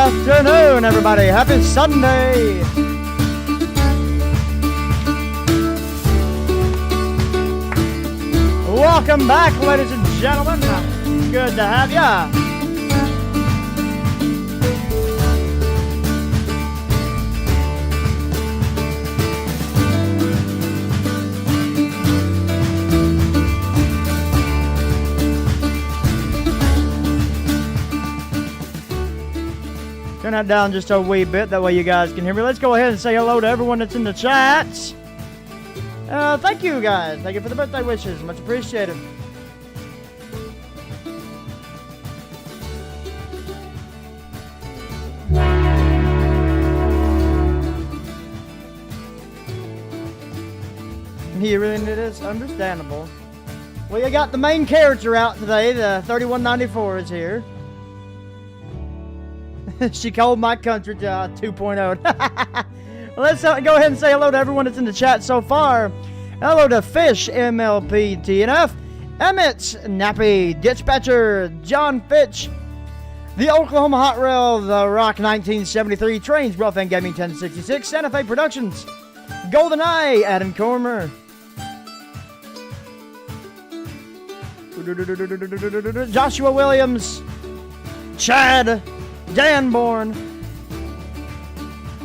afternoon, everybody. Happy Sunday. Welcome back, ladies and gentlemen. Good to have ya. Turn that down just a wee bit, that way you guys can hear me. Let's go ahead and say hello to everyone that's in the chats. Thank you, guys. Thank you for the birthday wishes. Much appreciated. You really need this? Understandable. Well, you got the main character out today. The 3194 is here. She called my country 2.0. Well, let's go ahead and say hello to everyone that's in the chat so far. Hello to Fish, MLP, TNF, Emmett, Nappy, Dispatcher, John Fitch, the Oklahoma Hot Rail, The Rock 1973, Trainz, Rough and Gaming 1066, Santa Fe Productions, Golden Eye, Adam Cormer, Joshua Williams, Chad, Dan Bourne.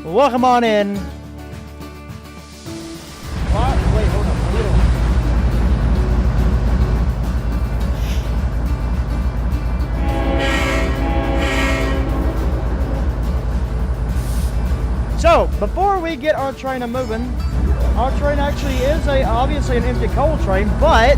Welcome on in. What? Wait, hold on. A little. So, before we get our train moving, our train actually is obviously an empty coal train, but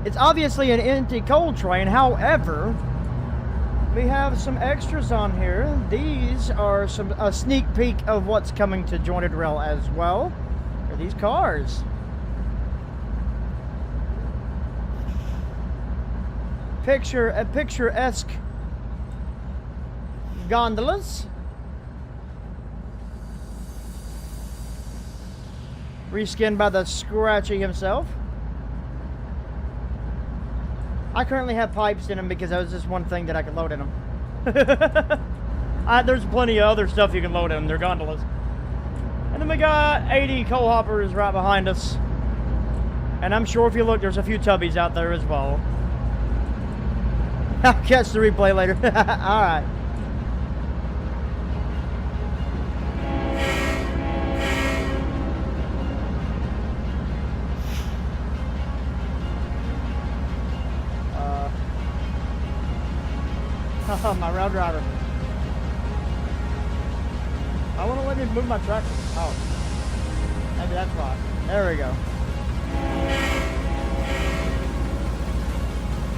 it's obviously an empty coal train. However, we have some extras on here. These are a sneak peek of what's coming to Jointed Rail as well. Are these cars? Picturesque gondolas. Reskinned by the Scratchy himself. I currently have pipes in them because that was just one thing that I could load in them. There's plenty of other stuff you can load in them. They're gondolas. And then we got 80 coal hoppers right behind us. And I'm sure if you look, there's a few tubbies out there as well. I'll catch the replay later. Alright. My rail driver. I want to let me move my tractor. Oh. Maybe that's why. There we go.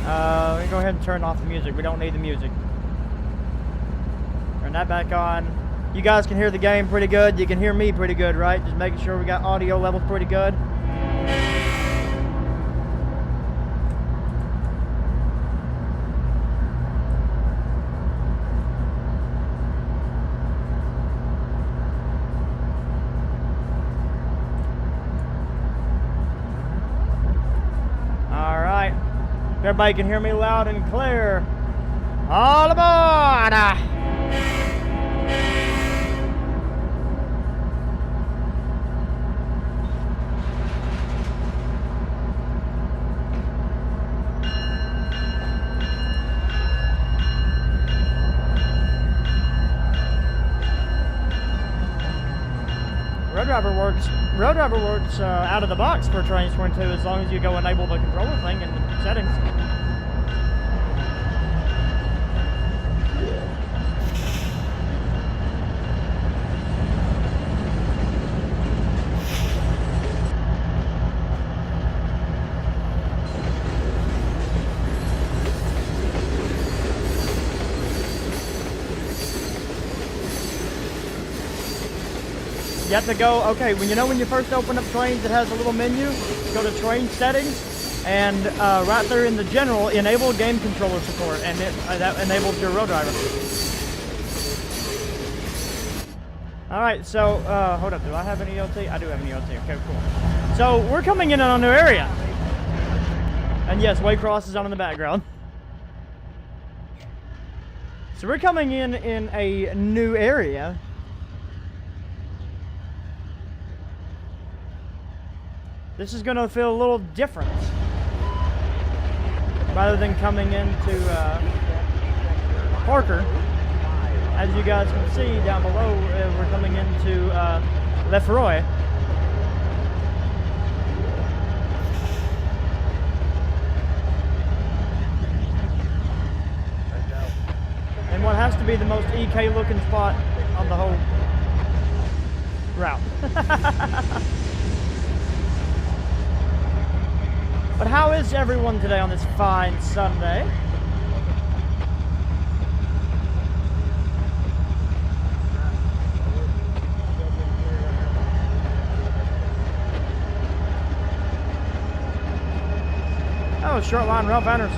Let me go ahead and turn off the music. We don't need the music. Turn that back on. You guys can hear the game pretty good. You can hear me pretty good, right? Just making sure we got audio levels pretty good. Everybody can hear me loud and clear. All aboard! Road driver works out of the box for Trainz 22 as long as you go enable the controller thing in the settings. You have to go, okay, when you first open up Trainz, it has a little menu. Go to Trainz settings, and right there in the general, enable game controller support, and that enables your road driver. Alright, so, hold up. Do I have an ELT? I do have an ELT. Okay, cool. So, we're coming in on a new area. And yes, Waycross is on in the background. So, we're coming in a new area. This is going to feel a little different. Rather than coming into Parker. As you guys can see down below, we're coming into Lefroy. And what has to be the most EK looking spot on the whole route. But how is everyone today on this fine Sunday? Oh, short line, Ralph Anders.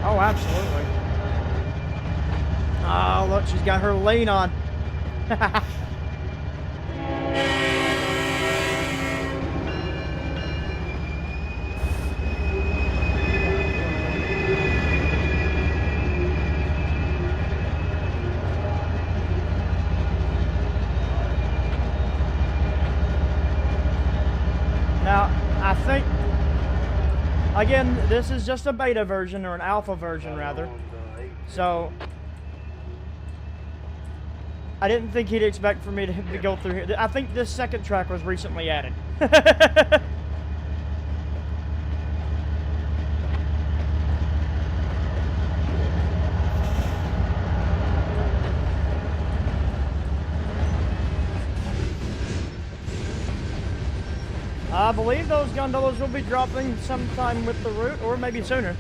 Oh, absolutely. Oh, look, she's got her lane on. Now, I think, again, this is just a beta version, or an alpha version, rather. So, I didn't think he'd expect for me to go through here. I think this second track was recently added. I believe those gondolas will be dropping sometime with the route, or maybe sooner.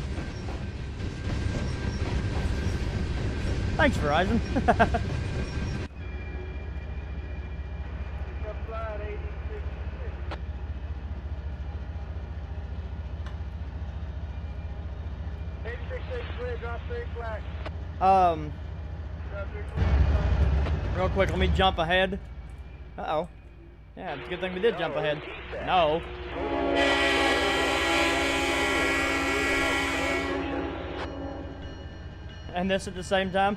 Thanks, Verizon. Real quick, let me jump ahead. Uh-oh. Yeah, it's a good thing we did jump ahead. No. And this at the same time?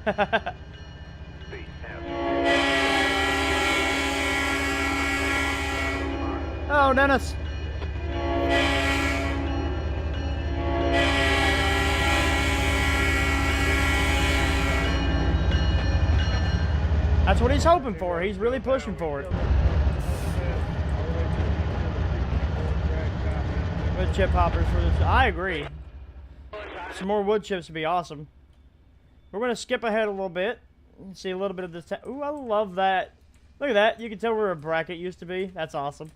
Oh, Dennis. That's what he's hoping for. He's really pushing for it. Wood chip hoppers for this. I agree. Some more wood chips would be awesome. We're going to skip ahead a little bit and see a little bit of this. Ooh, I love that. Look at that. You can tell where a bracket used to be. That's awesome.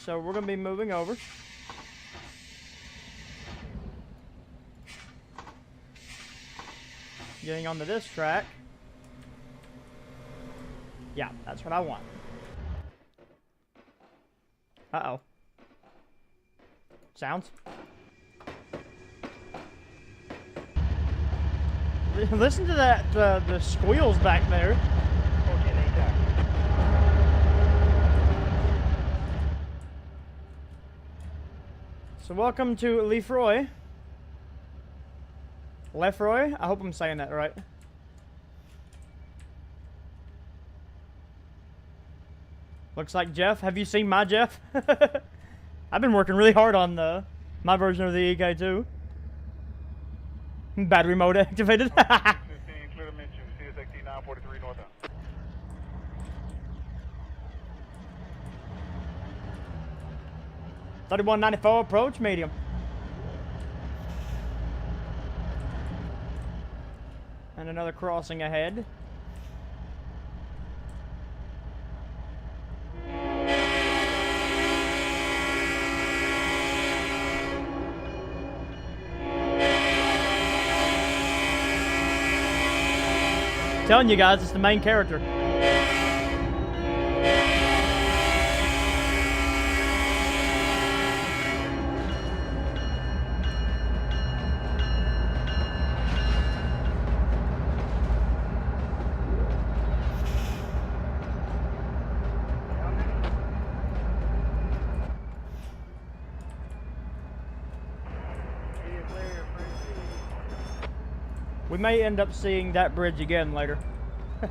So we're going to be moving over. Getting onto this track. Yeah, that's what I want. Uh-oh. Sounds. Listen to that, the squeals back there. So welcome to Lefroy. Lefroy? I hope I'm saying that right. Looks like Jeff. Have you seen my Jeff? I've been working really hard on my version of the EK2. Battery mode activated. 15, clear to mention, CSXT 943 northbound. $31.94 approach, medium. And another crossing ahead. Telling you guys, it's the main character. We may end up seeing that bridge again later. You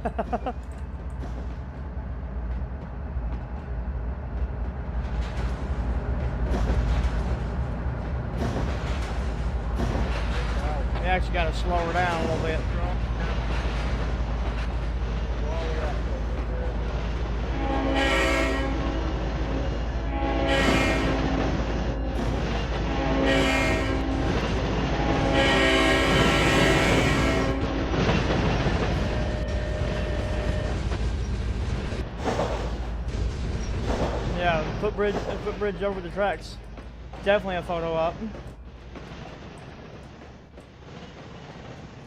actually got to slow her down a little bit. Yeah, footbridge over the tracks. Definitely a photo op.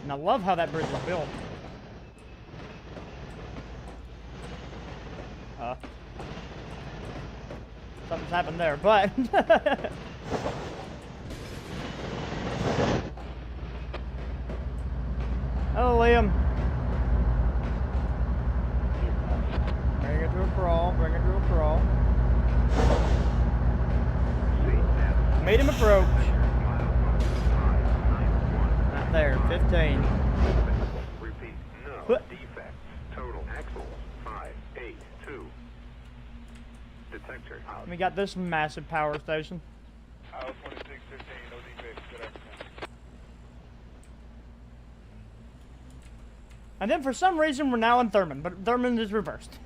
And I love how that bridge is built. Something's happened there, but hello, Liam. Bring it to a crawl. Bring it to a crawl. Made him approach. Not there. 15. Repeat. No defects. Total axles 582. Detector out. We got this massive power station. 2615, no defects. Good afternoon. And then for some reason we're now in Thurman, but Thurman is reversed.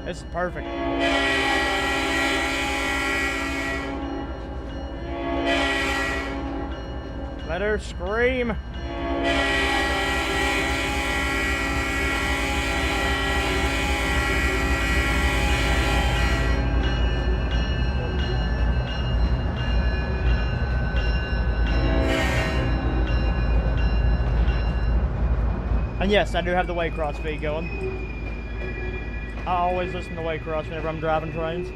This is perfect. Let her scream. And yes, I do have the Waycross speed going. I always listen to Waycross whenever I'm driving trains.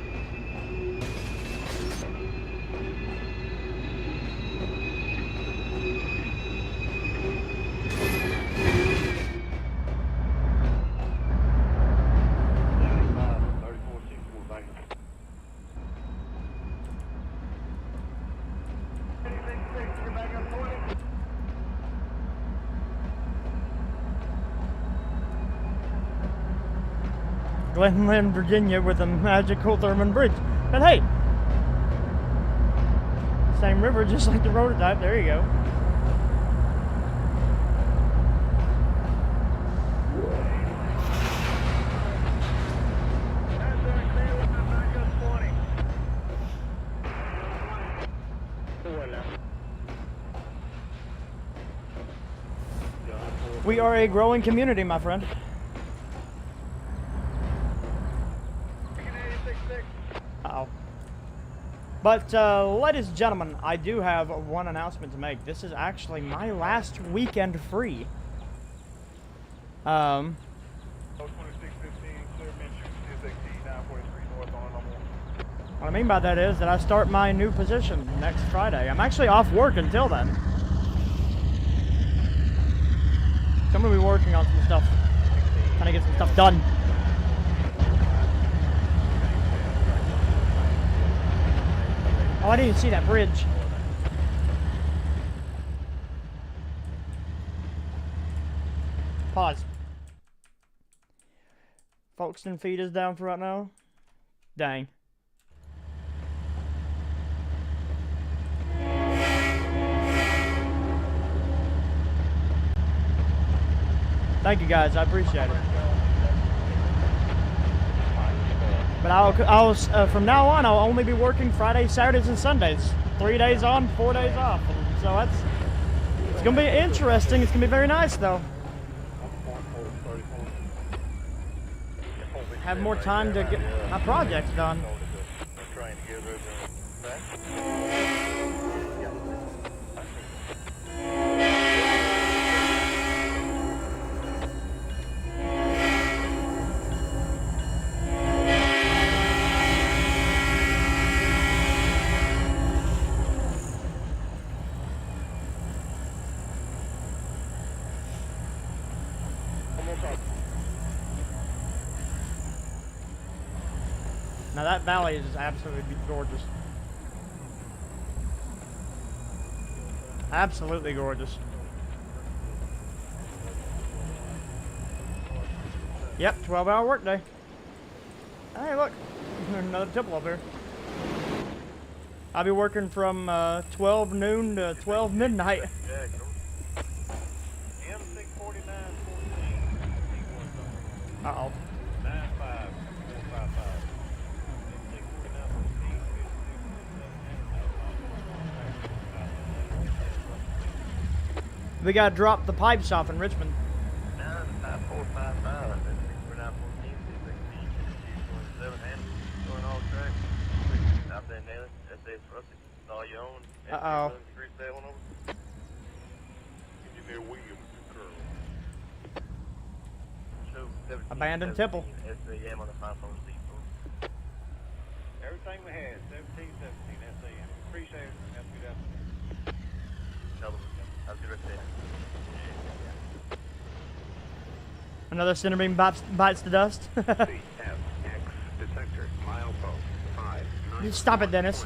Glenland, Virginia with a magical Thurman Bridge. But hey, same river, just like the prototype. There you go. We are a growing community, my friend. Uh-oh. But, ladies and gentlemen, I do have one announcement to make. This is actually my last weekend free. 2615, clear mention, CSXT 943 north on normal. What I mean by that is that I start my new position next Friday. I'm actually off work until then. So I'm going to be working on some stuff. Trying to get some stuff done. Oh, I didn't even see that bridge. Pause. Folkestone feed is down for right now. Dang. Thank you guys, I appreciate it. But I'll from now on, I'll only be working Fridays, Saturdays, and Sundays. 3 days on, 4 days off. And so it's gonna be interesting. It's gonna be very nice though. Have more time to get my projects done. Now that valley is just absolutely gorgeous. Absolutely gorgeous. Yep, 12-hour workday. Hey, look, another Tipple up here. I'll be working from 12 noon to 12 midnight. Uh-oh. We gotta drop the pipes off in Richmond. Uh-oh. Abandoned Tipple. Everything we had, 17, 17, SAM. Appreciate it. Have a good afternoon. Have a good rest of the day. Another centerbeam bites the dust. CFX detector, milepost 5. Stop it, Dennis.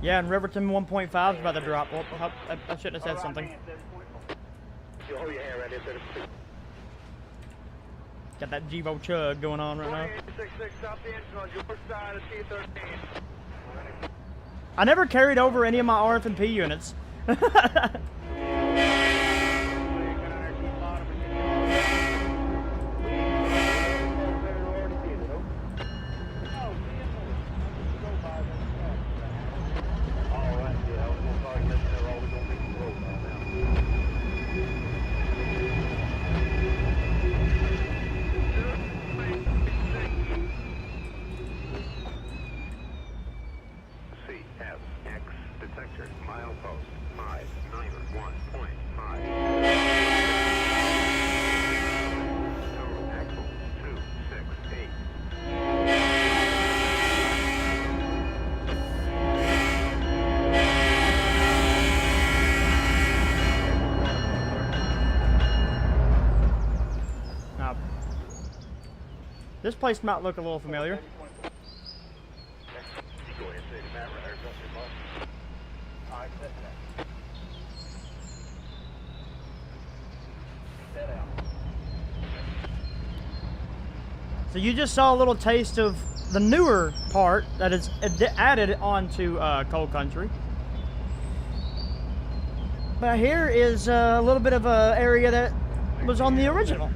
Yeah, and Riverton 1.5 is about to drop. Well, I shouldn't have said something. Got that Jevo chug going on right now. I never carried over any of my RF&P units. detector, milepost 591.5. Total axle 268. Now, this place might look a little familiar. So you just saw a little taste of the newer part that is added onto Coal Country. But here is a little bit of an area that was on the original.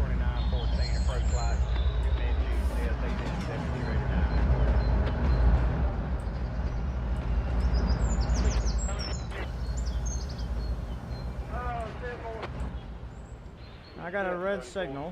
I got a red signal.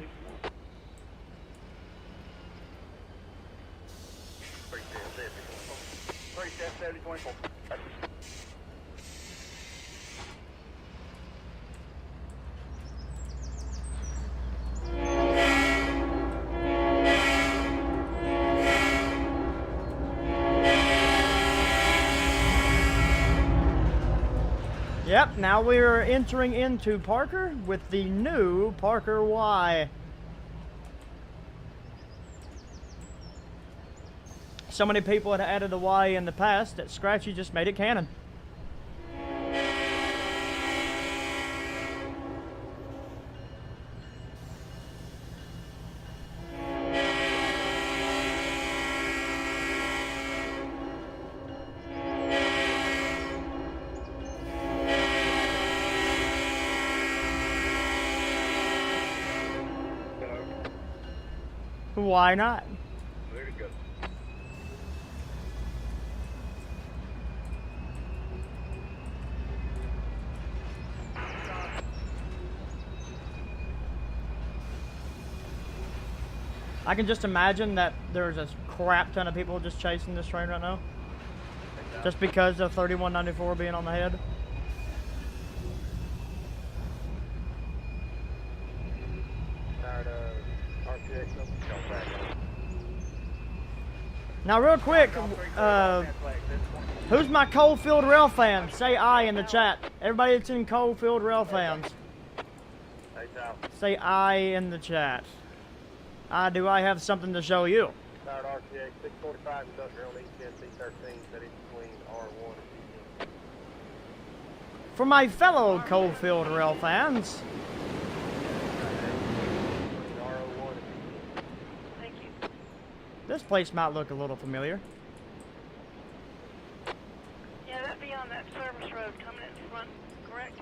Now we are entering into Parker with the new Parker Y. So many people had added a Y in the past that Scratchy just made it canon. Why not? Very good. I can just imagine that there's a crap ton of people just chasing this train right now. Just because of 3194 being on the head. Tired of RPX. Now real quick, who's my Coalfield Rail fan? Say I in the chat. Everybody that's in Coalfield Rail fans. Say I in the chat. Do I have something to show you? Tired RPX 645 industrial on East 10 C13 setting between R1 and C10. For my fellow Coalfield Rail fans, R01 and C10. Thank you. this place might look a little familiar. Yeah, that'd be on that service road coming in front, correct?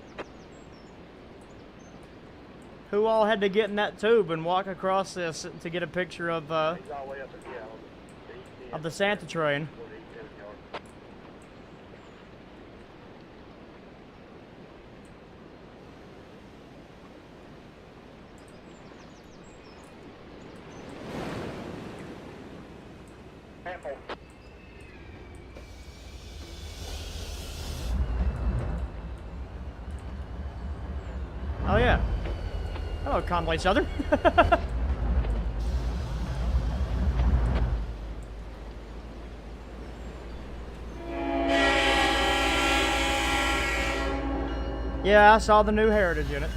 Who all had to get in that tube and walk across this to get a picture of He's all the way up at, yeah, on the the Santa train? for the East 10 yard. Apple. Oh yeah. Hello, Conway Southern. Yeah, I saw the new Heritage unit.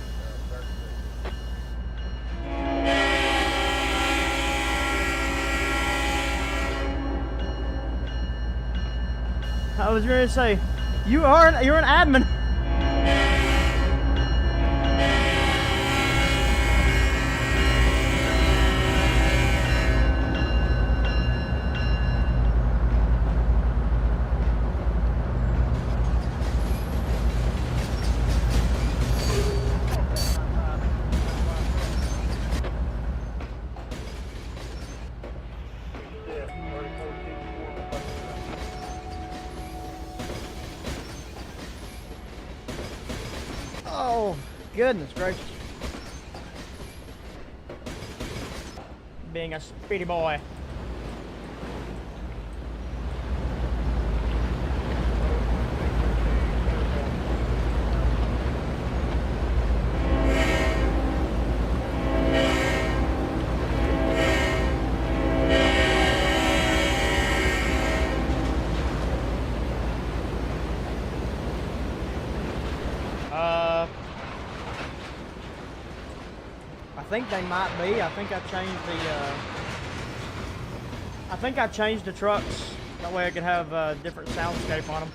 I was going to say, you're an admin. Oh, goodness gracious. Being a speedy boy. I think they might be. I think I changed the trucks. That way I could have a different soundscape on them.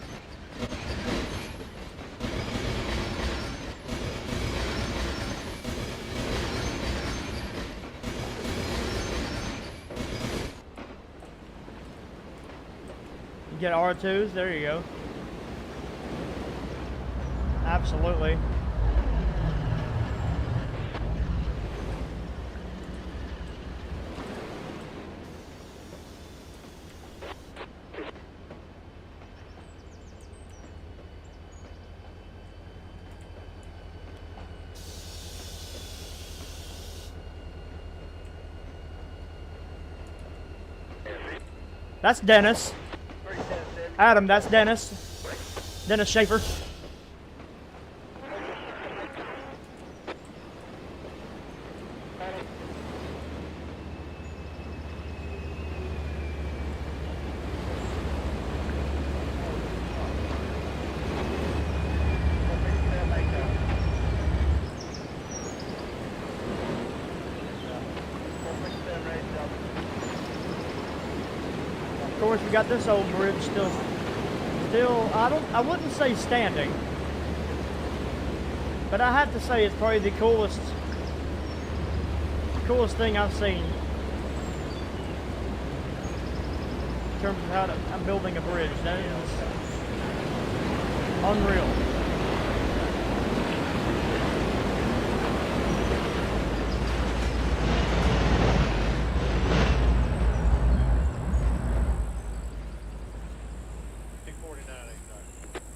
You get R2s, there you go. Absolutely. That's Dennis. Adam, that's Dennis. Dennis Schaefer. course, we got this old bridge still, I wouldn't say standing, but I have to say it's probably the coolest thing I've seen in terms of how I'm building a bridge. That is unreal.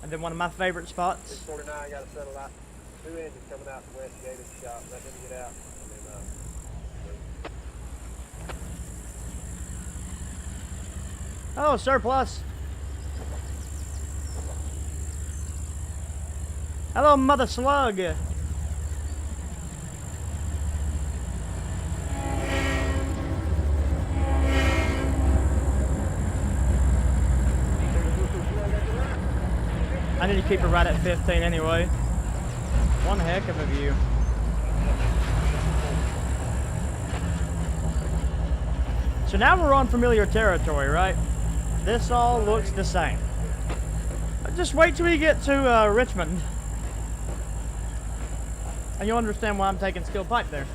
And then one of my favorite spots. 649, got to settle out. 2 engines coming out the west gate of the shop. Let them get out. And then, Oh, surplus. Hello, mother slug. I need to keep it right at 15 anyway. One heck of a view. So now we're on familiar territory, right? This all looks the same. Just wait till we get to Richmond. And you'll understand why I'm taking steel pipe there.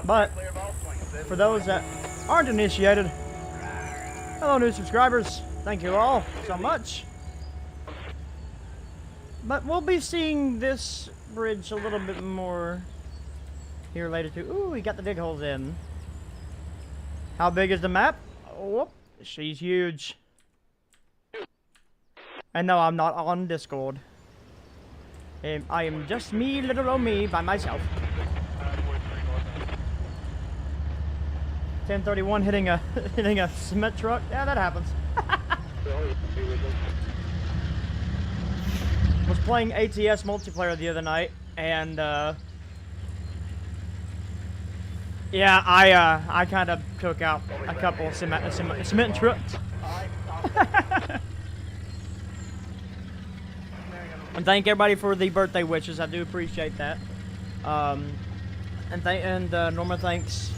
But for those that aren't initiated, hello new subscribers, thank you all so much. But we'll be seeing this bridge a little bit more here later too. Ooh, we got the dig holes in. How big is the map? Whoop, she's huge. And no, I'm not on Discord. I am just me, little old me, by myself. 1031 hitting a cement truck. Yeah, that happens. Was playing ATS multiplayer the other night, and yeah, I kind of took out a couple of cement trucks. And thank everybody for the birthday wishes. I do appreciate that. And Norma thanks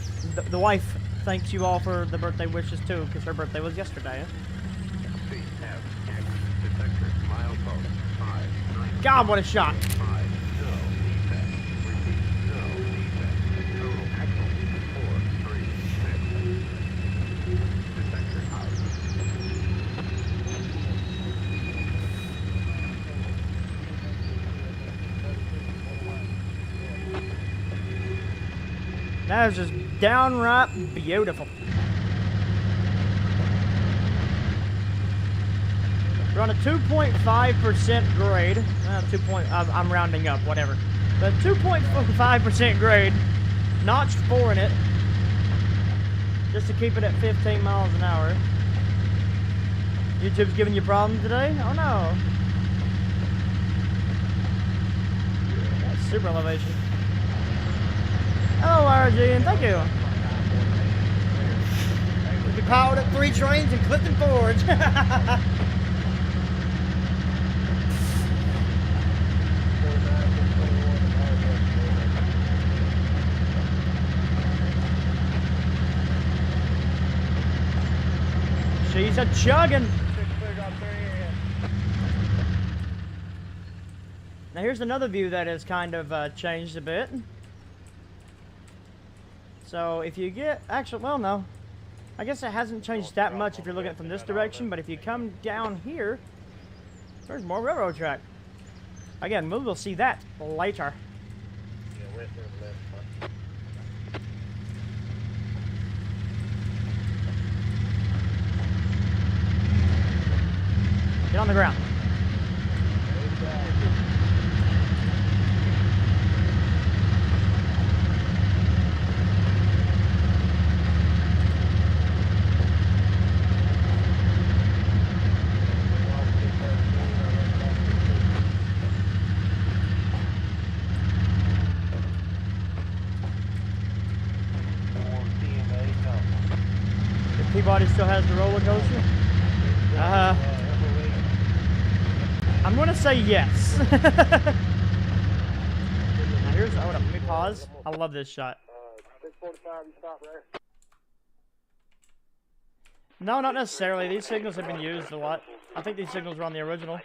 the wife. Thanks you all for the birthday wishes too, because her birthday was yesterday. God, what a shot! That is just downright beautiful. We're on a 2.5% grade. I'm rounding up, whatever. But 2.5% grade. Notched 4 in it. Just to keep it at 15 miles an hour. YouTube's giving you problems today? Oh no. That's super elevation. Hello, RG, and thank you. We powered up 3 trains in Clifton Forge. She's a chugging. Now here's another view that has kind of changed a bit. So if you get, actually, well no, I guess it hasn't changed that much if you're looking from this direction, but if you come down here, there's more railroad track. Again, we will see that later. Get on the ground. Peabody still has the roller coaster? I'm gonna say yes. Now here's, hold up, let me pause. I love this shot. 645, you stop there. No, not necessarily. These signals have been used a lot. I think these signals were on the original.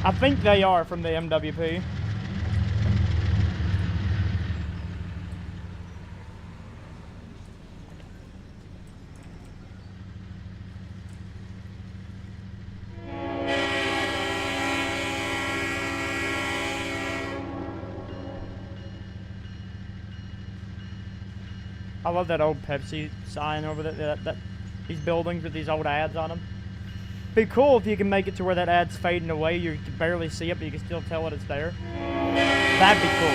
I think they are from the MWP. I love that old Pepsi sign over there, these buildings with these old ads on them. Be cool if you can make it to where that ad's fading away. You can barely see it, but you can still tell that it's there. That'd be cool.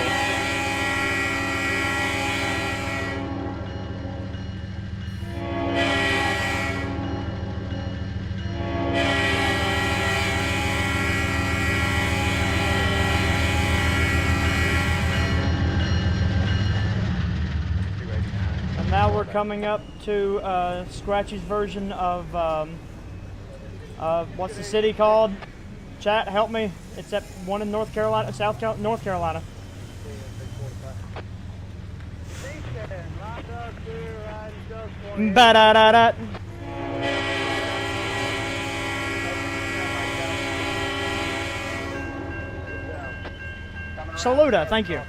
And now we're coming up to Scratchy's version of what's the city called? Chat, help me. It's at one in North Carolina, North Carolina. Ba-da-da-da. Saluda, thank you.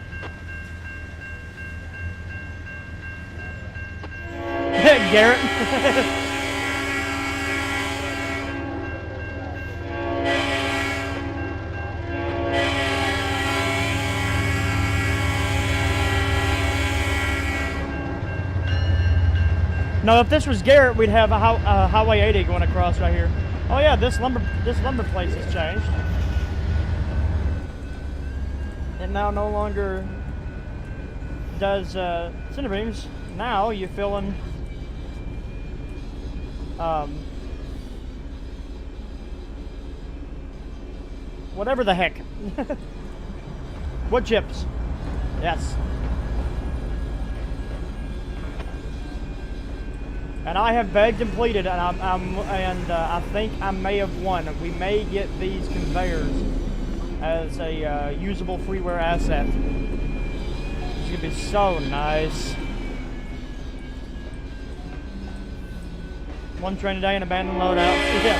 Garrett. No, if this was Garrett, we'd have a Highway 80 going across right here. Oh yeah, this lumber place has changed. It now no longer does cinder beams. Now you fill in whatever the heck. Wood chips. Yes. And I have begged and pleaded, and I think I may have won. We may get these conveyors as a usable freeware asset. It's gonna be so nice. One train a day and abandoned loadouts. Yeah.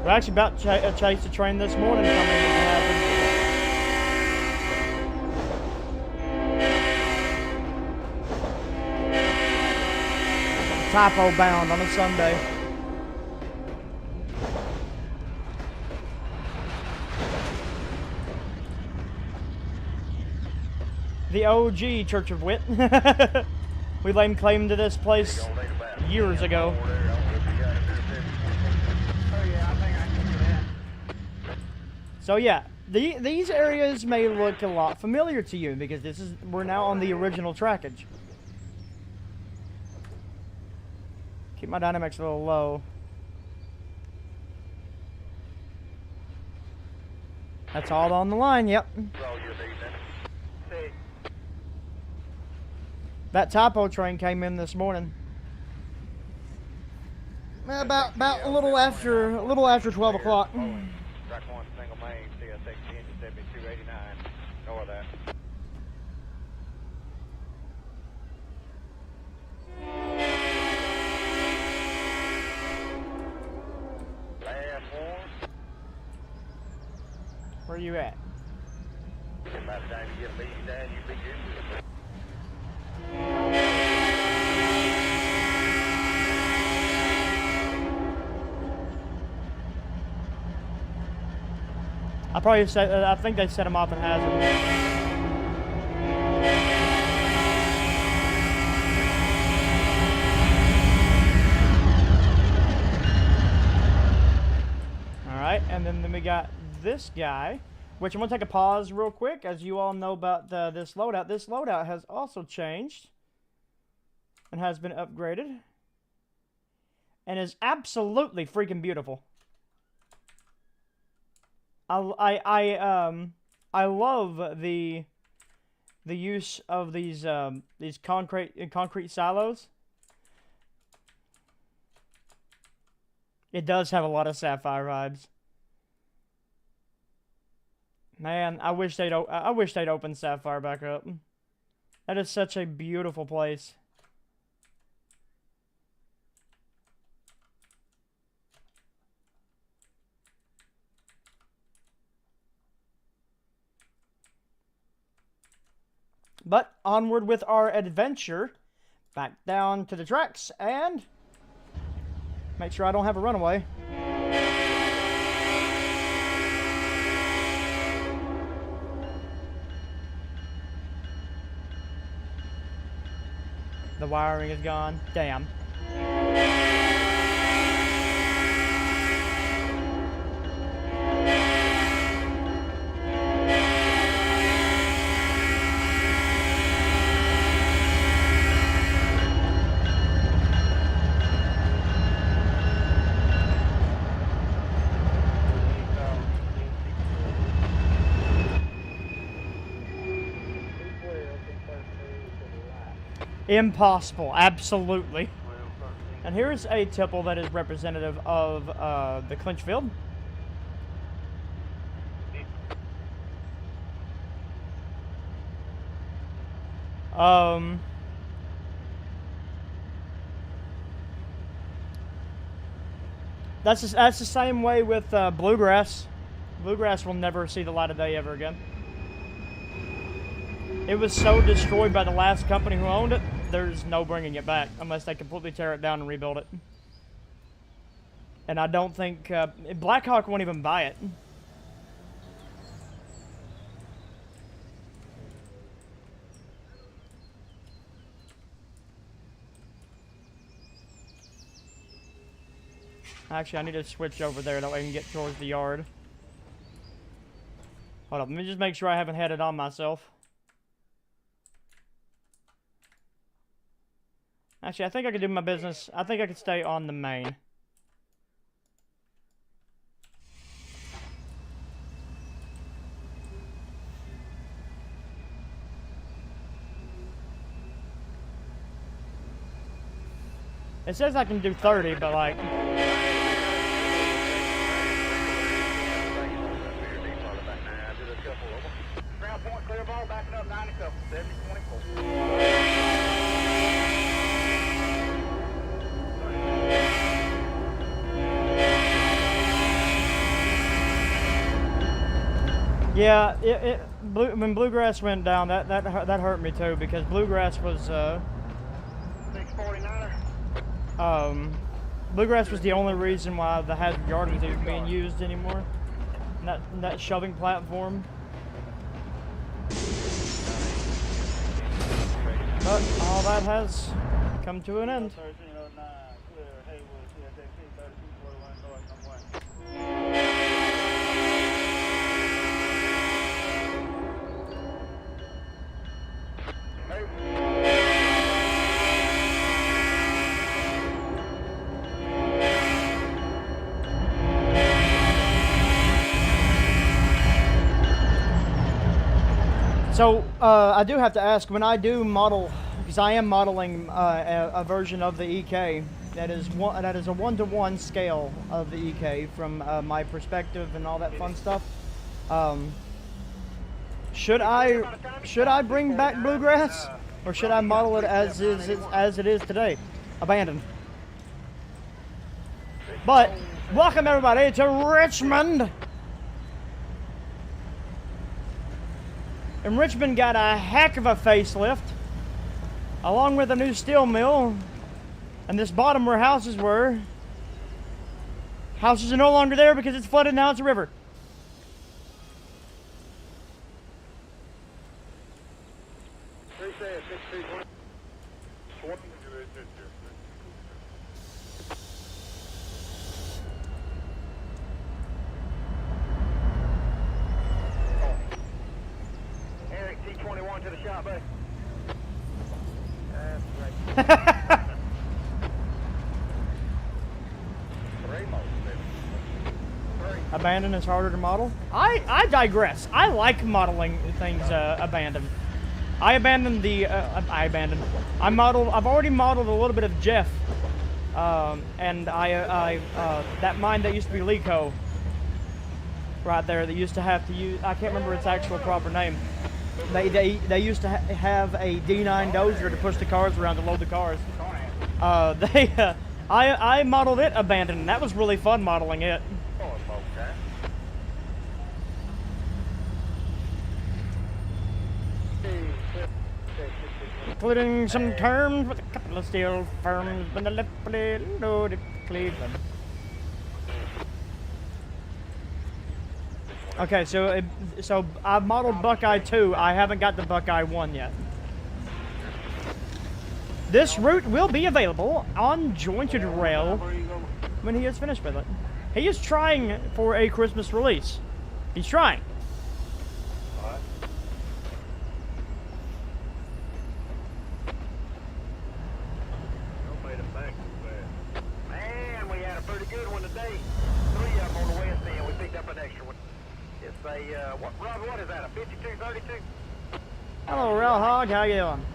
We're actually about to chase a train this morning coming to happen. Typo bound on a Sunday. The OG Church of Wit. We laid claim to this place years ago. So yeah, these areas may look a lot familiar to you because we're now on the original trackage. Keep my dynamics a little low. That's all on the line, yep. That typo train came in this morning. About a little after 12 o'clock. Track 1, single main, CSX engine 7289. Go with that. Where you at? By the time you get these down, you'll be good with it. I think they set them off in hazard. Alright, and then we got this guy, which I'm going to take a pause real quick. As you all know about this loadout. This loadout has also changed and has been upgraded and is absolutely freaking beautiful. I love the use of these concrete silos. It does have a lot of Sapphire vibes. Man, I wish they'd open Sapphire back up. That is such a beautiful place. But onward with our adventure, back down to the tracks, and make sure I don't have a runaway. The wiring is gone. Damn. Impossible, absolutely. And here's a tipple that is representative of the Clinchfield. That's the same way with Bluegrass. Bluegrass will never see the light of day ever again. It was so destroyed by the last company who owned it, there's no bringing it back unless they completely tear it down and rebuild it. And I don't think Blackhawk won't even buy it. Actually, I need to switch over there that way I can get towards the yard. Hold up, let me just make sure I haven't had it on myself. Actually, I think I could do my business. I think I could stay on the main. It says I can do 30, but like... Ground point, clear ball, backing up 90 couple, 70, 24. Yeah, when Bluegrass went down, that hurt me too, because Bluegrass was 649er. Bluegrass was the only reason why the hazard yard was even being used anymore. That shoving platform. But all that has come to an end. So, I do have to ask, when I do model, because I am modeling a version of the EK that is a 1-to-1 scale of the EK from my perspective and all that fun stuff. Should I bring back Bluegrass, or should I model it as it is today? Abandoned. But welcome everybody to Richmond. And Richmond got a heck of a facelift, along with a new steel mill. And this bottom where houses were, houses are no longer there because it's flooded, now it's a river. Abandoned is harder to model. I digress. I like modeling things abandoned. I've already modeled a little bit of Jeff, and that mine that used to be Lico, right there. That used to have to use. I can't remember its actual proper name. They used to have a D9 dozer to push the cars around to load the cars. I modeled it abandoned, and that was really fun modeling it. Including some terms with a couple of steel firms, but the left loaded Cleveland. Okay, so I've modeled Buckeye 2. I haven't got the Buckeye 1 yet. This route will be available on Jointed Rail when he is finished with it. He is trying for a Christmas release. He's trying. Man, we had a pretty good one today. 3 of them on the west end. We picked up an extra one. It's a, what is that, a 5232? Hello, Rail Hog. How you doing?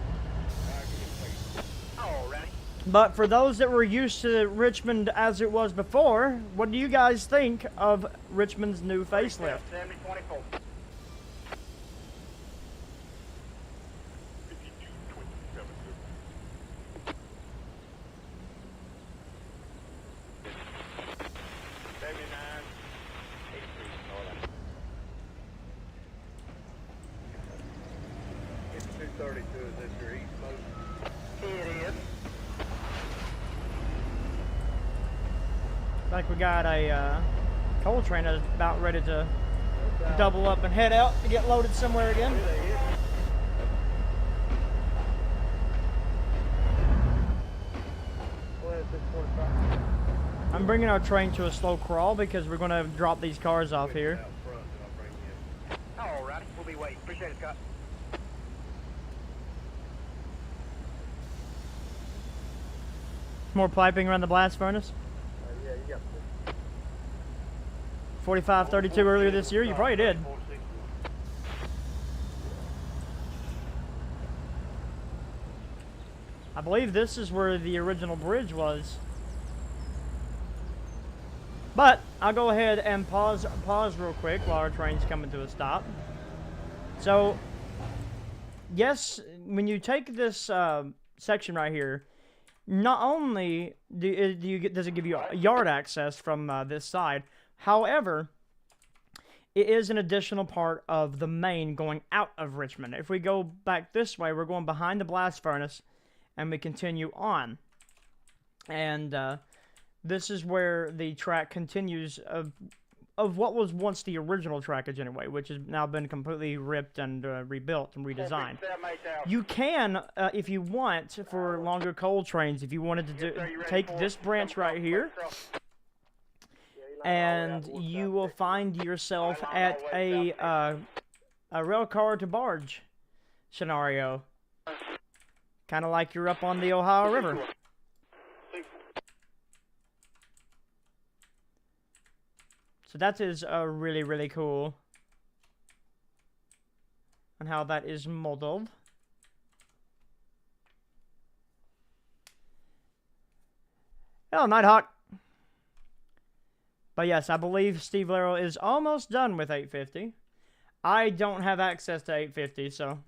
Alrighty. But for those that were used to Richmond as it was before, what do you guys think of Richmond's new facelift? 7024. Like we got a coal train that's about ready to double up and head out to get loaded somewhere again. I'm bringing our train to a slow crawl because we're going to drop these cars off here. Alrighty, we'll be waiting. Appreciate it, Scott. More piping around the blast furnace. Yeah, you got 4532 earlier this year, you probably did. I believe this is where the original bridge was. But I'll go ahead and pause real quick while our train's coming to a stop. So, yes, when you take this section right here, not only does it give you yard access from this side, however, it is an additional part of the main going out of Richmond. If we go back this way, we're going behind the blast furnace, and we continue on. And this is where the track continues of what was once the original trackage anyway, which has now been completely ripped and rebuilt and redesigned. You can, if you want, for longer coal trains, if you wanted to take this branch right here, and you will find yourself at a rail car to barge scenario. Kind of like you're up on the Ohio River. So that is really, really cool on how that is modeled. Hello, Nighthawk. But yes, I believe Steve Laro is almost done with 850. I don't have access to 850, so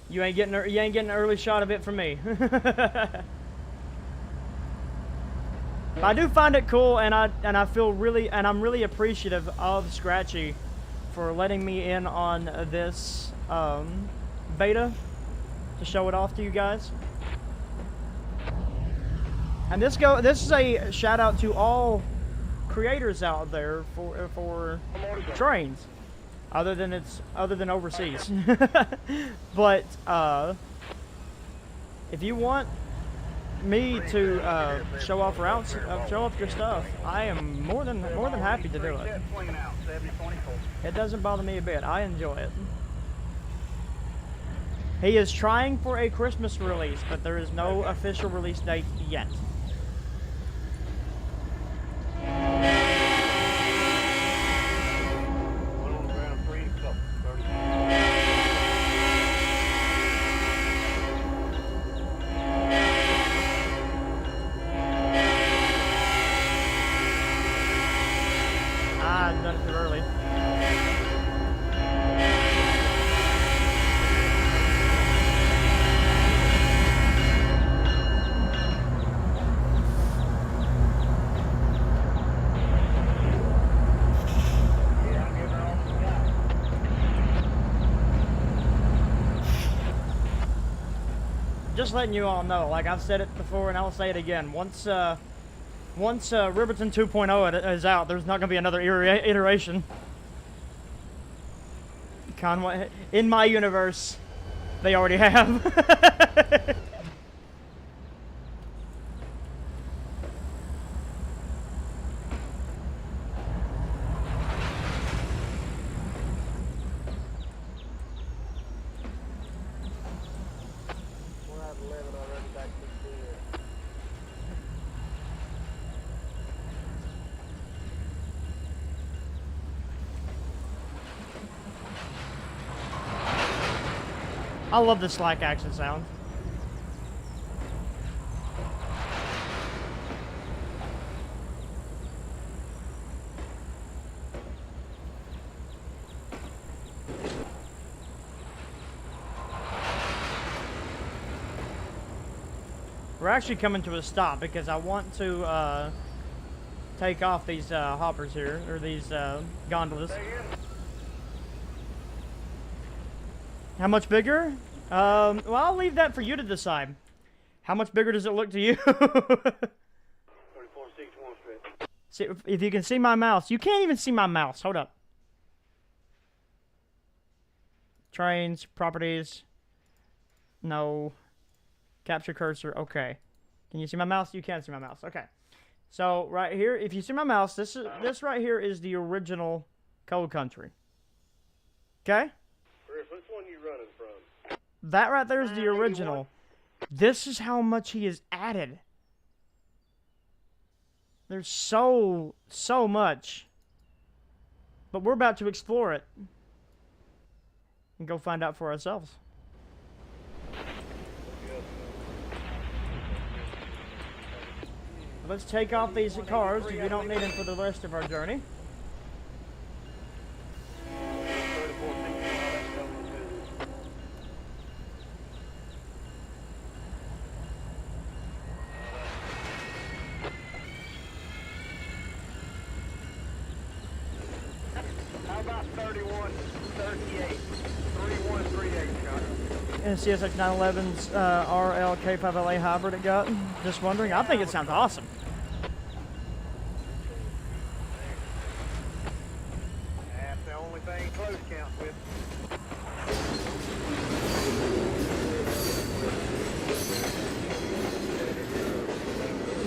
you ain't getting an early shot of it from me. But I do find it cool, and I feel really, and I'm really appreciative of Scratchy for letting me in on this beta to show it off to you guys. And this is a shout out to all creators out there for trains, other than overseas. But if you want me to show off routes, show off your stuff, I am more than happy to do it. It doesn't bother me a bit. I enjoy it. He is trying for a Christmas release, but there is no official release date yet. One on the ground, 3 couple, 30. Ah, I've done it too early. Yeah, I'm giving her all she got. Just letting you all know, like I've said it before and I'll say it again. Once Riverton 2.0 is out, there's not going to be another iteration. Conway, in my universe, they already have. We're at 11 already back to the bed. I love the slack action sound. We're actually coming to a stop because I want to take off these hoppers here, or these gondolas. How much bigger? Well, I'll leave that for you to decide. How much bigger does it look to you? 34.61 straight. See, if you can see my mouse. You can't even see my mouse. Hold up. Trainz, properties. No. Capture cursor. Okay. Can you see my mouse? You can see my mouse. Okay. So right here, if you see my mouse, this right here is the original Cold Country. Okay? Chris, which one you running from? That right there is the original. This is how much he has added. There's so much. But we're about to explore it. And go find out for ourselves. Let's take off these cars if we don't need them for the rest of our journey. 34.61, that's coming too. How about 31, 38, 3138, Scott? And CSX 911's RLK5LA hybrid it got. Just wondering. I think it sounds awesome. That's the only thing close counts with.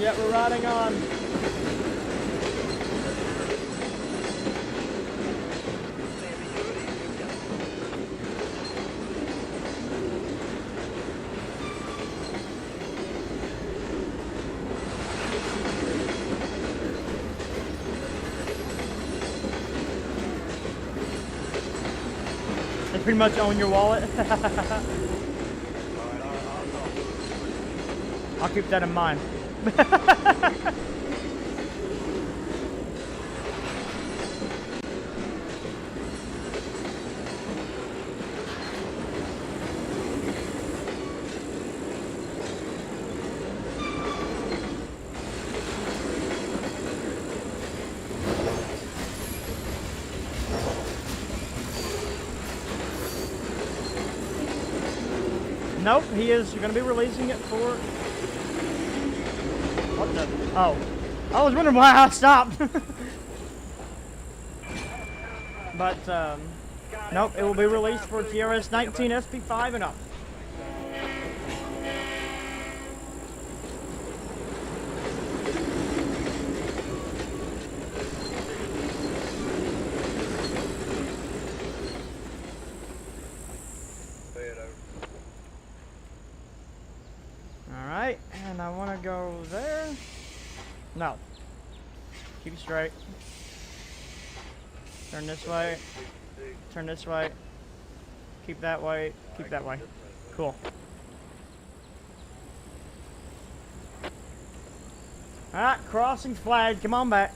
Yep, we're riding on. They pretty much own your wallet. I'll keep that in mind. Nope, he is going to be releasing it for... What the... Oh. I was wondering why I stopped. But, nope, it will be released for TRS 19 SP5 and up. go there. No. Keep straight. Turn this way. Turn this way. Keep that way. Keep that way. Cool. Alright, crossing flag. Come on back.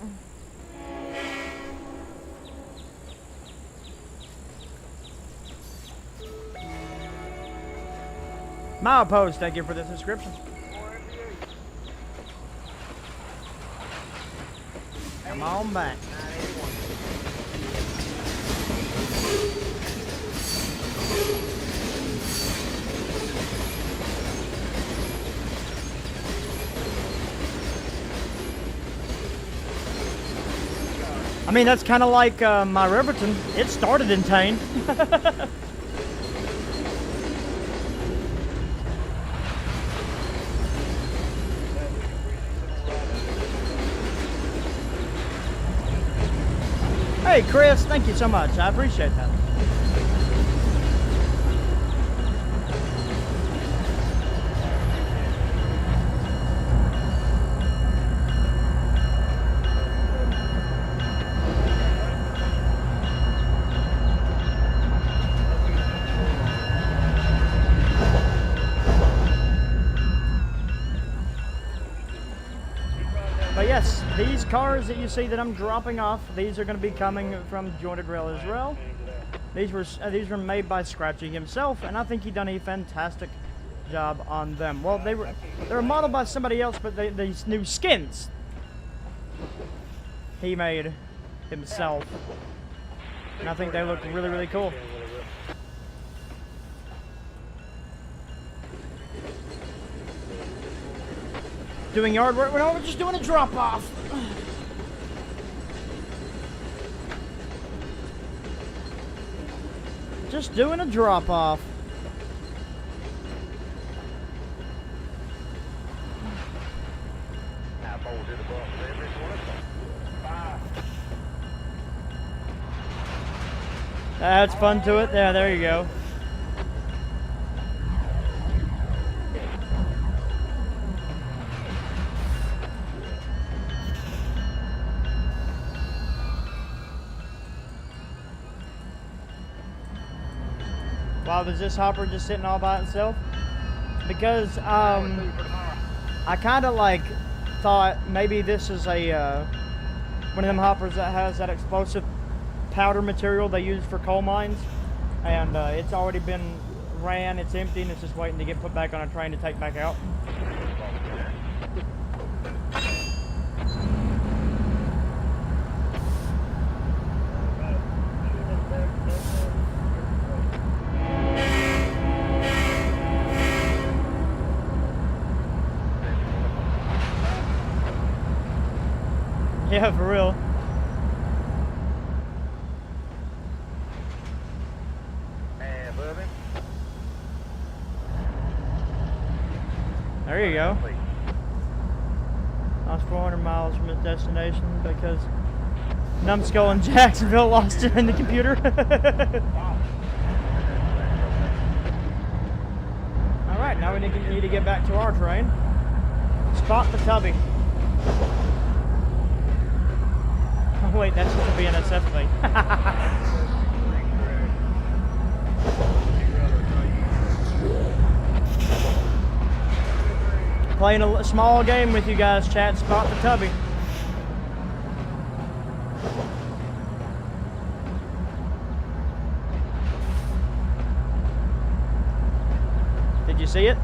Milepost, thank you for the subscription. Come on back. I mean, that's kind of like my Riverton. It started in Tane. Hey, Chris, thank you so much. I appreciate that. But yes, these cars that you see that I'm dropping off, these are going to be coming from Jointed Rail as well. These were made by Scratchy himself, and I think he done a fantastic job on them. Well, they were modeled by somebody else, but these new skins he made himself, and I think they look really, really cool. Doing yard work? No, we're just doing a drop off. Just doing a drop off. That's fun to it. Yeah, there you go. Why was this hopper just sitting all by itself? Because I kind of like thought maybe this is a one of them hoppers that has that explosive powder material they use for coal mines, and it's already been ran, it's empty, and it's just waiting to get put back on a train to take back out. Yeah, for real. There you go. I was 400 miles from his destination because Numbskull in Jacksonville lost it in the computer. Alright, now we need to get back to our train. Spot the tubby. Oh wait, that's just a BNSF thing. Playing a small game with you guys, chat. Spot the tubby. Did you see it?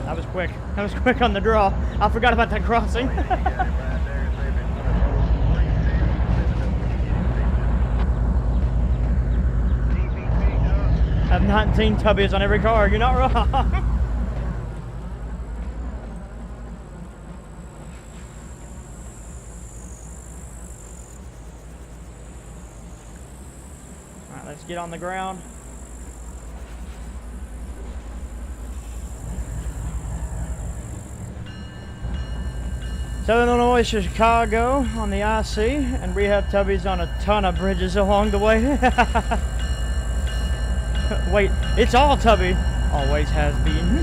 That was quick. That was quick on the draw. I forgot about that crossing. Have 19 tubbies on every car. You're not wrong. Alright, let's get on the ground. Southern Illinois to Chicago on the IC, and we have Tubbies on a ton of bridges along the way. Wait, it's all Tubby. Always has been.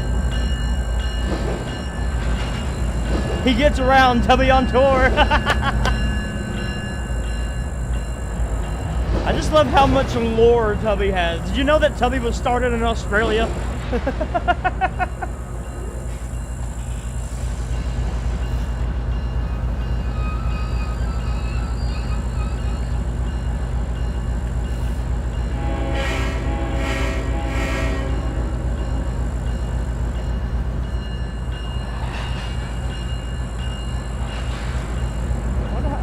He gets around, Tubby on tour. I just love how much lore Tubby has. Did you know that Tubby was started in Australia?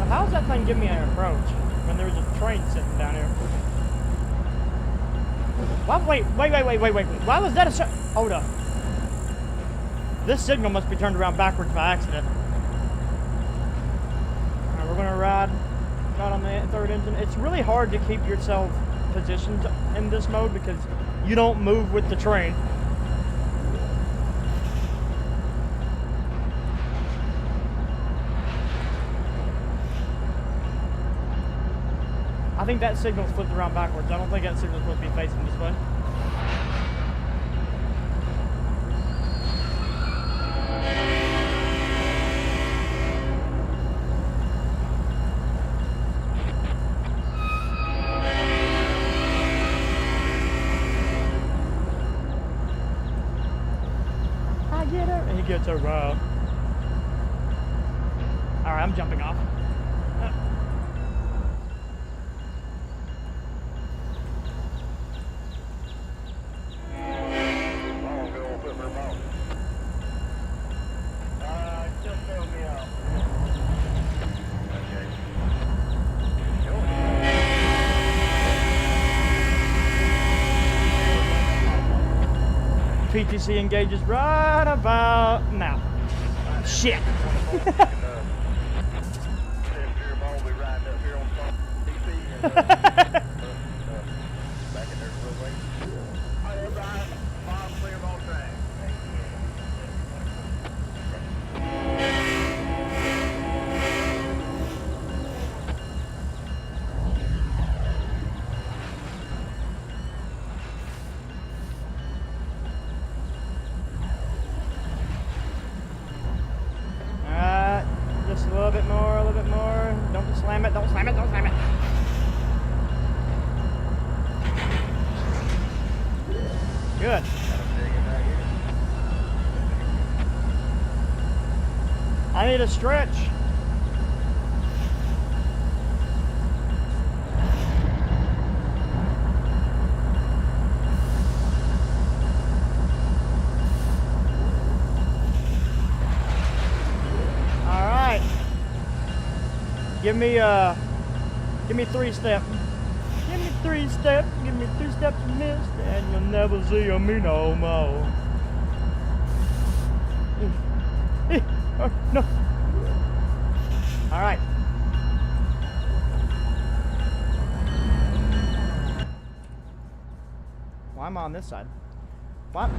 How's that thing give me an approach when there was a train sitting down here? What? Wait. Why was that a hold up. This signal must be turned around backwards by accident. Alright, we're gonna ride on the third engine. It's really hard to keep yourself positioned in this mode because you don't move with the train. I think that signal's flipped around backwards. I don't think that signal's supposed to be facing this way. I get her. And he gets her right. Alright, I'm jumping off. PTC engages right about now. Shit. Just a little bit more, a little bit more. Don't slam it, don't slam it, don't slam it. Good. I need a stretch. Give me 3 step. Give me 3 step. Give me 3 steps of mist, and you'll never see me no more. Oh, no. All right. Why am I on this side? What?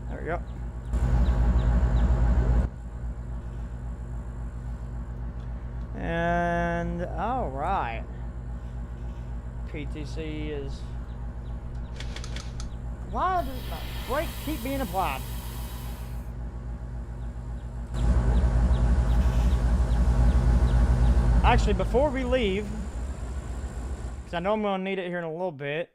There we go. And all right, PTC is. Why does my brake keep being applied? Actually, before we leave, because I know I'm gonna need it here in a little bit.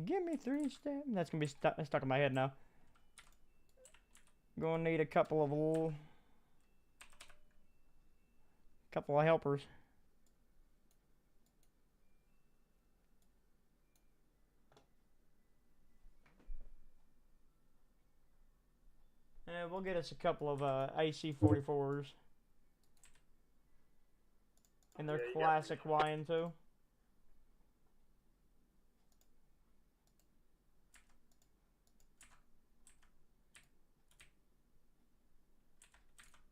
Give me 3 steps. That's gonna be stuck in my head now. Gonna need a couple of helpers. And we'll get us a couple of AC-44s in their classic YN2.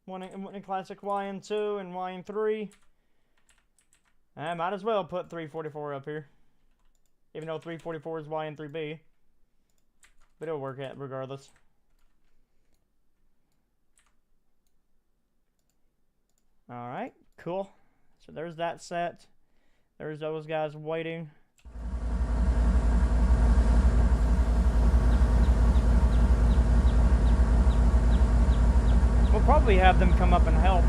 One in classic YN2 and YN3. I might as well put 344 up here. Even though 344 is YN3B. But it'll work out regardless. All right, cool. So there's that set. There's those guys waiting. We'll probably have them come up and help.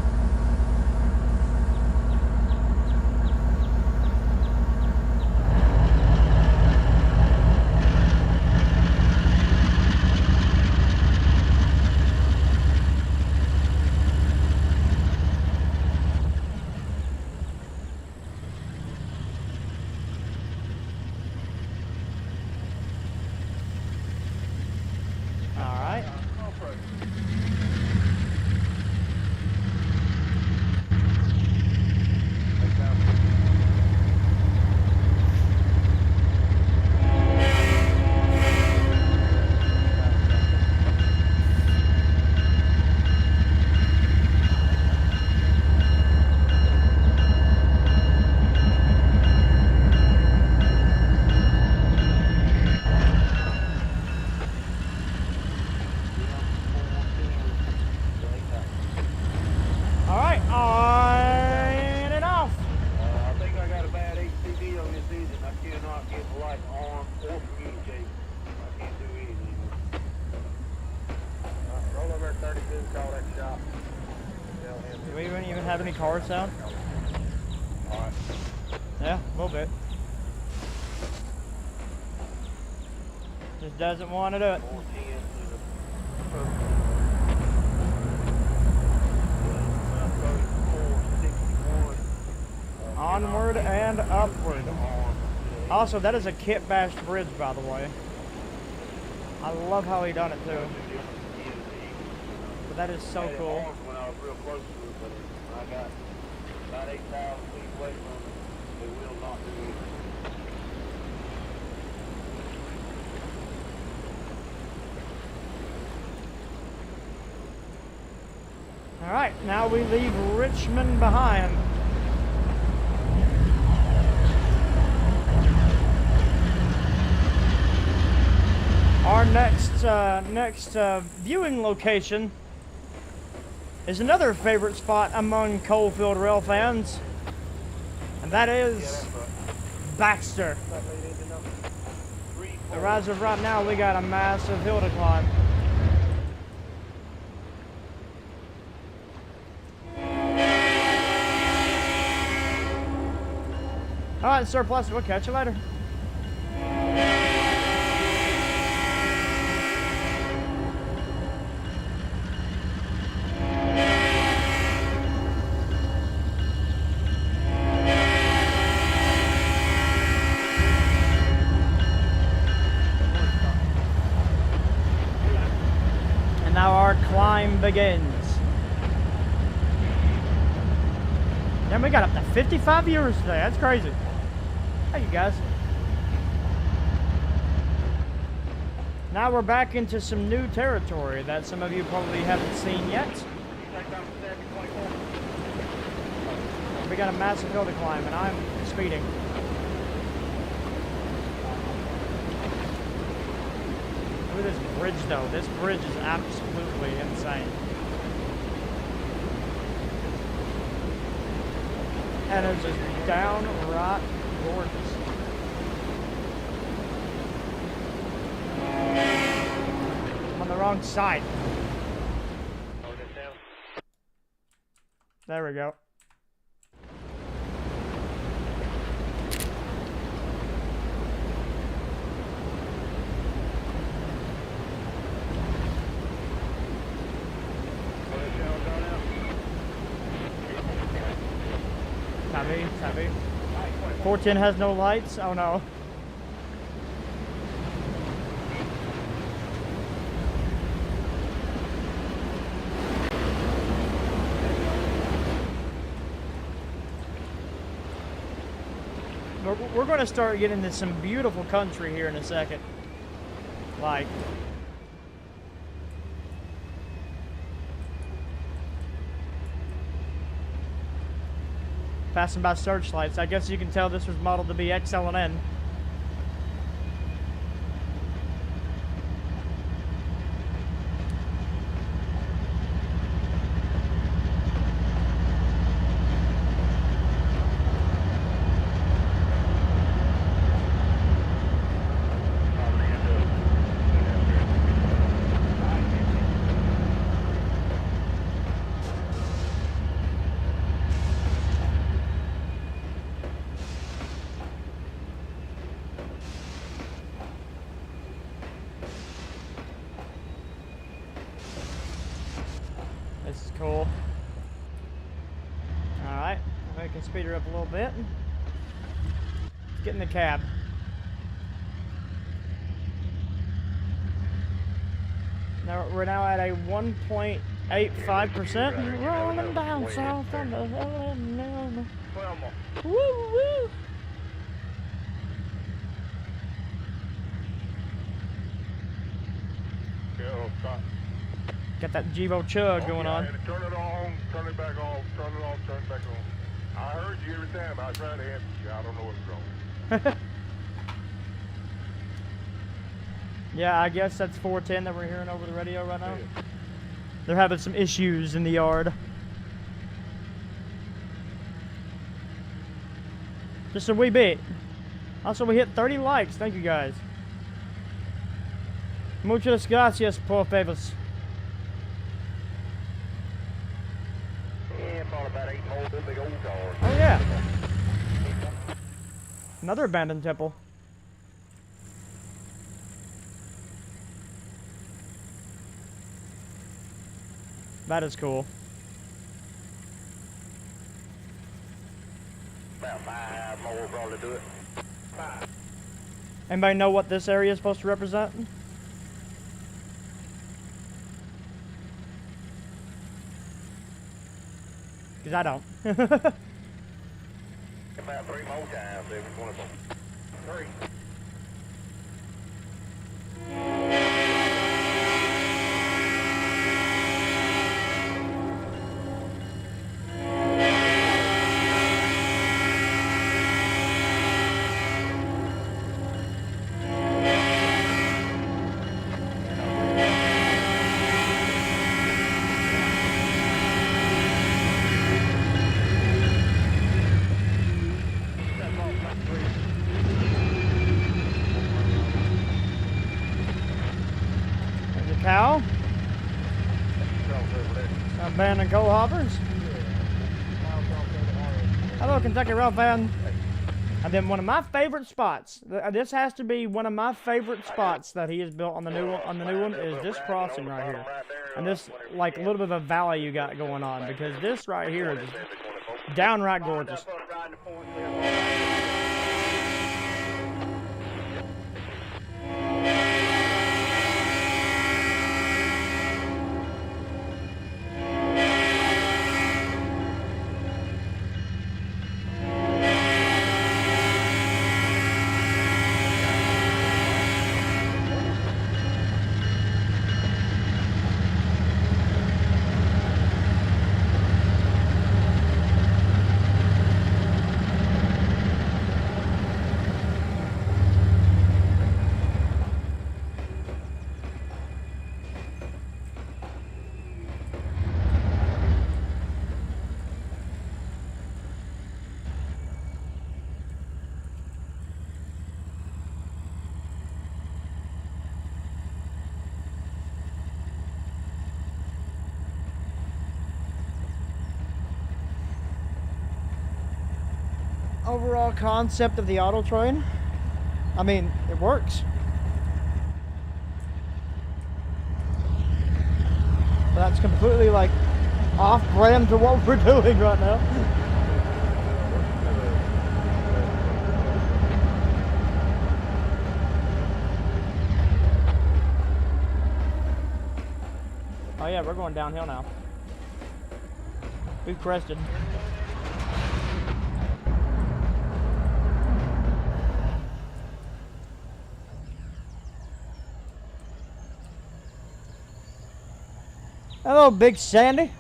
Have any car sound? Alright. Yeah, a little bit. Just doesn't want to do it. Onward and upward. Also, that is a kit bashed bridge, by the way. I love how he done it too. But that is so cool. When I was real close to it, but I got about 8,000 feet away from it. It will not do it. All right, now we leave Richmond behind. Our next viewing location is another favorite spot among Coalfield Rail fans, and that is Baxter. As of right now, we got a massive hill to climb. All right, Surplus, we'll catch you later. And now our climb begins. And we got up to 55 viewers today. That's crazy. Hey, you guys. Now we're back into some new territory that some of you probably haven't seen yet. We got a massive hill to climb, and I'm speeding. Look at this bridge, though. This bridge is absolutely insane. And it's just downright gorgeous. I'm on the wrong side. There we go. Tabby. 410 has no lights? Oh no. We're going to start getting into some beautiful country here in a second. Like, passing by searchlights. I guess you can tell this was modeled to be XL&N. can speed her up a little bit. Let's get in the cab. Now we're now at a 1.85%. Rolling down south on the hill. Woo woo! Got that Jevo chug going on. Turn it on, turn it back off, turn it off, turn it back on. I heard you every time. I tried to answer you. I don't know what's wrong. Yeah, I guess that's 410 that we're hearing over the radio right now. They're having some issues in the yard. Just a wee bit. Also, we hit 30 likes. Thank you guys. Muchas gracias por favors. Yeah, probably about 8 more big old cars. Oh yeah. Another abandoned temple. That is cool. About 5 more probably do it. 5. Anybody know what this area is supposed to represent? Because I don't. About 3 more times every 24. 3. Cow. Abandoned coal hoppers. Hello, Kentucky Rough Van. And then one of my favorite spots. This has to be one of my favorite spots that he has built on the new one. On the new one is this crossing right here, and this like a little bit of a valley you got going on because this right here is downright gorgeous. Overall concept of the auto train, I mean, it works. But that's completely like off-brand to what we're doing right now. Oh yeah, we're going downhill now. We've crested. Hello, Big Sandy.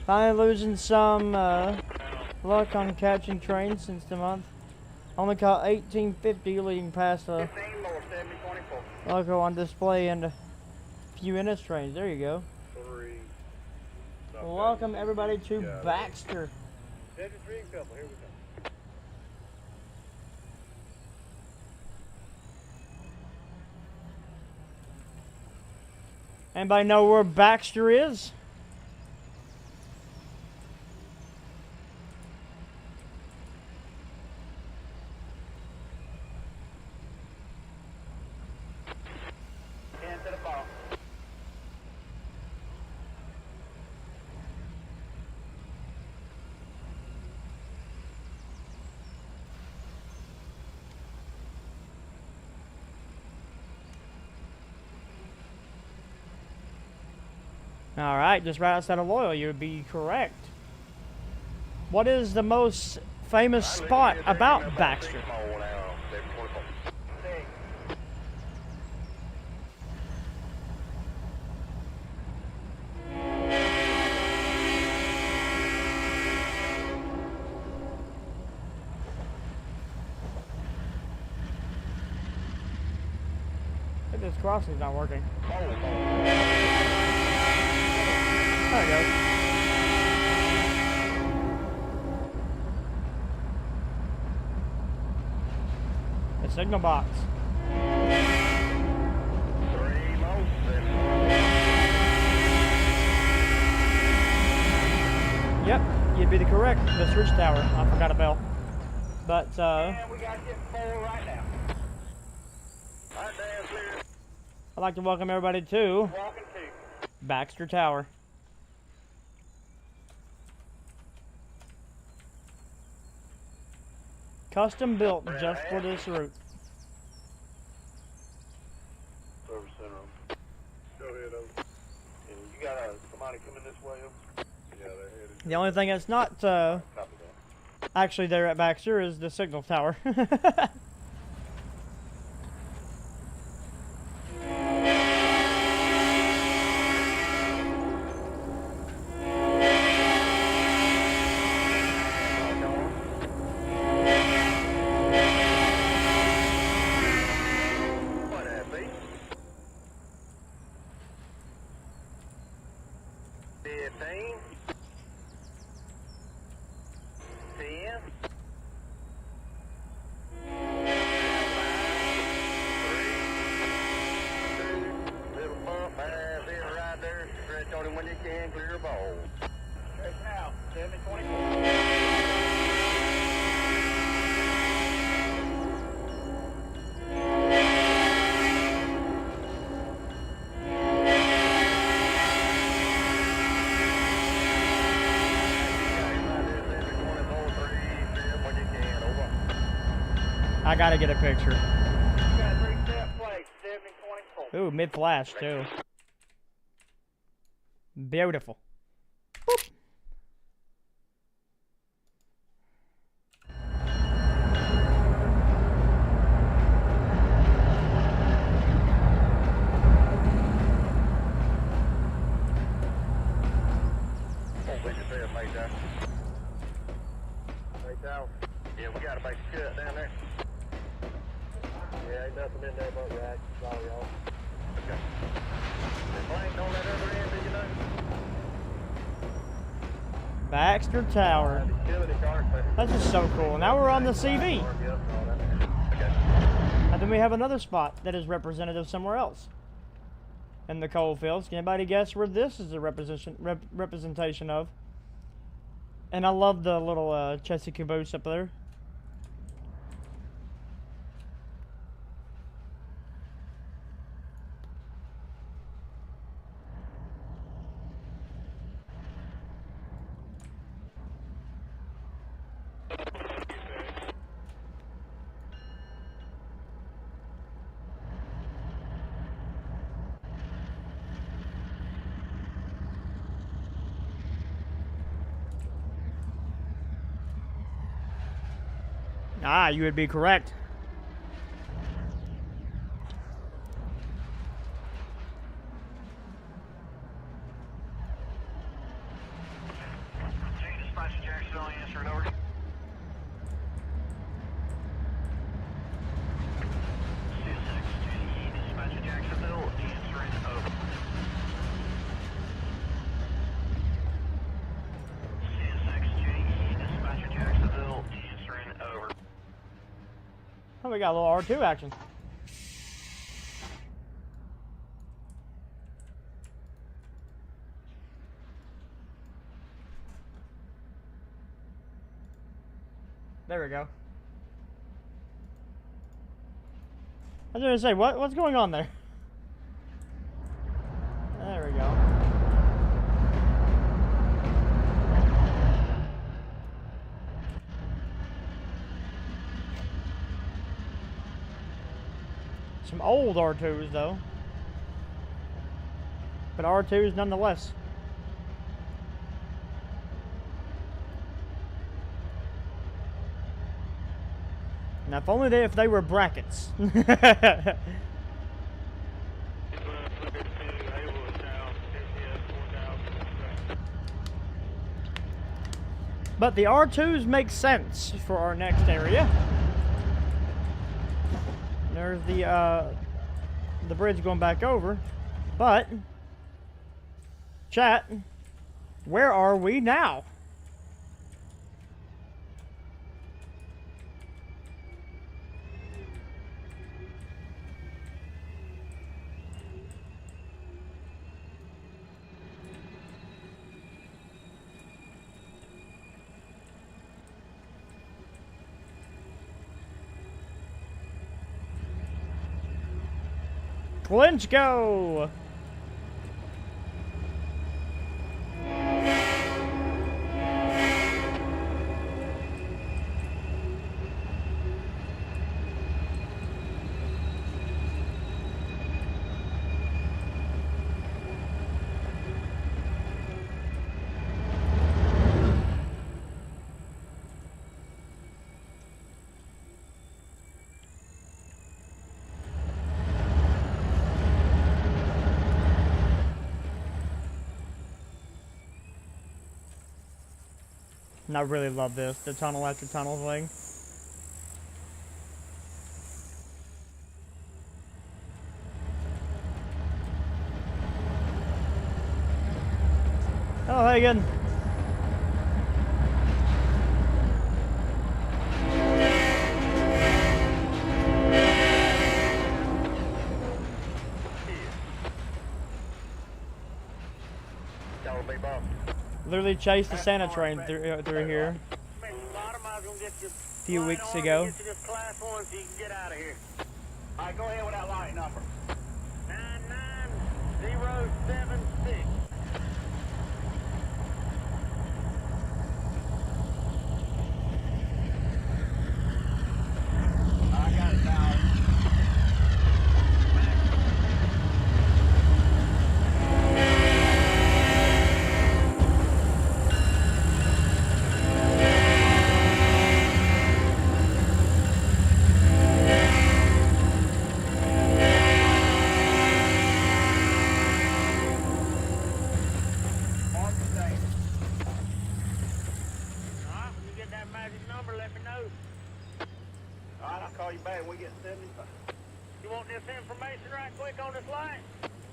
Finally losing some luck on catching trains since the month. Only caught 1850 leading past the logo on display and a few NS trains. There you go. 3. Welcome everybody to Baxter. 73 couple, here we go. Anybody know where Baxter is? Into the ball. All right, just right outside of Loyal, you would be correct. What is the most famous spot about Baxter? I think this crossing's not working. There it goes. The signal box. Yep, you'd be correct. The switch tower. I forgot a bell. But, Yeah, we got to get full right now. Right there, clear. I'd like to welcome everybody to Walking to. Baxter Tower. Custom built just for this route. Service center. Go ahead, over. And you got somebody coming this way, over? Yeah, they're headed. The only thing that's not Copy that. actually there at Baxter is the signal tower. What that be? 15. 10. 3, 2, little bump, that's it right there. Stretch on it when you can, clear your ball. Check now, 724. I gotta get a picture. You got a 3-step plate, 724. Ooh, mid flash too. Beautiful. Boop. Yeah, we got a big cut down there. Yeah, ain't nothing in there but racks. Sorry, y'all. Okay. The blank on that other end, do you know? Baxter Tower. Utility cart. That's just so cool. Now we're on the CV. Okay. And then we have another spot that is representative somewhere else. In the coal fields. Can anybody guess where this is a representation of? And I love the little chessy caboose up there. Ah, you would be correct. Dispatcher Jacksonville, answer it over. Dispatcher Jacksonville, answering over. Dispatcher Jacksonville, answering over. Oh, we got a little R2 action. There we go. I was gonna say, what's going on there? There we go. Some old R2s though. But R2s nonetheless. Now, if only if they were brackets. But the R2s make sense for our next area. There's the bridge going back over. But, chat, where are we now? Clinch go! And I really love this, the tunnel after tunnel thing. Oh, Hagen. Literally chased the Santa train through here a few weeks ago. Alright, go ahead with that light number. 99076. I got it now.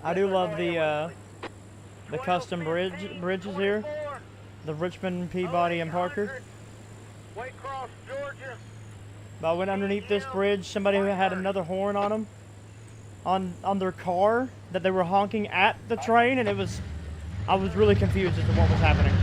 I do love the custom bridges here, the Richmond, Peabody, and Parker. But I went underneath this bridge. Somebody who had another horn on them, on their car, that they were honking at the train, and I was really confused as to what was happening.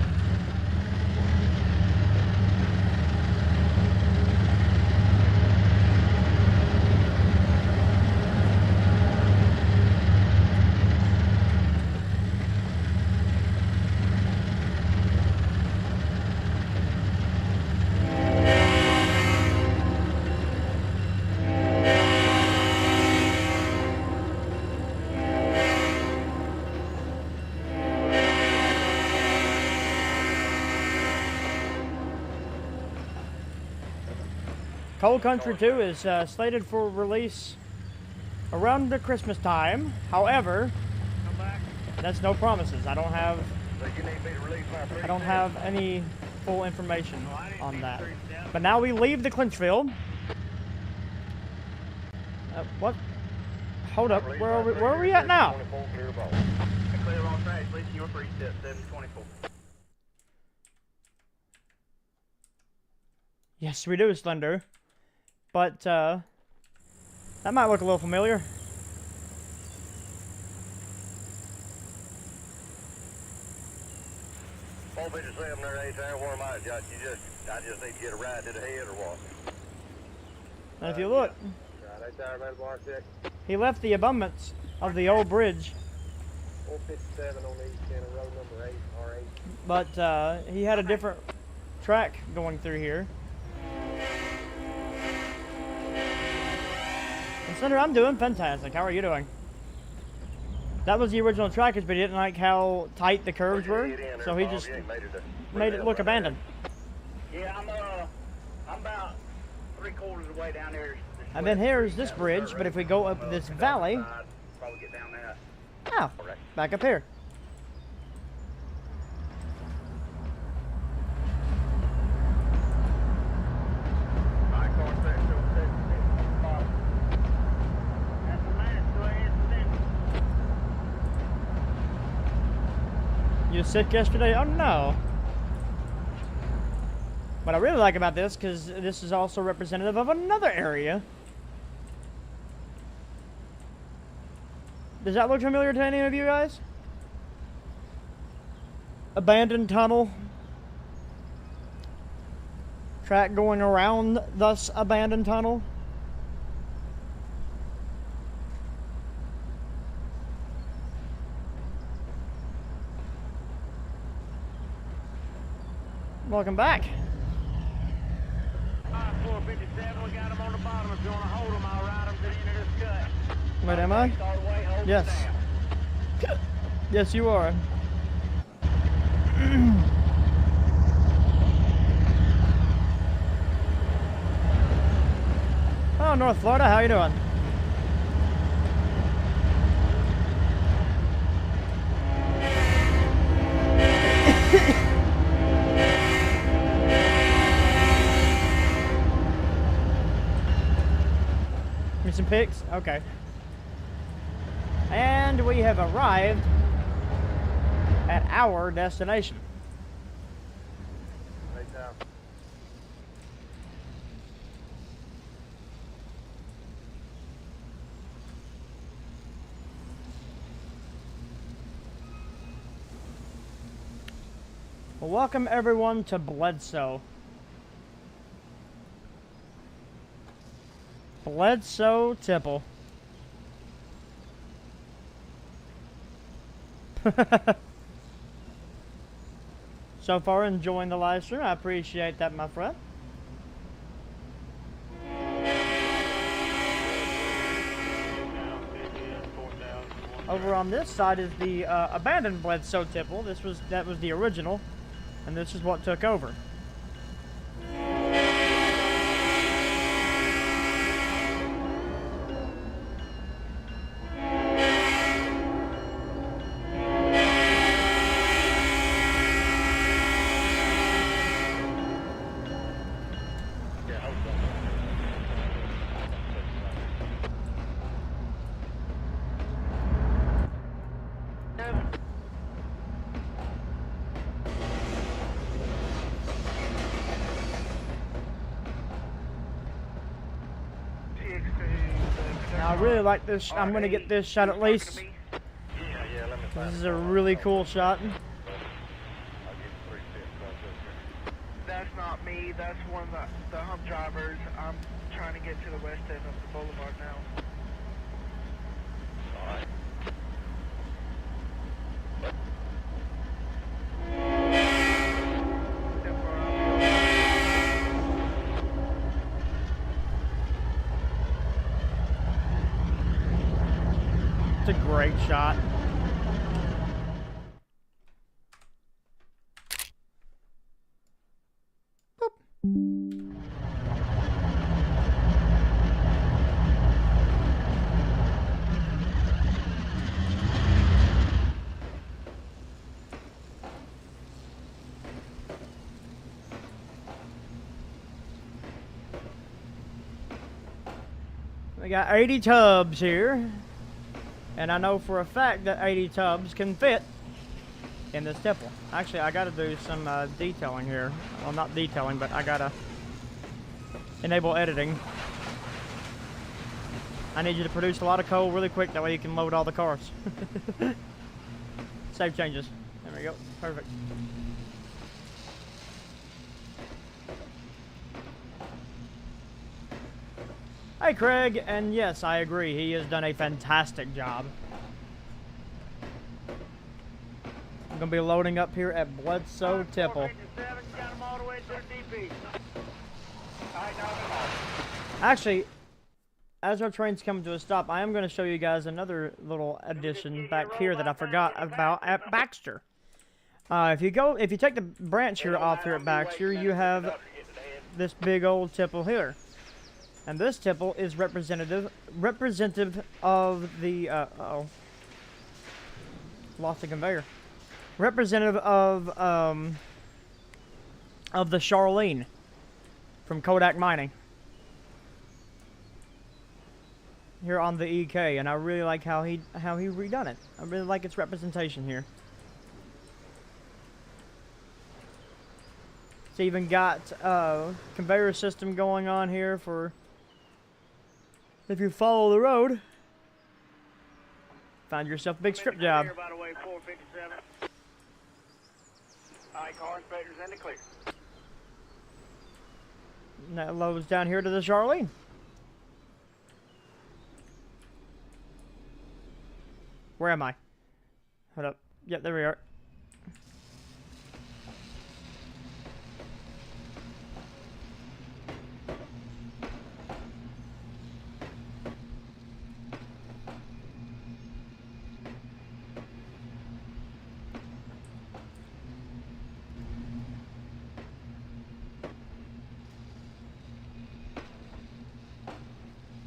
Cold Country 2 is slated for release around the Christmas time. However, that's no promises. I don't have any full information on that. But now we leave the Clinchfield. What? Hold up. Where are we at now? Clear on track, leaving your free step, 724. Yes, we do, Slender. But, that might look a little familiar. Won't be the 7 or 8 there, where am I, Josh? I just need to get a ride to the head or what? And if you look, Right there, man, bar check. he left the abundance of the old bridge. 457 on the east end of road number 8, R8. But, he had a different track going through here. And Slender, I'm doing fantastic. How are you doing? That was the original trackage, but he didn't like how tight the curves were, so he just made it look abandoned. Yeah, I'm about 3/4 of the way down there. And then here's this bridge, but if we go up this valley, Probably get down that. oh, back up here. You were sick yesterday? Oh no. What I really like about this, because this is also representative of another area. Does that look familiar to any of you guys? Abandoned tunnel. Track going around this abandoned tunnel. Welcome back. 457, we got them on the bottom. If you want to hold them, I'll ride them to the end of this cut. Wait, am I? Start away, hold Yes. them down. Yes, you are. Oh, North Florida, how you doing? Give me some pics? Okay. And we have arrived at our destination. Right down. Well, welcome everyone to Bledo. Bledo Tipple. So far, enjoying the live stream. I appreciate that, my friend. Over on this side is the abandoned Bledo Tipple. That was the original, and this is what took over. Now, I really like this. I'm going to get this shot at least. Yeah, let me find This is a really cool shot. I'll get 3/5 That's not me. That's one of the hump drivers. I'm trying to get to the west end of the boulevard now. Alright. It's a great shot. We got 80 tubs here, and I know for a fact that 80 tubs can fit in this tipple. Actually, I got to do some detailing here. Well, not detailing, but I got to enable editing. I need you to produce a lot of coal really quick, that way you can load all the cars. Save changes. There we go. Perfect. Hey Craig, and yes, I agree, he has done a fantastic job. I'm gonna be loading up here at Bledo Tipple. Actually, as our train's coming to a stop, I am gonna show you guys another little addition back here that I forgot about at Baxter. If you take the branch here off here at Baxter, you have this big old tipple here. And this tipple is representative of the lost the conveyor. Representative of the Charlene from Kodak Mining. Here on the EK, and I really like how he redone it. I really like its representation here. It's even got conveyor system going on here for if you follow the road. Find yourself a big strip job. By the way, 457. Alright, car inspectors in the clear. And that loads down here to the Charlene. Where am I? Hold up. Yep, there we are.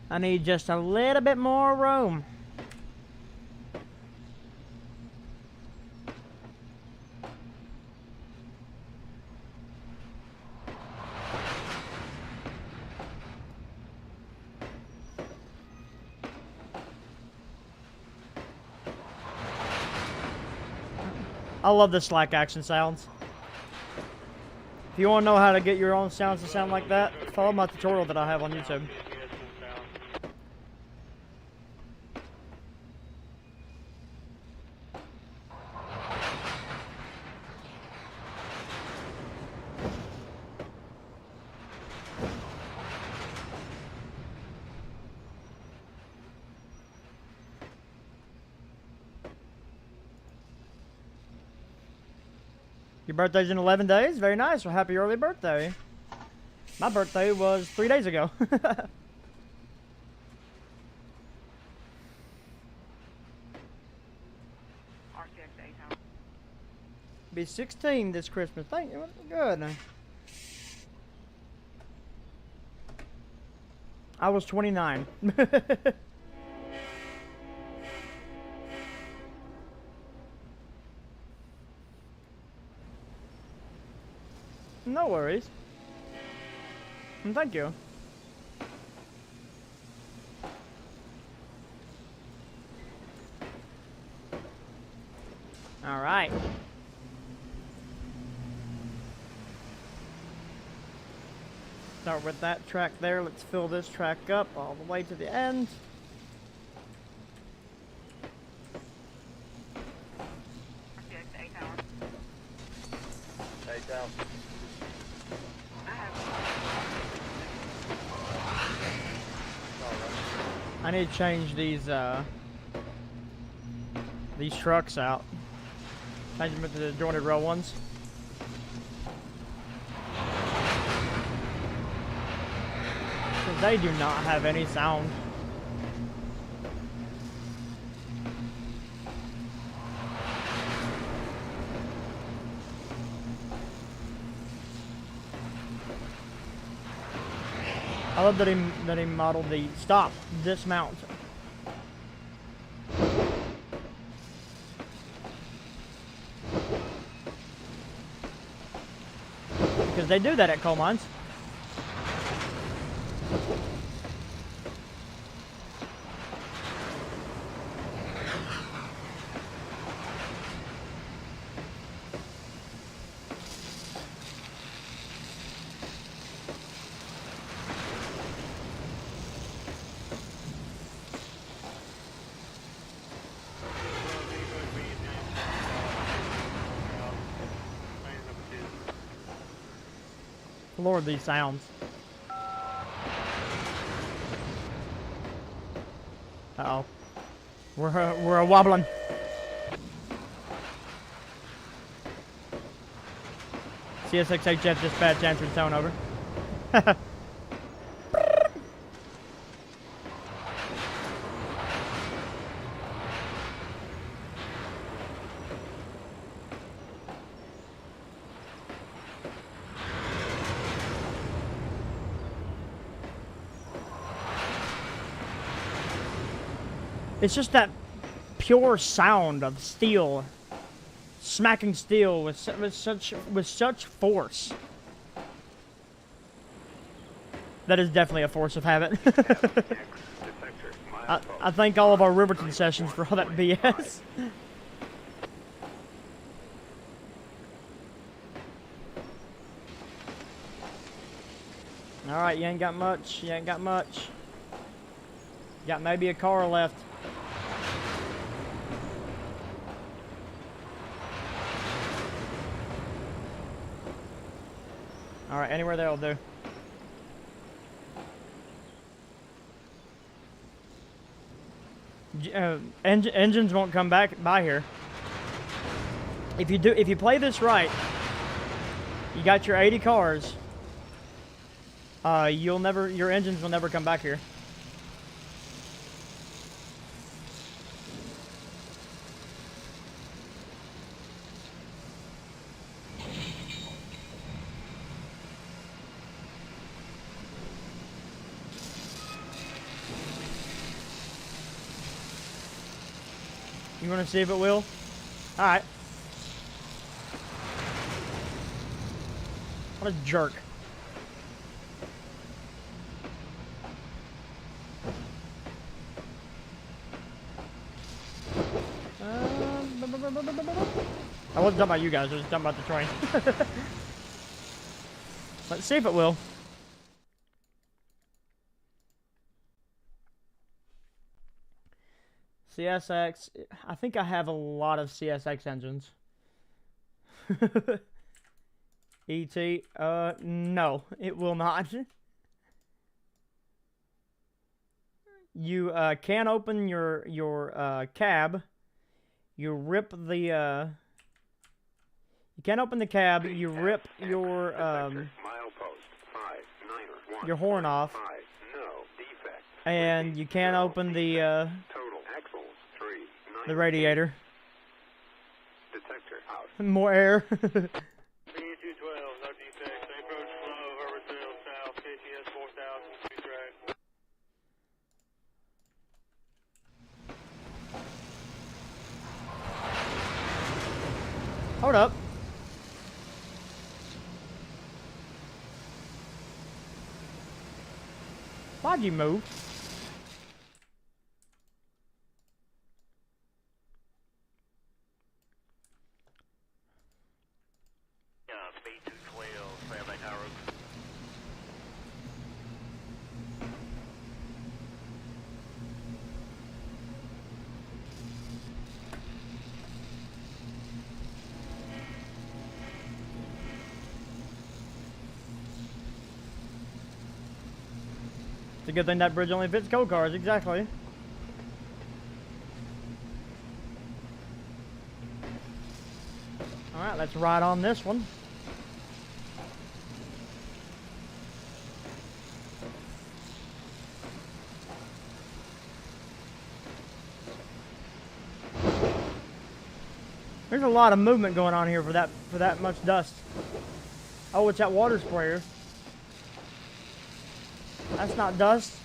I need just a little bit more room. I love the slack action sounds. If you want to know how to get your own sounds to sound like that, follow my tutorial that I have on YouTube. Your birthday's in 11 days? Very nice. Well, happy early birthday. My birthday was 3 days ago. Be 16 this Christmas. Thank you. Good. I was 29. No worries. And thank you. All right. Start with that track there. Let's fill this track up all the way to the end. I need to change these trucks out. Change them into the jointed rail ones. Because they do not have any sound. I love that he modeled the stop, dismount. Because they do that at coal mines. Lord, these sounds. Uh-oh. We're a wobbling. CSXHF dispatch answered tone over. It's just that pure sound of steel smacking steel with such force. That is definitely a force of habit. I thank all of our Riverton sessions for all that BS. Alright, you ain't got much. You ain't got much. Got maybe a car left. Alright, anywhere that'll do. Engines won't come back by here. If you play this right, you got your 80 cars. Your engines will never come back here. You want to see if it will? All right. What a jerk. I wasn't talking about you guys, I was talking about the train. Let's see if it will. CSX, I think I have a lot of CSX engines. ET, no, it will not. You can open your cab. You rip the you can't open the cab. You rip your horn off, and you can't open the radiator. More air. B212, no defects. Approach flow over sail south, KTS 4000, 2 track. Hold up. Why'd you move? B212, stand by tower. It's a good thing that bridge only fits coal cars, exactly. Alright, let's ride on this one. There's a lot of movement going on here for that much dust. Oh, it's that water sprayer. That's not dust.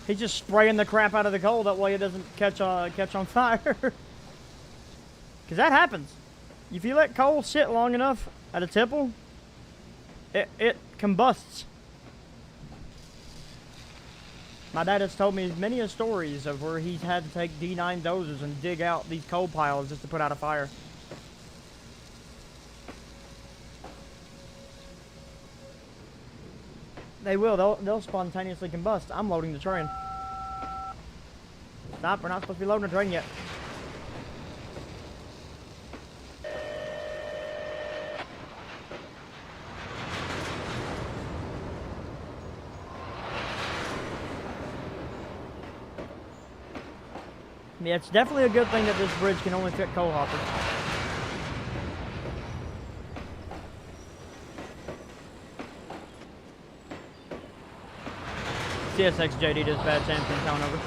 He's just spraying the crap out of the coal, that way it doesn't catch on fire. Because that happens. If you let coal sit long enough at a tipple, it combusts. My dad has told me many stories of where he's had to take D9 dozers and dig out these coal piles just to put out a fire. They will. They'll spontaneously combust. I'm loading the train. Stop. We're not supposed to be loading the train yet. Yeah, it's definitely a good thing that this bridge can only fit coal hoppers. CSX JD does bad Sam from town over.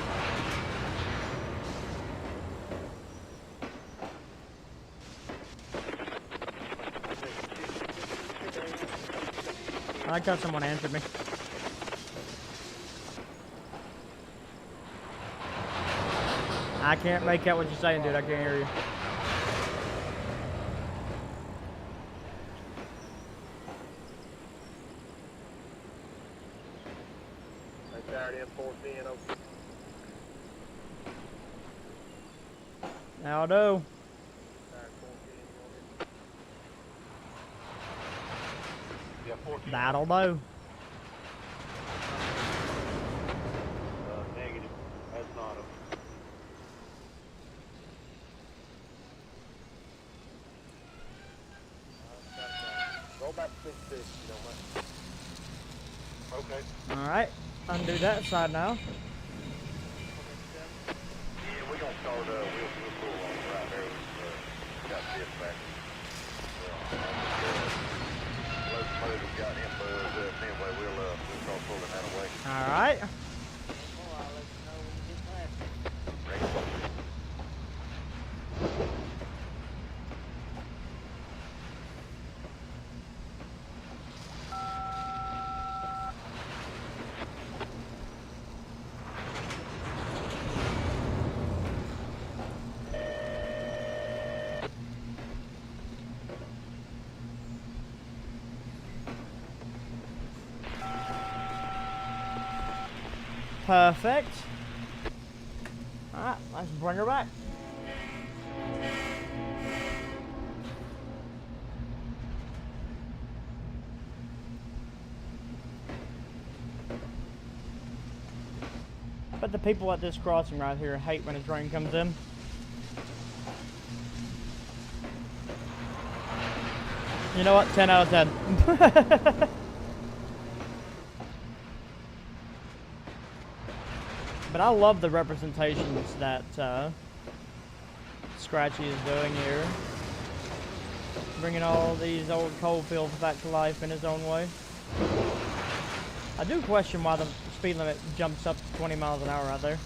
I like how someone answered me. I can't make out what you're saying, dude. I can't hear you. They fired in 410 over. Now do. Fired 410, you want it? Yeah, 14. That'll do. Negative. That's not a. Go back to 6-6, you don't mind. Okay. All right. Undo that side now. Yeah, we're gonna start. We'll pull on right there. Got this back. Locomotive got him buzzed up. Anyway, we'll start pulling that away. All right. Perfect. Alright, let's bring her back. But the people at this crossing right here hate when a train comes in. You know what? 10 out of 10. But I love the representations that Scratchy is doing here. Bringing all these old coal fields back to life in his own way. I do question why the speed limit jumps up to 20 miles an hour out there.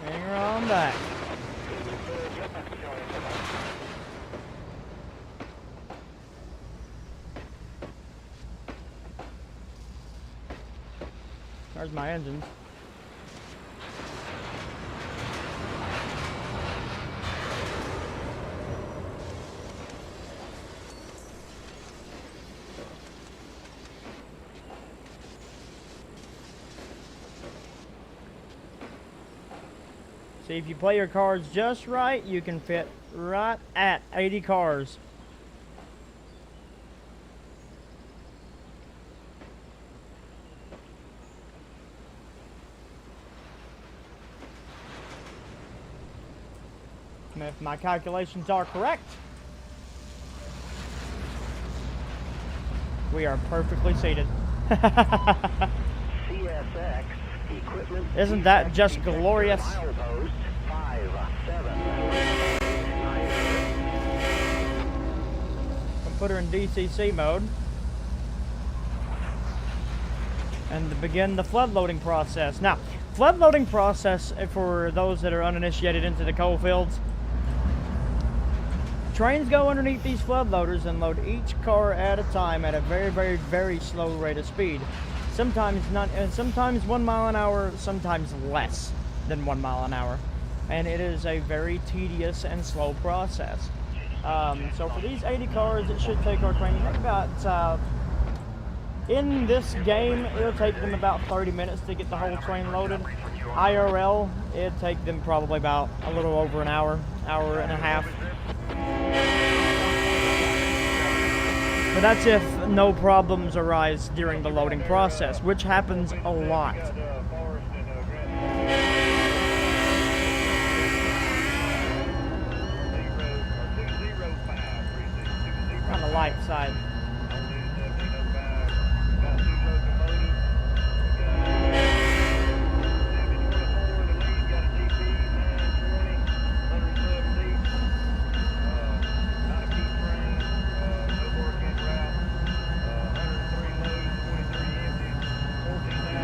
Bring her on back. There's my engines. See, if you play your cards just right, you can fit right at 80 cars. And if my calculations are correct, we are perfectly seated. CSX equipment. Isn't that just glorious? Milepost 57. Put her in DCC mode and to begin the flood loading process. Now, flood loading process, for those that are uninitiated into the coal fields, trains go underneath these flood loaders and load each car at a time at a very, very, very slow rate of speed. Sometimes 1 mile an hour, sometimes less than 1 mile an hour. And it is a very tedious and slow process. So for these 80 cars, it should take our train about, in this game, it'll take them about 30 minutes to get the whole train loaded. IRL, it'd take them probably about a little over an hour, hour and a half. But that's if no problems arise during the loading process, which happens a lot. Forest light side. Only 1705. Got 2 locomotives. We got 7024 in the lead. Got a GP 920, 107 deep. Not a key frame. No work in route. 103 loads, 23 empty. 14,000.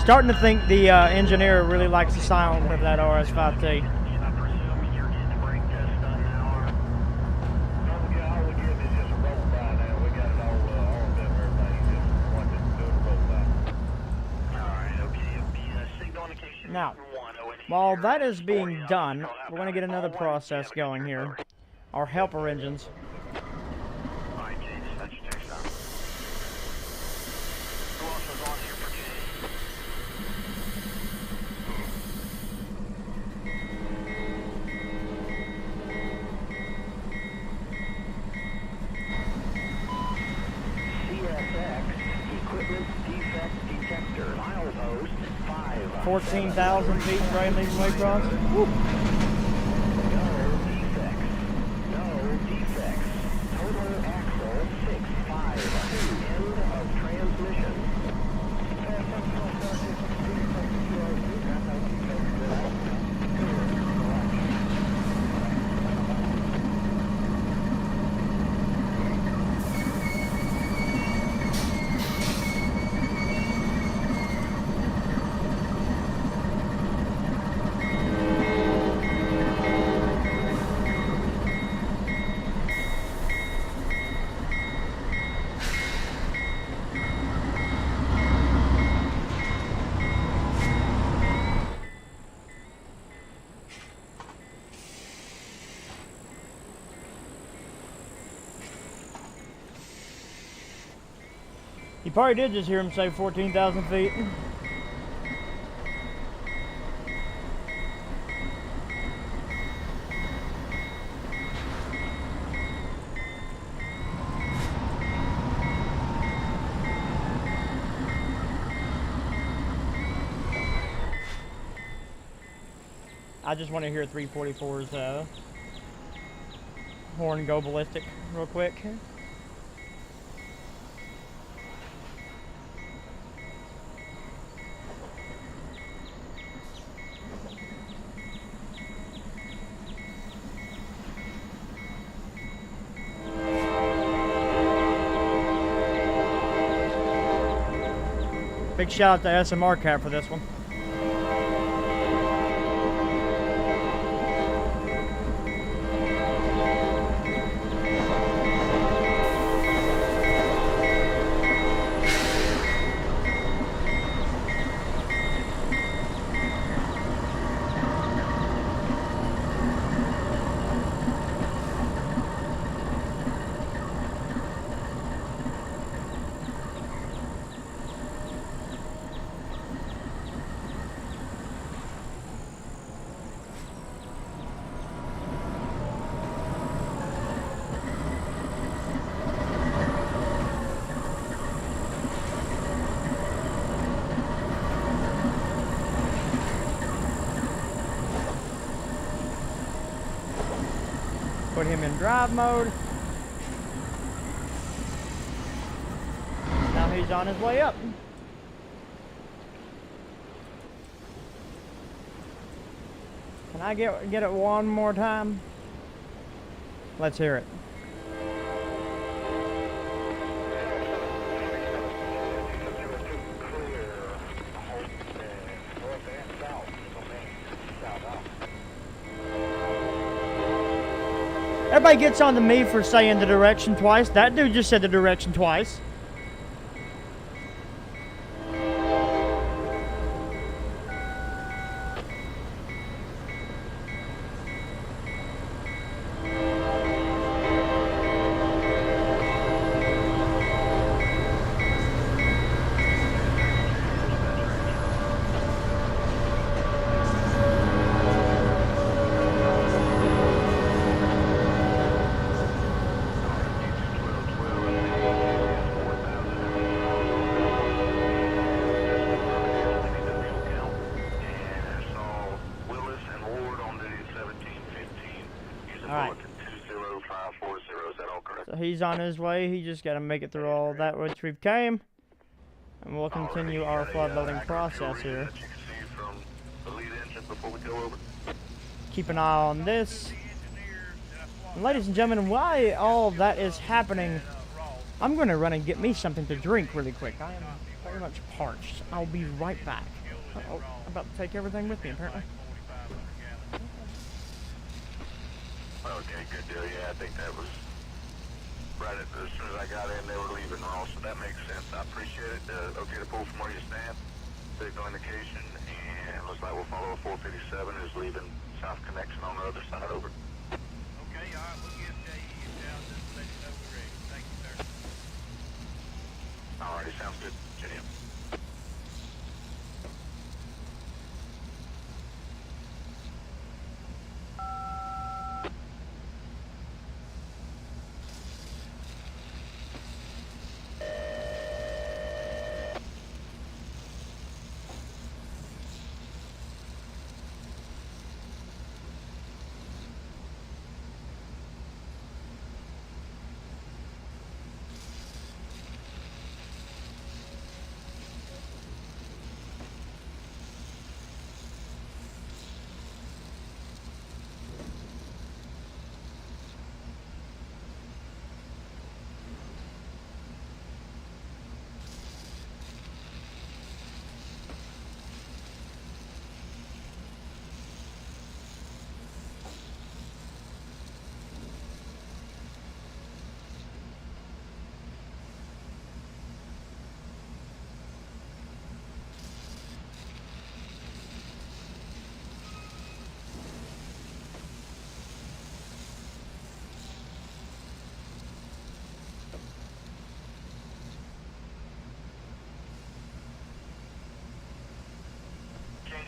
Starting to think the engineer really likes the sound of that RS5T. I presume you're getting the brake test done now, or? All we give is just a roll by now. We got it all set and everything. Just want to do a roll by. Alright, okay. It'll be signal indication Now, 1 ONE. while that is being done, we're going to get another process going here. Our helper engines. Alright, Jay, dispatch your text out. Who else was on here for Jay? CSX equipment defect detector milepost 5. 14,000 feet right leading way across. Woo. No defects. Total axle 652. End of transmission. You probably did just hear him say 14,000 feet. I just want to hear 344's horn go ballistic real quick. Big shout out to SMR Cap for this one. Put him in drive mode. Now he's on his way up. Can I get it one more time? Let's hear it. Everybody gets on to me for saying the direction twice. That dude just said the direction twice. Alright. 20540, is that all correct? So he's on his way. He just got to make it through all that which we've came. And we'll continue our flood loading process here. That you can see from the lead engine before we go over. Keep an eye on this. And ladies and gentlemen, while all that is happening, I'm going to run and get me something to drink really quick. I am very much parched. I'll be right back. Uh-oh, I'm about to take everything with me, apparently. Okay, good deal. Yeah, I think that was right as soon as I got in, they were leaving Ross, so that makes sense. I appreciate it. Okay to pull from where you stand. Signal indication, and looks like we'll follow a 457 is leaving South Connection on the other side over. Okay, all right, we'll get you down just to let you know we're ready. Thank you, sir. Alrighty, sounds good. Jim.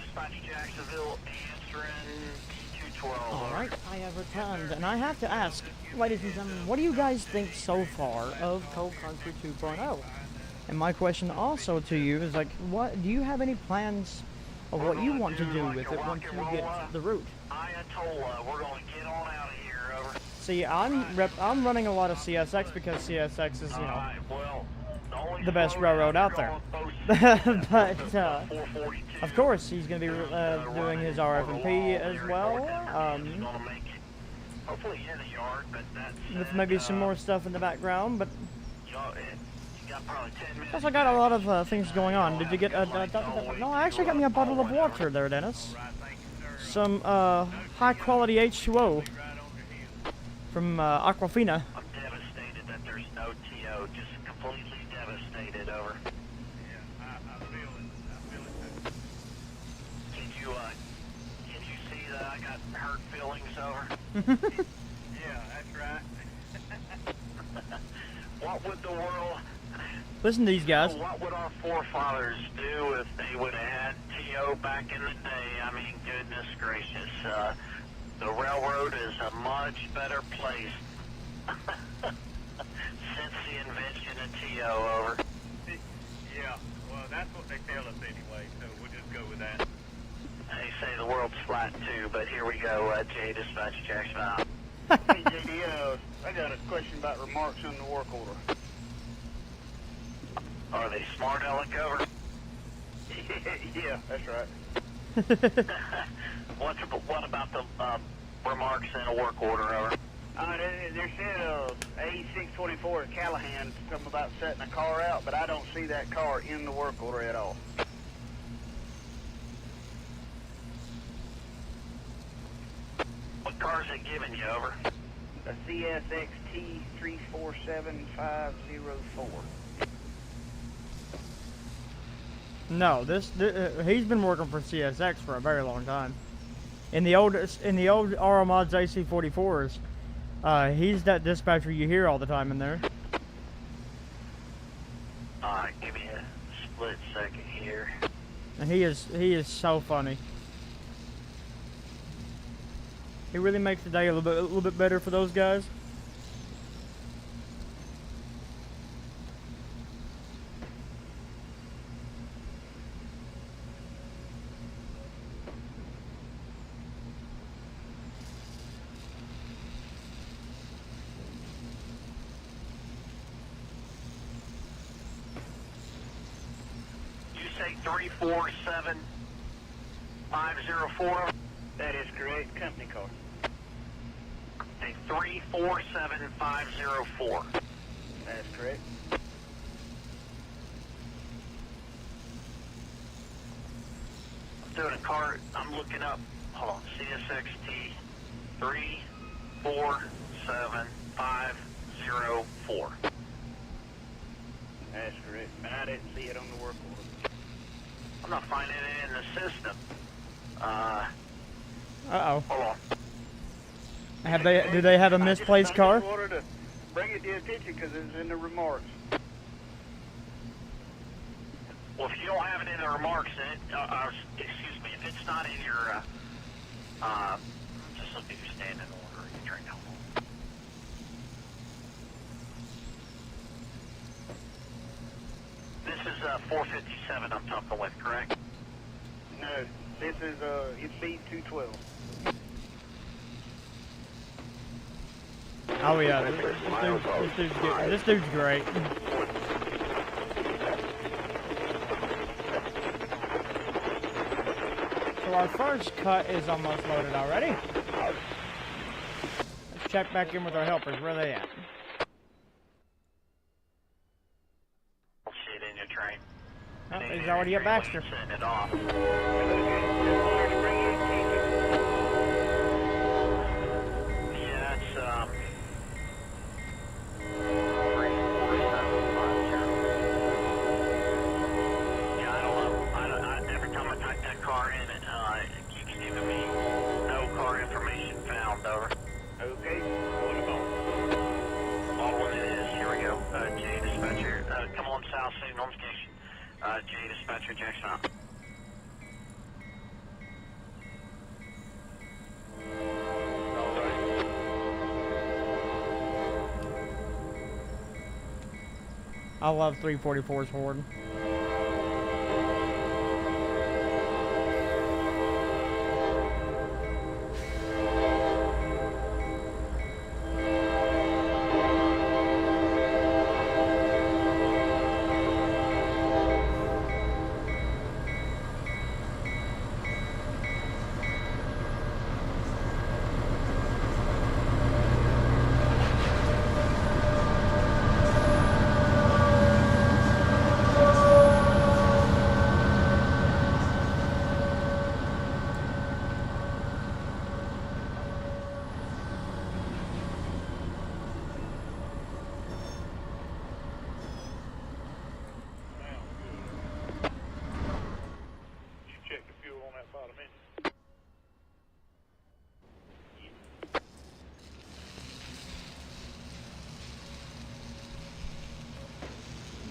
Dispatch Jacksonville, answering T212. Alright, I have returned, and I have to ask, ladies and gentlemen, what do you guys think so far of Cold Country 2.0? And my question also to you is, like, what do you have any plans of what you want to do with it once you get the route? Ayatollah, we're going to get on out of here, over. See, I'm running a lot of CSX because CSX is, you know, the best railroad out there. But, of course, he's going to be doing his RF&P as well, with maybe some more stuff in the background, but also got a lot of things going on. Did you get no, I actually got me a bottle of water there, Dennis. Some high-quality H2O from Aquafina. I'm devastated that there's no TO, just completely devastated, over. Yeah, I feel it. I feel it too. Can you see that I got hurt feelings, over? Yeah, that's right. What would the world... Listen to these guys. What would our forefathers do if they would have had TO back in the day? I mean, goodness gracious. The railroad is a much better place since the invention of TO, over. Yeah, well, that's what they tell us anyway, so we'll just go with that. They say the world's flat too, but here we go, Jay, dispatch Jackson out. Hey, JD, I got a question about remarks on the work order. Are they smart aleck, over? Yeah, that's right. What about the remarks in a work order, over? They said A624 at Callahan, something about setting a car out, but I don't see that car in the work order at all. What car is it giving you, over? A CSX T347504. No, he's been working for CSX for a very long time. In the old RMOD's AC44s, he's that dispatcher you hear all the time in there. Alright, give me a split second here. And he is so funny. He really makes the day a little bit better for those guys. 347-504. That is correct. Company car. A 347-504. That's correct. I'm doing a cart. I'm looking up. Hold on. CSXT 347-504. That's correct. I didn't see it on the work order. I'm not finding it in the system. Uh-oh. Hold on. Do they have a misplaced I car? just wanted to bring it to your attention because it's in the remarks. Well, if you don't have it in the remarks, then excuse me, if it's not in your, just look at your standing order, you train out. This is 457 I'm talking with, correct? No, this is it's B212. Oh yeah, this dude's great. So our first cut is almost loaded already. Let's check back in with our helpers. Where are they at? Shit in your train. Oh, he's already at Baxter. Setting it off. Yeah, it's every time I type that car in, it keeps giving me no car information found, over. Okay, what about? All it is, here we go. J dispatcher, come on south, same notification. J dispatcher, Jackson up. I love 344's horde.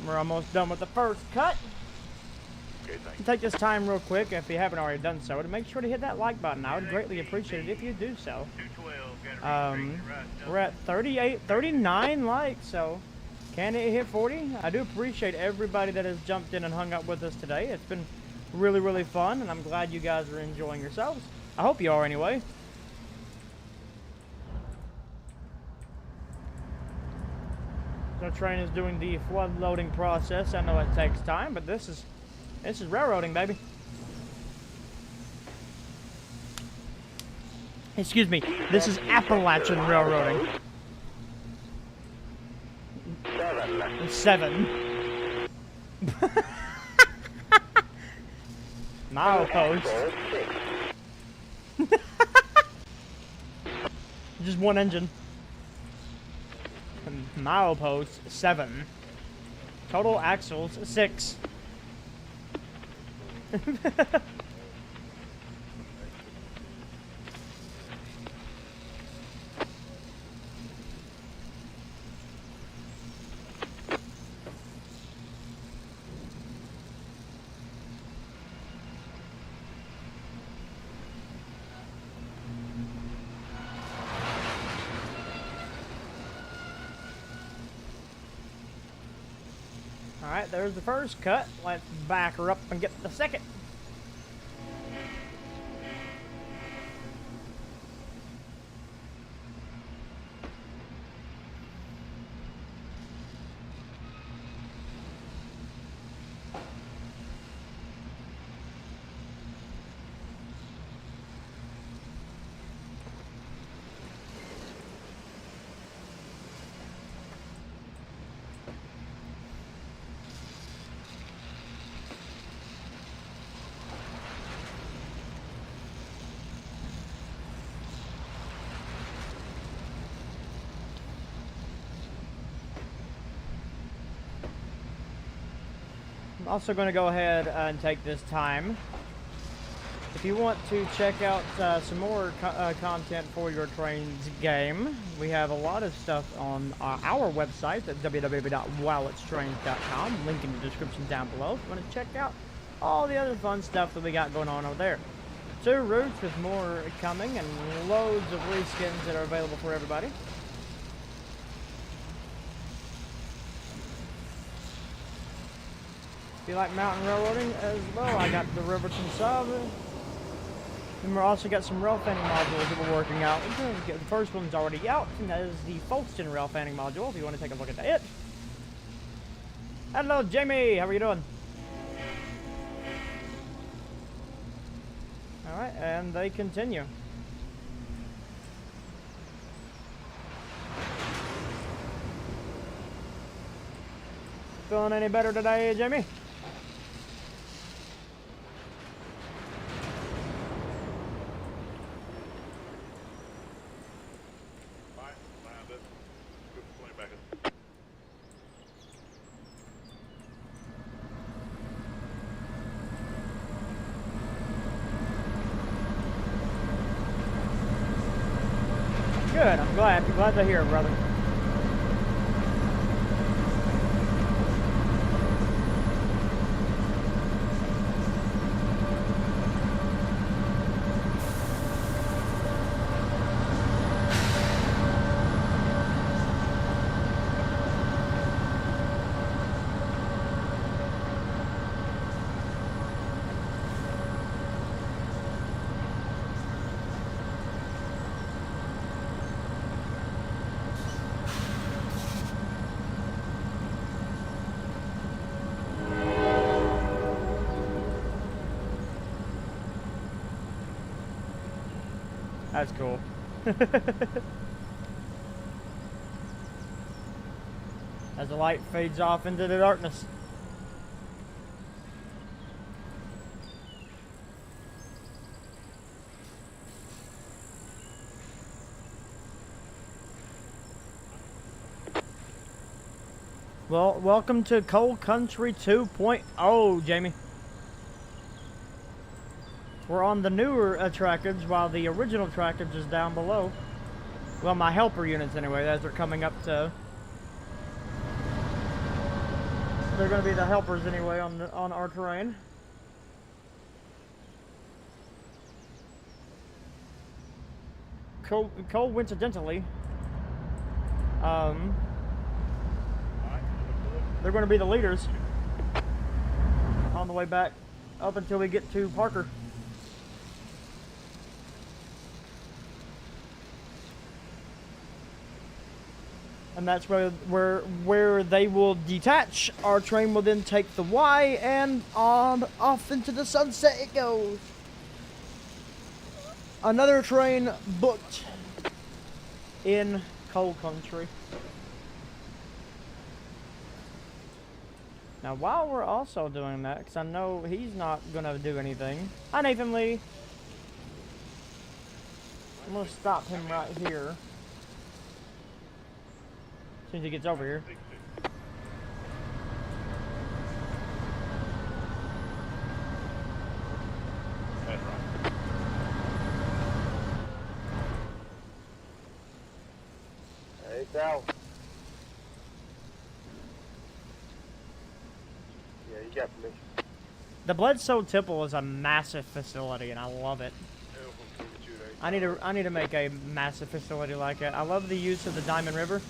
We're almost done with the first cut. Okay, thank you. Take this time real quick, if you haven't already done so, to make sure to hit that like button. I would greatly appreciate it if you do so. 212, We're at 39 likes, so can it hit 40? I do appreciate everybody that has jumped in and hung out with us today. It's been really, really fun, and I'm glad you guys are enjoying yourselves. I hope you are anyway. The train is doing the flood loading process. I know it takes time, but this is railroading, baby. Excuse me, this is Appalachian railroading. 7. Milepost. Just one engine. Milepost 7. Total axles 6. Alright, there's the first cut. Let's back her up and get the second. I'm also going to go ahead and take this time. If you want to check out some more content for your Trainz game, we have a lot of stuff on our website at www.wowitstrainz.com. Link in the description down below if you want to check out all the other fun stuff that we got going on over there. 2 routes with more coming and loads of reskins that are available for everybody. If you like mountain railroading as well, I got the Riverton sub. And we're also got some rail fanning modules that we're working out. The first one's already out, and that is the Folkestone rail fanning module, if you want to take a look at it. Hello, Jamie! How are you doing? Alright, and they continue. Feeling any better today, Jamie? Good, I'm glad to hear it, brother. That's cool. As the light fades off into the darkness. Well, welcome to Coal Country 2.0, Jamie. We're on the newer trackage, while the original trackage is down below. Well, my helper units anyway, as they're coming up to... They're going to be the helpers anyway on our terrain. Coincidentally, they're going to be the leaders on the way back up until we get to Parker. And that's where they will detach. Our train will then take the Y, and on off into the sunset it goes. Another train booked in Coal Country. Now, while we're also doing that, because I know he's not going to do anything. Hi, Nathan Lee. I'm going to stop him right here. As soon as he gets over here. That's right. Hey, Sal. Yeah, you got permission. The Bledo Tipple is a massive facility, and I love it. I need to make a massive facility like it. I love the use of the Diamond River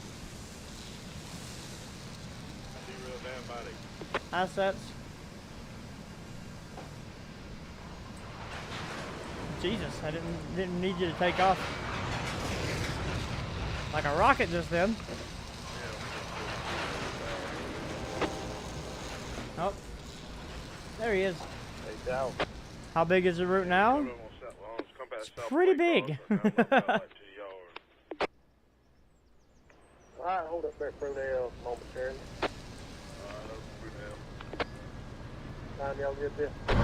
assets. Jesus, I didn't need you to take off like a rocket just then. Oh, there he is. Hey, Sal. How big is the route now? It's pretty big. All right, hold up there, Brunel, momentarily. Time y'all get this. Time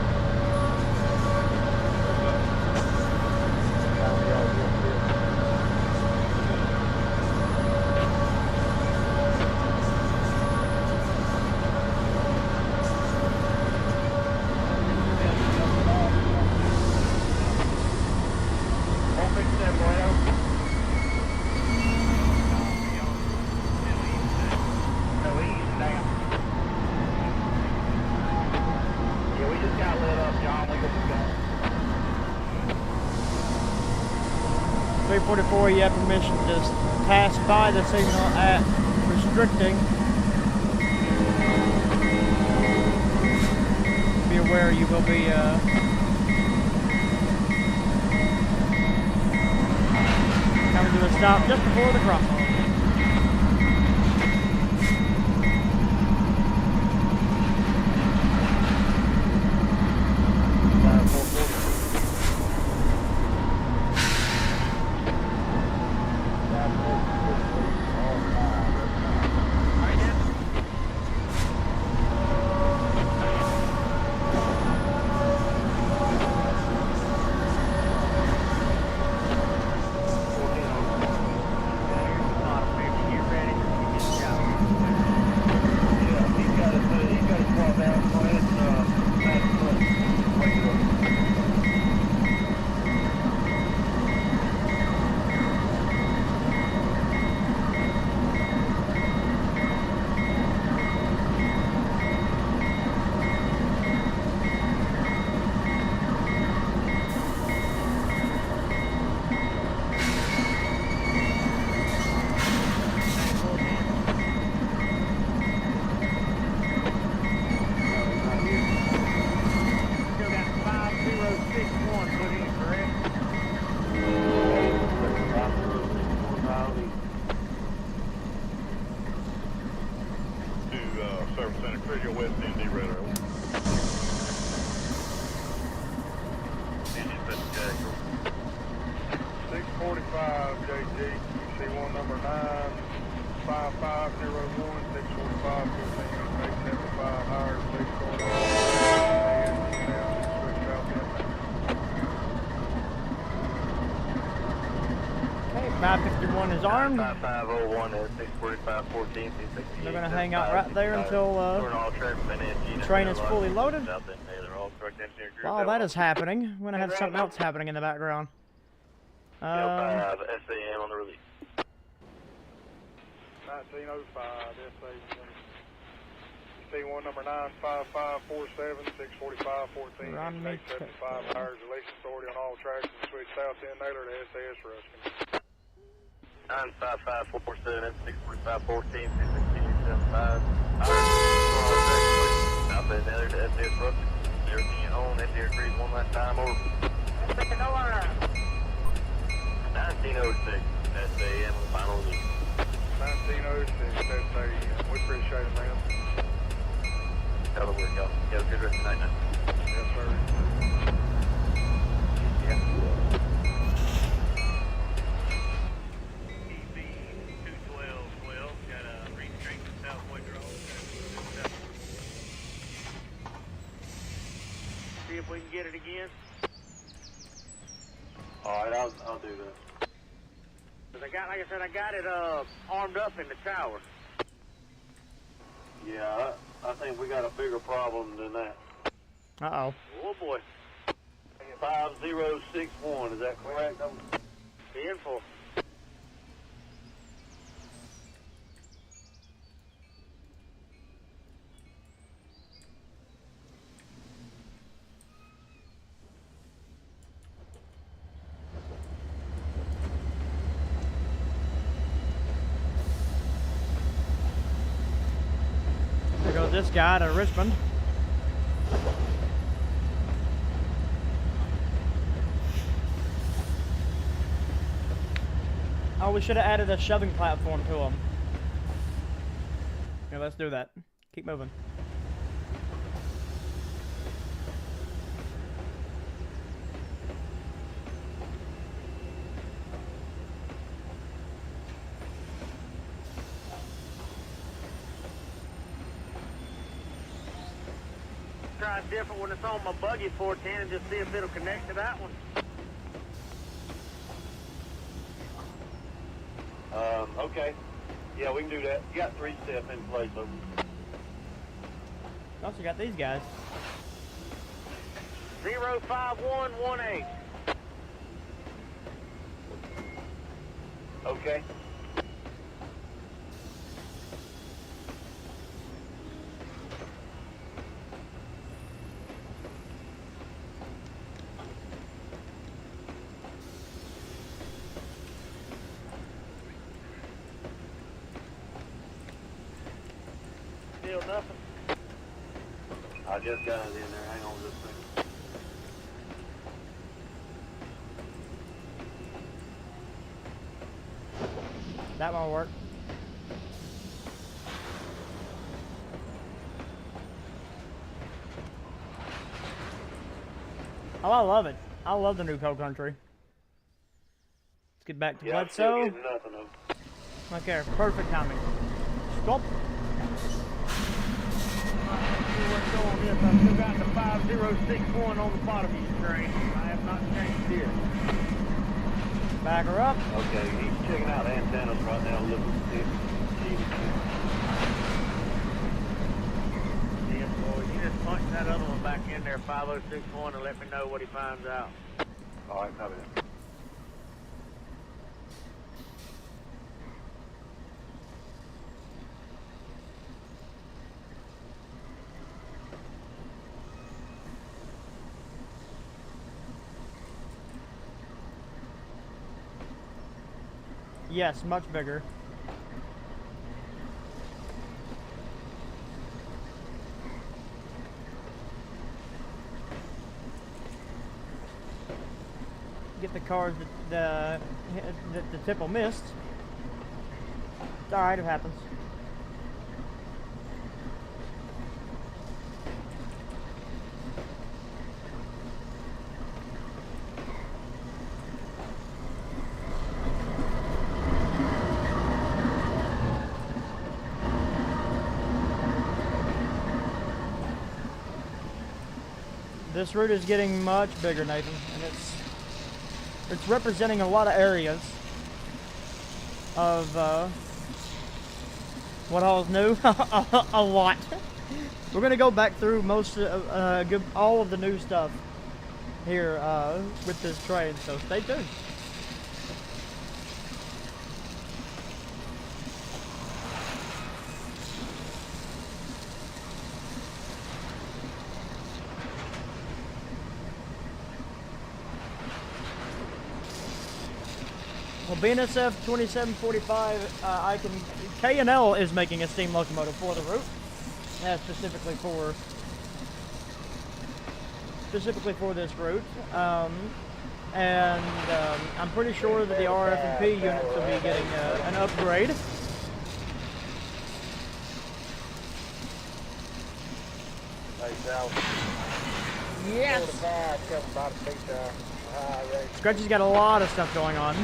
y'all get this. 344, you have permission to just pass by the signal at restricting. Be aware you will be coming to a stop just before the crosswalk. Service Center, Critical West ND Red Arrow. Engine set to 645 JG, UC1 number 95501, 645 875 higher, 640. Okay, 551 is armed. 5501 at 645 14. They're going to hang out right there until the train is fully loaded. While that is happening, we're going to have something else happening in the background. SAM on the release. 1905 SA1. C1 number 95547, 645 14, 875 higher, relation authority on all tracks and switch south 10 Naylor to SAS Ruskin. 95547 at 645 14, 675 south 10 Naylor to SAS Ruskin. Everything on, ND agrees one last time, over. 1906, SAM on the final release. 1906, SAM. We appreciate it, man. That'll work out. You have a good rest of the night now. Yes, sir. Yeah. EB 21212, got a restraight to Southway Road. See if we can get it again. Alright, I'll do that. Cause like I said, I got it armed up in the tower. Yeah, I think we got a bigger problem than that. Uh-oh. Oh boy. 5061, is that correct? The info. There goes this guy to Richmond. Oh, we should have added a shoving platform to him. Yeah, let's do that. Keep moving. Try it different when it's on my buggy 410 and just see if it'll connect to that one. Okay. Yeah, we can do that. You got 3-step in place, though. Also got these guys. 05118. Okay. nothing? I just got it in there. Hang on just a second. That won't work. Oh, I love it. I love the new Coal Country. Let's get back to Yeah, I'm still Bledo. getting nothing though. Okay, perfect timing. Stop. What's going this? I've still got the 5061 on the bottom of your train. I have not changed it. Back her up. Okay, he's checking out antennas right now, looking to see if Yeah, boy, you just punch that other one back in there, 5061, and let me know what he finds out. all right, copy that. Yes, much bigger. Get the cars that the Tipple missed. It's alright, it happens. This route is getting much bigger, Nathan, and it's representing a lot of areas of what all's new. A lot. We're gonna go back through most all of the new stuff here with this train, so stay tuned. Well, BNSF 2745, K&L is making a steam locomotive for the route. Specifically for this route. I'm pretty sure that the RF&P units will be getting an upgrade. Hey, Sal. Yes! Scratchy's got a lot of stuff going on.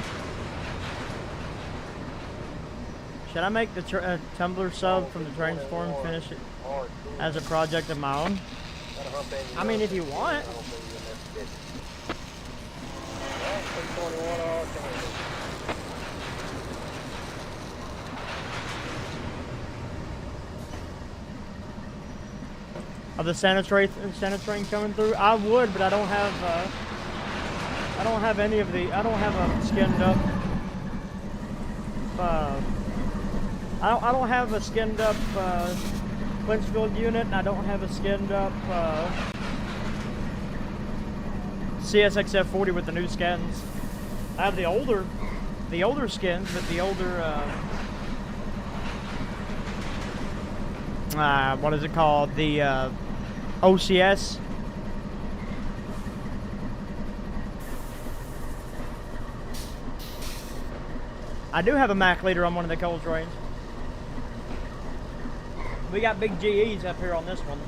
Should I make the tumbler sub from the Transform finish it as a project of my own? I mean, if you want. Of the Santa train coming through, I would, but I don't have any of the. I don't have a skinned up. I don't have a skinned up Clinchfield unit, and I don't have a skinned up CSXF40 with the new skins. I have the older skins, but the older what is it called? The OCS. I do have a Mac leader on one of the coal trains. We got big GEs up here on this one.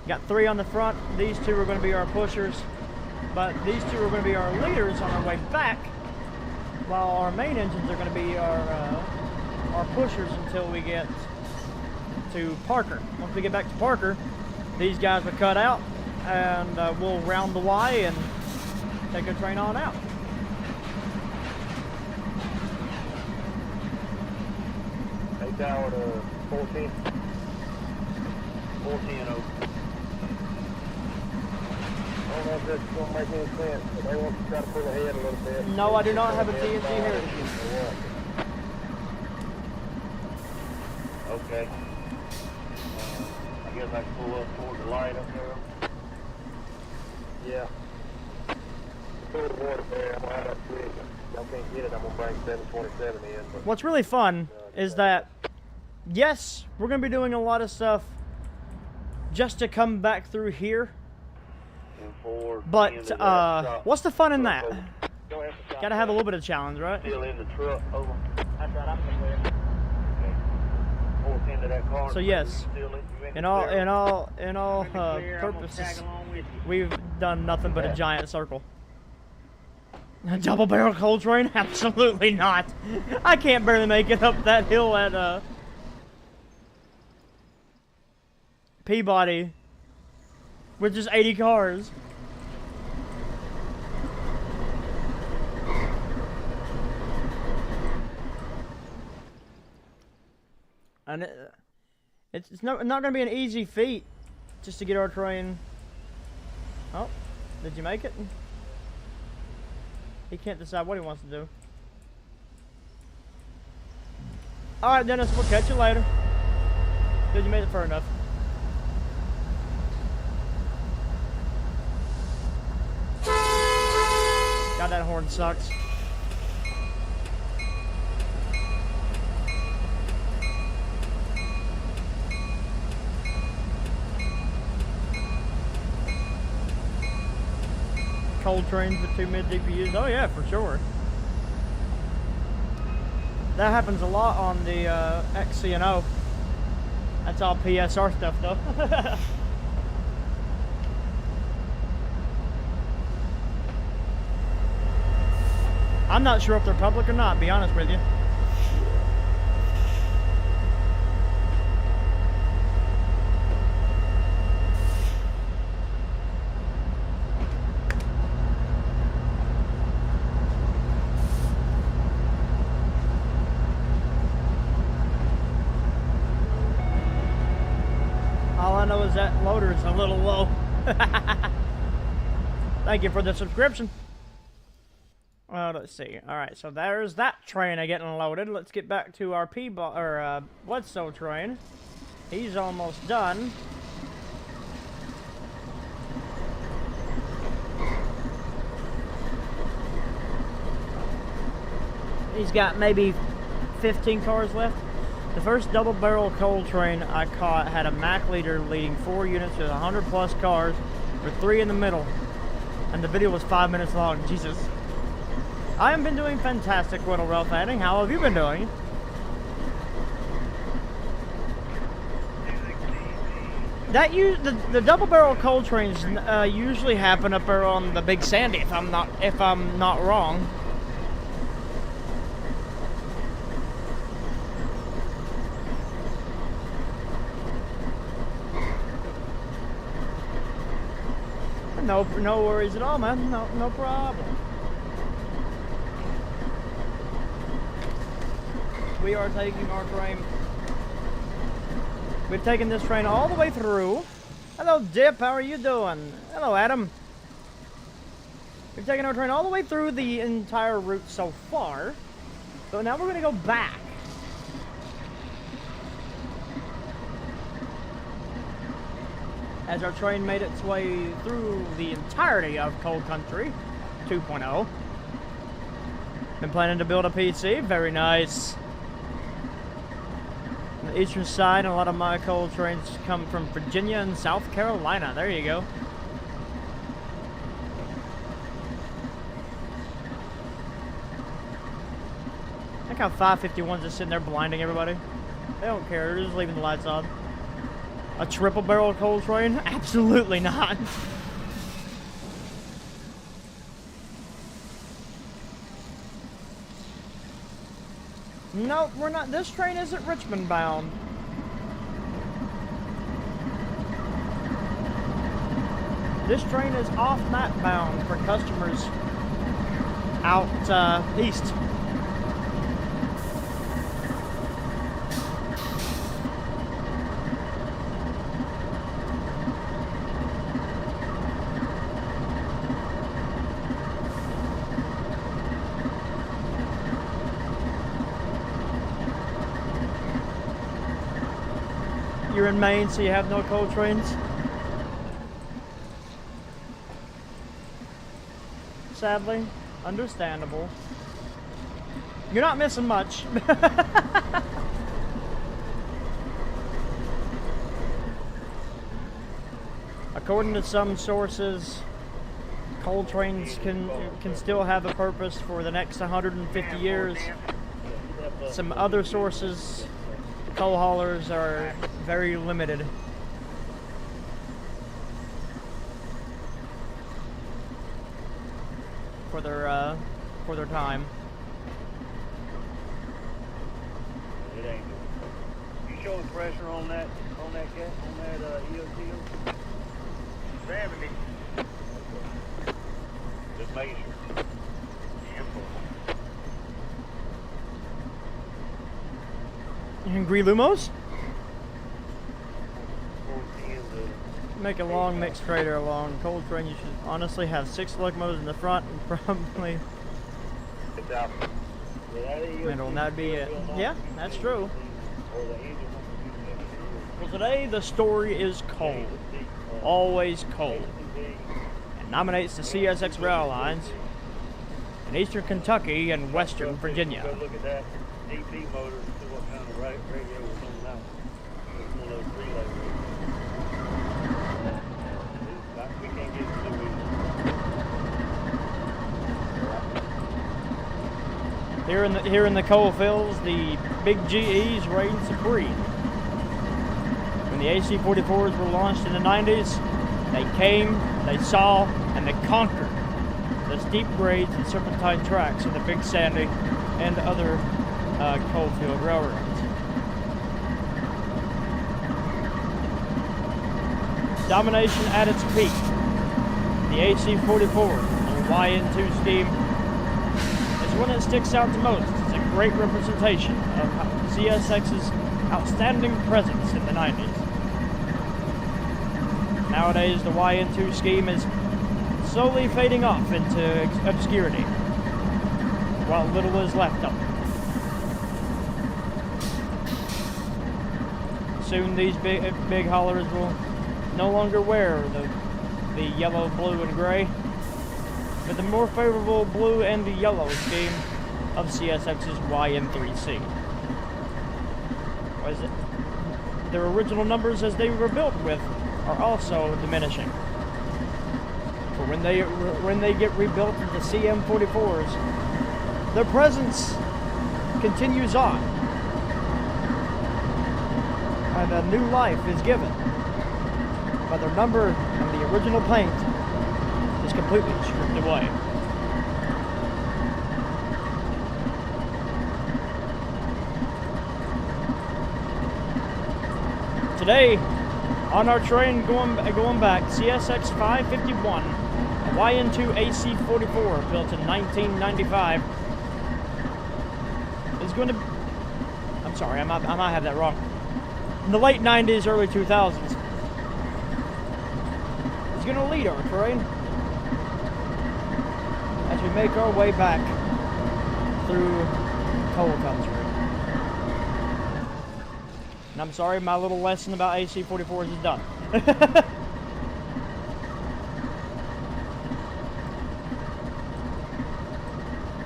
Got 3 on the front. These 2 are going to be our pushers, but these 2 are going to be our leaders on our way back, while our main engines are going to be our pushers until we get to Parker. Once we get back to Parker, these guys will cut out, and we'll round the Y and take a train on out. Tower to 14. 14 over. I don't know if this is going to make any sense, but they want to try to pull ahead a little bit. No, I do not have a TNT Heritage. Okay. I guess I can pull up toward the light up there. Yeah. Pull the water there. I'm going to have that switch. Y'all can't get it. I'm going to bring 727 in. But, What's really fun is that yes, we're gonna be doing a lot of stuff just to come back through here. But what's the fun in that? Gotta have a little bit of challenge, right? Still in the truck. Over. That's right. I'm clear. Okay. Fourth end of that car. So yes, in all purposes, we've done nothing but a giant circle. A double barrel cold train? Absolutely not. I can't barely make it up that hill at Peabody with just 80 cars. And it's not going to be an easy feat just to get our train. Oh, did you make it? He can't decide what he wants to do. Alright, Dennis, we'll catch you later. Good, you made it far enough. God, that horn sucks. Cold trains with 2 mid DPUs. Oh yeah, for sure. That happens a lot on the XC&O. That's all PSR stuff though. I'm not sure if they're public or not, to be honest with you. All I know is that loader is a little low. Thank you for the subscription. Let's see. All right, so there's that train getting loaded. Let's get back to our Bledsoe train. He's almost done. He's got maybe 15 cars left. The first double barrel coal train I caught had a Mac leader leading 4 units with 100 plus cars with 3 in the middle. And the video was 5 minutes long. Jesus. I have been doing fantastic, Little Ralph Adding. How have you been doing? The double barrel coal trains usually happen up there on the Big Sandy, if I'm not wrong. No worries at all, man. No problem. We are taking our train. We've taken this train all the way through. Hello, Dip. How are you doing? Hello, Adam. We've taken our train all the way through the entire route so far. So now we're going to go back. As our train made its way through the entirety of Coal Country 2.0. Been planning to build a PC. Very nice. On the eastern side, a lot of my coal trains come from Virginia and South Carolina. There you go. I think how 551's just sitting there blinding everybody. They don't care. They're just leaving the lights on. A triple barrel coal train? Absolutely not. No, we're not. This train isn't Richmond bound. This train is off-map bound for customers out east. You're in Maine, so you have no coal trains? Sadly, understandable. You're not missing much. According to some sources, coal trains can still have a purpose for the next 150 years. Some other sources, coal haulers are very limited. For their time. It ain't. You showing pressure on that EOTO? 70. Just making sure. Angry Lumos? 410 to Make a long mixed trailer along coal train. You should honestly have 6 locomotives in the front and probably it's out. middle, and that'd be it. Yeah, that's true. Well, today the story is coal. Always coal. It nominates the CSX rail lines in eastern Kentucky and western Virginia. Go look at that DP motor and see what kind of radio was on that one. It was one of those relay radios. We can't get to it. Here in the coal fields, the big GEs reign supreme. When the AC-44s were launched in the 90s, they came, they saw, and they conquered the steep grades and serpentine tracks of the Big Sandy and other coal field railroads. Domination at its peak. The AC-44 and YN2 scheme is one that sticks out the most. It's a great representation of CSX's outstanding presence in the 90s. Nowadays, the YN2 scheme is slowly fading off into obscurity, while little is left of it. Soon these big haulers will no longer wear the yellow, blue, and gray, but the more favorable blue and the yellow scheme of CSX's YN3C. What is it? Their original numbers as they were built with are also diminishing. For when they get rebuilt into CM44s, their presence continues on, and a new life is given. But their number and the original paint is completely stripped away. Today, on our train going back, CSX 551, a YN2 AC-44 built in 1995, is going to... I'm sorry, I might have that wrong. In the late 90s, early 2000s, is going to lead our train as we make our way back through coal country. And I'm sorry, my little lesson about AC-44s is done.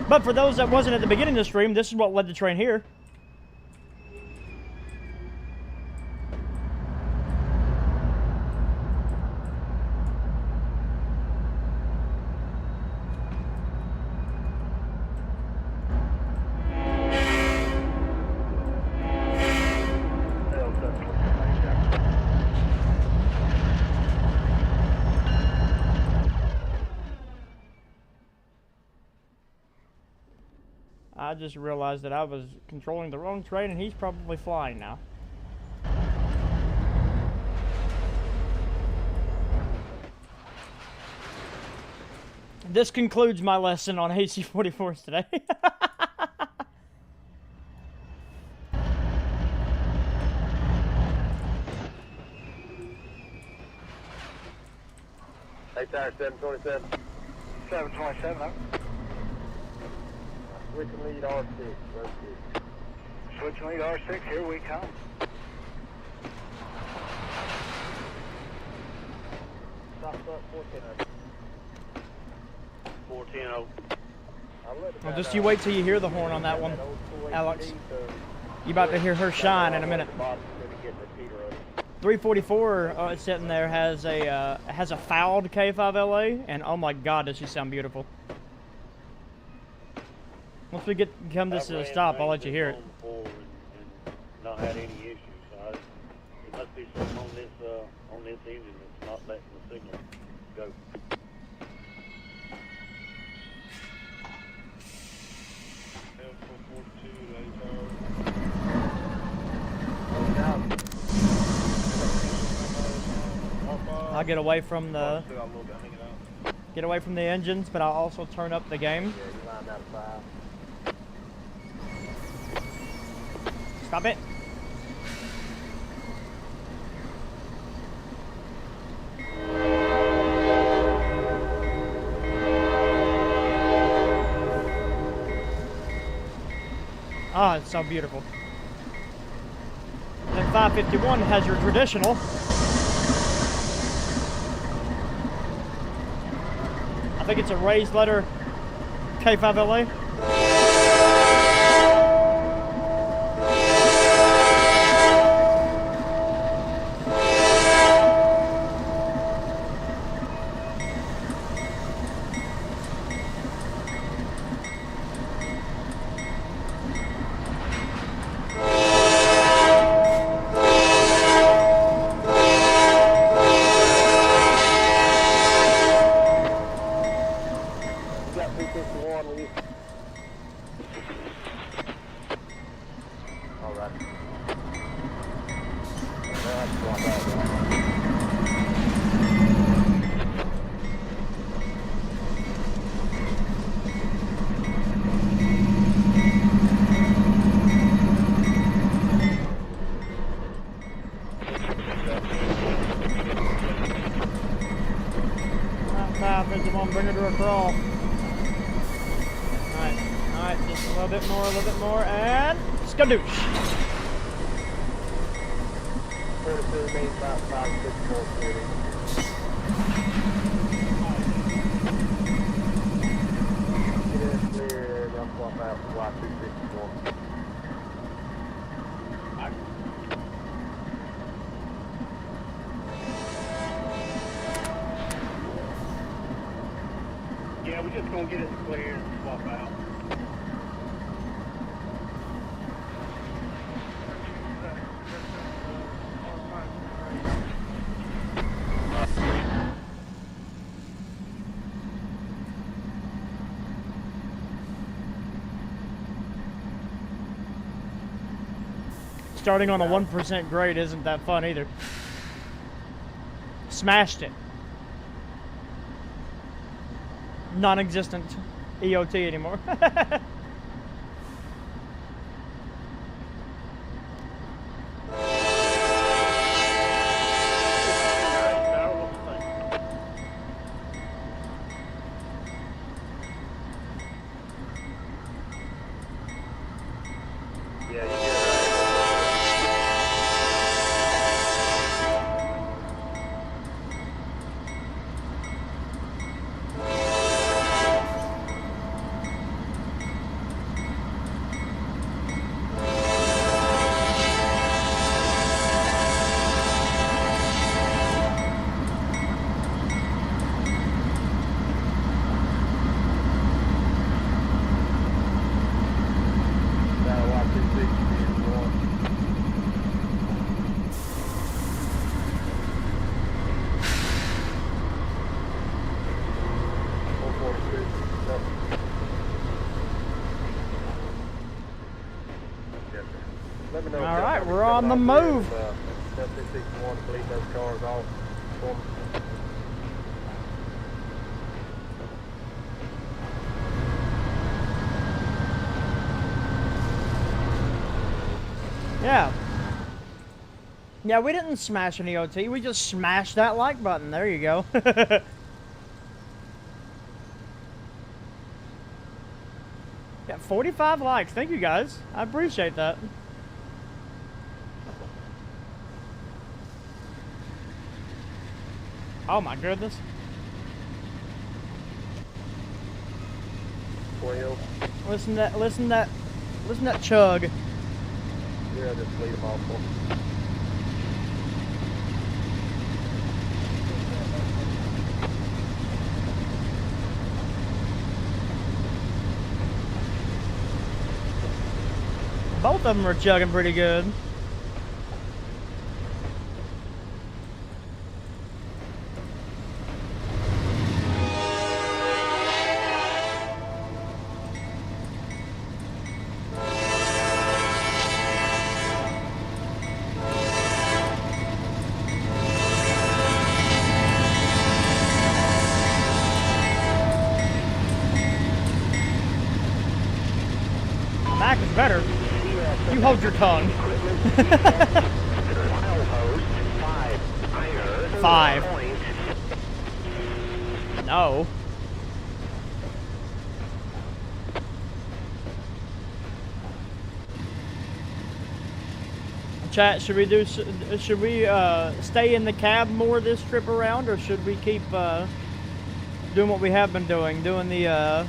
But for those that wasn't at the beginning of the stream, this is what led the train here. I just realized that I was controlling the wrong train and he's probably flying now. This concludes my lesson on AC-44s today. Hey, tire 727. 727. Switch and lead R6. Switch and lead R6, here we come. Stop up 410. Well, just you wait till you hear the horn on that one, Alex. You're about to hear her shine in a minute. 344 sitting there has a fouled K5LA, and oh my God, does she sound beautiful. Once we come this to a stop, I'll let you hear it. And not had any issues. So it must be something on this engine that's not letting the signal go. I'll get away from the engines, but I'll also turn up the game. Stop it. Oh, it's so beautiful. And 551 has your traditional. I think it's a raised letter K5LA. Bring her to a crawl. Alright, just a little bit more, and skadoosh. 42 means about 564 40. Get in clear, they'll swap out to Y264. Yeah, we're just gonna get it clear and swap out. Starting on a 1% grade isn't that fun either. Smashed it. Non-existent EOT anymore. All right, we're on the move. One to bleed those cars off. Yeah. Yeah, we didn't smash an EOT. We just smashed that like button. There you go. Yeah, 45 likes. Thank you guys. I appreciate that. Oh my goodness. 12. Listen to that chug. Yeah, just bleed them off. Both of them are chugging pretty good. Mac is better. You hold your tongue. 5. No. Chat, should we stay in the cab more this trip around, or should we keep doing what we have been doing the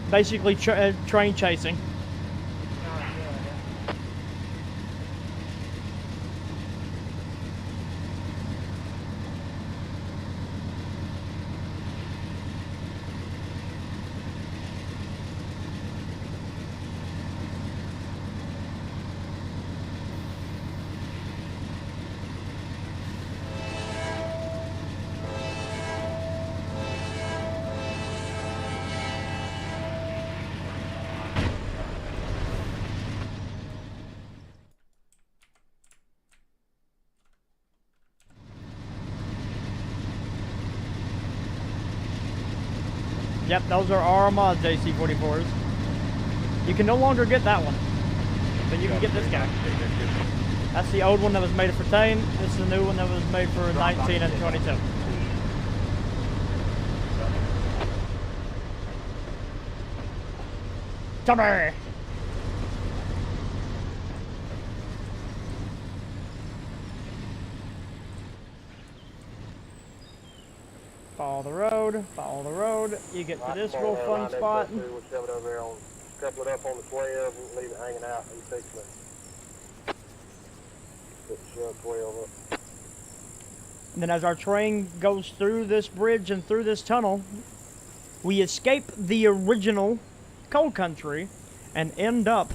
basically train chasing? Yep, those are Armada JC44s. You can no longer get that one, but you can get this guy. That's the old one that was made for 10. This is the new one that was made for 19 and 22. Tommy! Follow the road, follow the road. You get to this real fun spot. We'll shove it over there, couple it up on the 12 and leave it hanging out. You fix it. Put the shove 12 up. And then as our train goes through this bridge and through this tunnel, we escape the original coal country and end up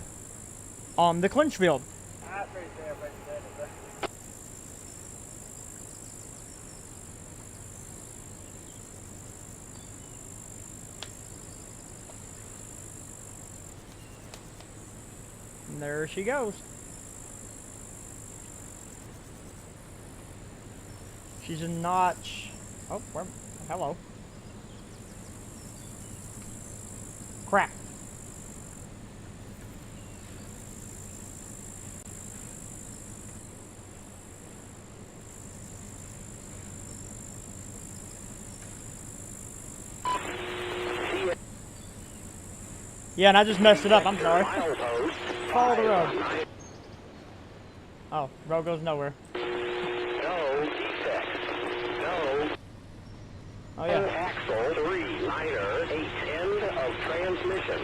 on the Clinchfield. And there she goes. She's a notch. Oh, hello. Crap. Yeah, and I just messed it up. I'm sorry. Follow the road. Oh, road goes nowhere. Oh yeah. Axle 3, liner, 8, end of transmission.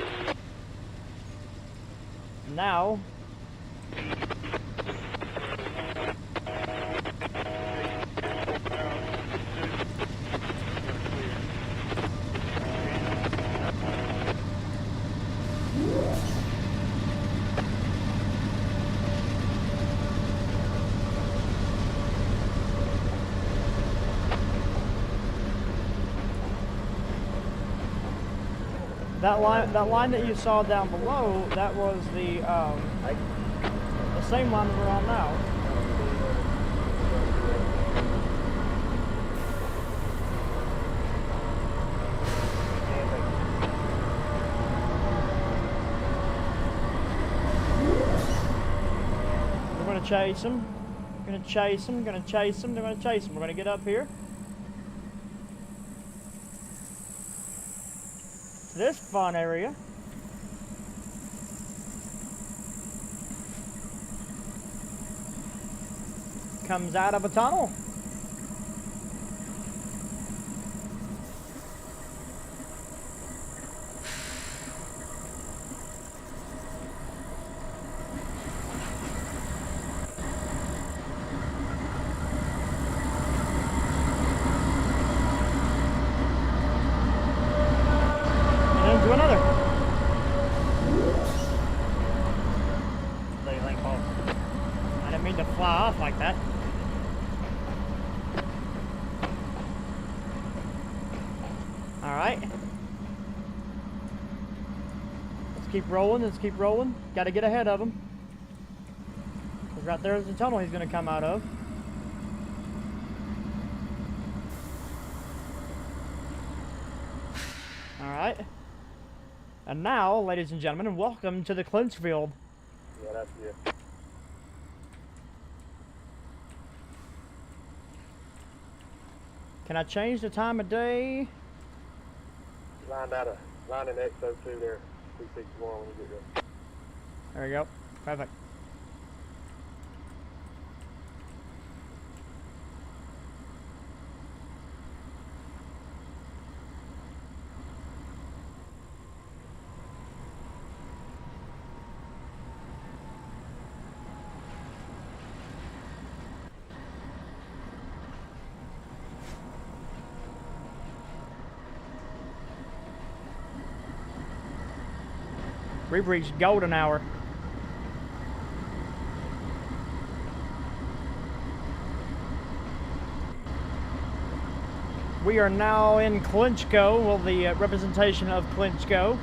Now. That line that you saw down below, that was the same line that we're on now. We're gonna chase them. Gonna chase them. Gonna chase them. They're gonna chase them. We're gonna get up here. This fun area. Comes out of a tunnel. Into another. that. Alright. Let's keep rolling, let's keep rolling. Gotta get ahead of him. Because right there's the tunnel he's gonna come out of. Alright. And now, ladies and gentlemen, welcome to the Clinchfield. Yeah, that's you. Can I change the time of day? Line in X02 there, 261 when you get there. There we go. Perfect. We've reached golden hour. We are now in Clinchco, well, the representation of Clinchco.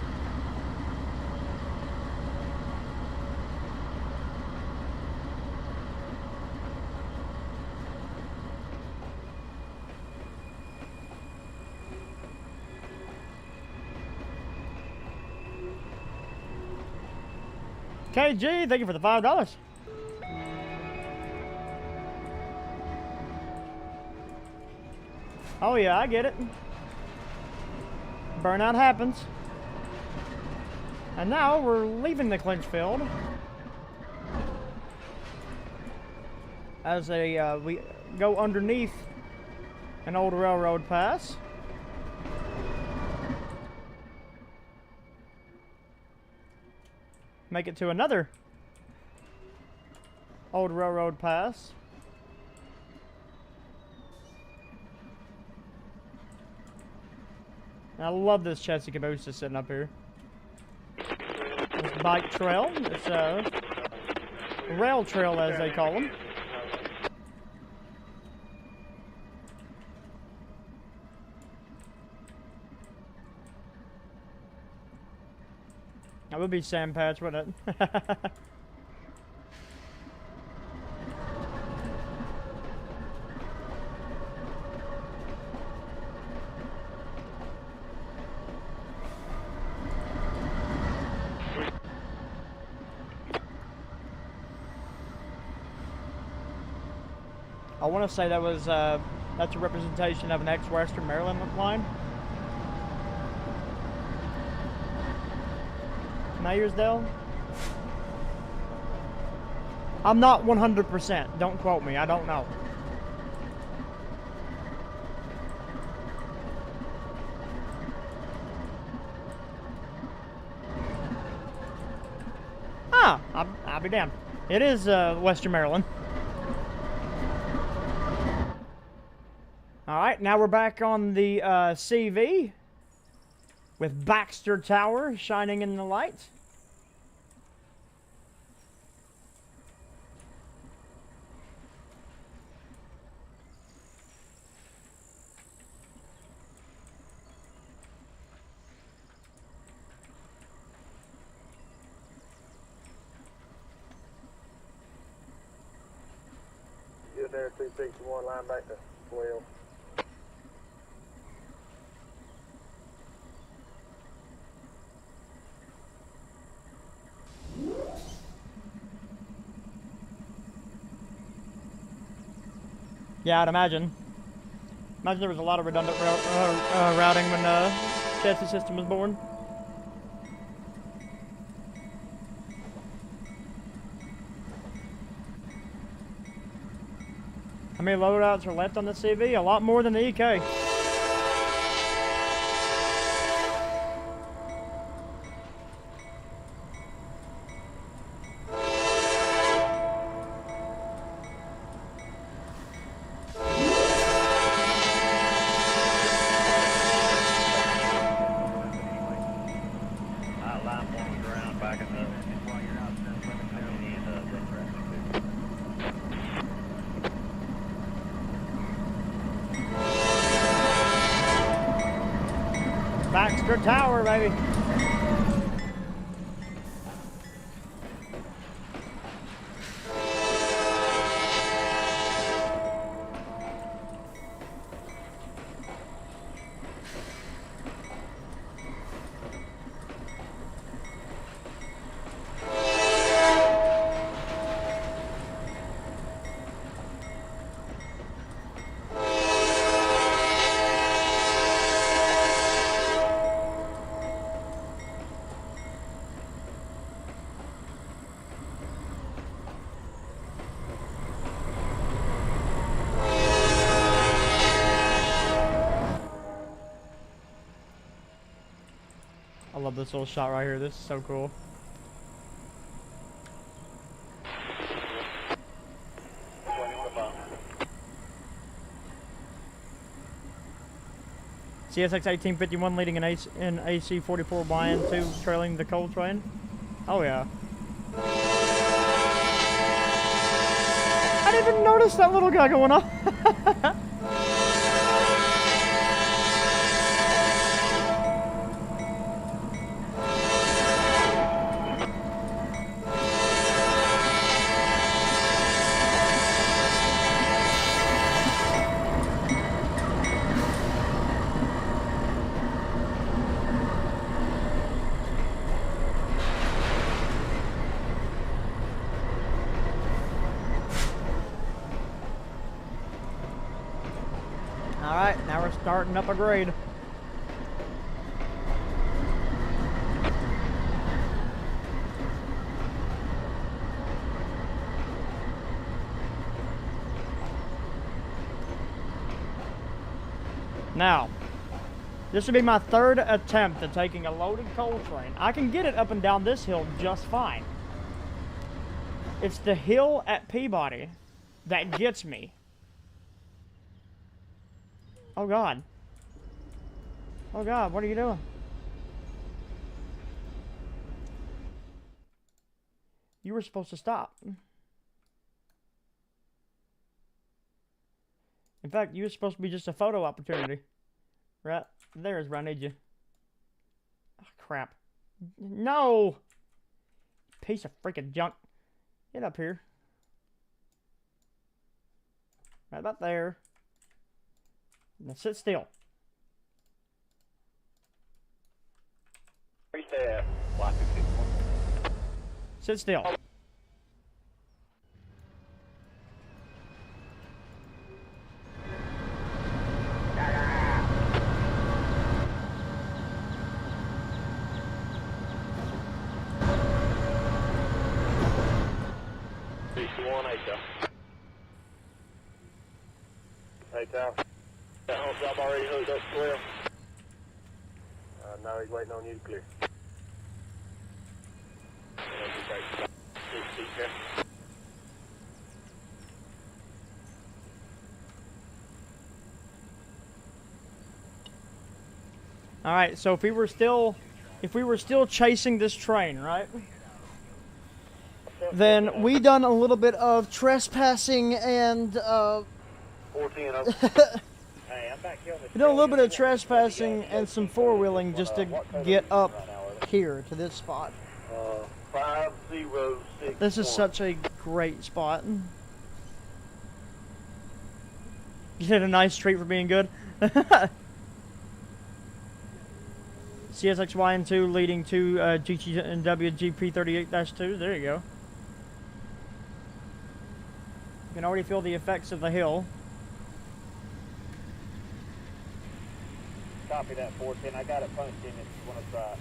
KG, thank you for the $5. Oh yeah, I get it. Burnout happens. And now we're leaving the Clinchfield. As we go underneath an old railroad pass. Make it to another old railroad pass. I love this chassis caboose just sitting up here. This bike trail. It's a rail trail, as they call them. That would be sand patch, wouldn't it? I want to say that was that's a representation of an ex-Western Maryland line. Mayersdale? I'm not 100%. Don't quote me. I don't know. Ah, I'll be damned. It is Western Maryland. All right, now we're back on the CV with Baxter Tower shining in the light. You're there, 261, line back to 12. Yeah, I'd imagine. Imagine there was a lot of redundant routing when the chassis system was born. How many loadouts are left on the CV? A lot more than the EK. Baxter Tower, baby. I love this little shot right here. This is so cool. CSX 1851 leading an AC 44 YN2 trailing the coal train. Oh yeah. I didn't even notice that little guy going on. Alright, now we're starting up a grade. Now, this would be my third attempt at taking a loaded coal train. I can get it up and down this hill just fine. It's the hill at Peabody that gets me. Oh God. Oh God, what are you doing? You were supposed to stop. In fact, you were supposed to be just a photo opportunity. Right there is where I need you. Oh, crap. No! Piece of freaking junk. Get up here. Right about there. Now sit still. Sit still. Hey, Tal. That whole job already hooked up to 12. Now he's waiting on you to clear. All right, so if we were still chasing this train, right? Then we done a little bit of trespassing and 410. we did a little bit of trespassing and some four-wheeling just to get up here to this spot. 5061. This is such a great spot. You did a nice treat for being good. CSXYN2 leading to GTW GP38-2. There you go. You can already feel the effects of the hill. Copy that 410. I got it punched in if you want to try it.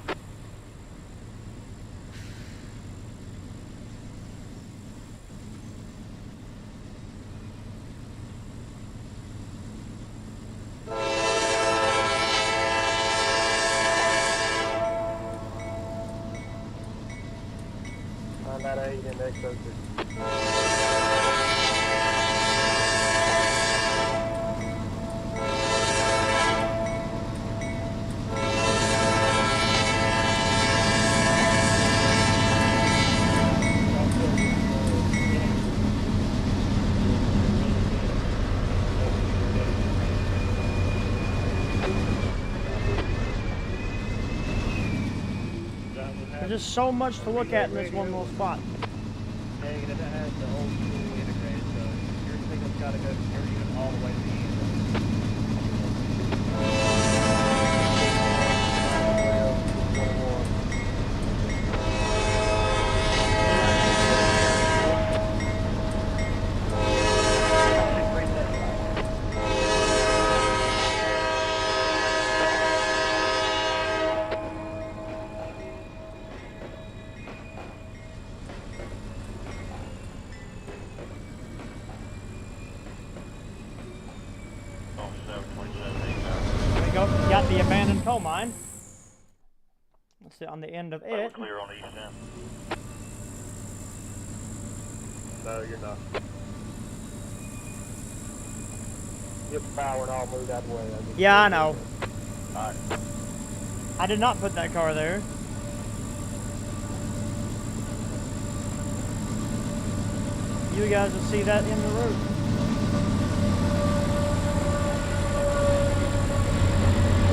On that 8 and X02. There's just so much to look at in this one little spot. Dang, and that has the old school integrated, so your signal's got to go from your unit all the way to the end. There we go. Got the abandoned coal mine. Let's sit on the end of it. Clear on east end. No, you're not. Get the power and I'll move that way. Yeah, I know. Alright. I did not put that car there. You guys will see that in the road.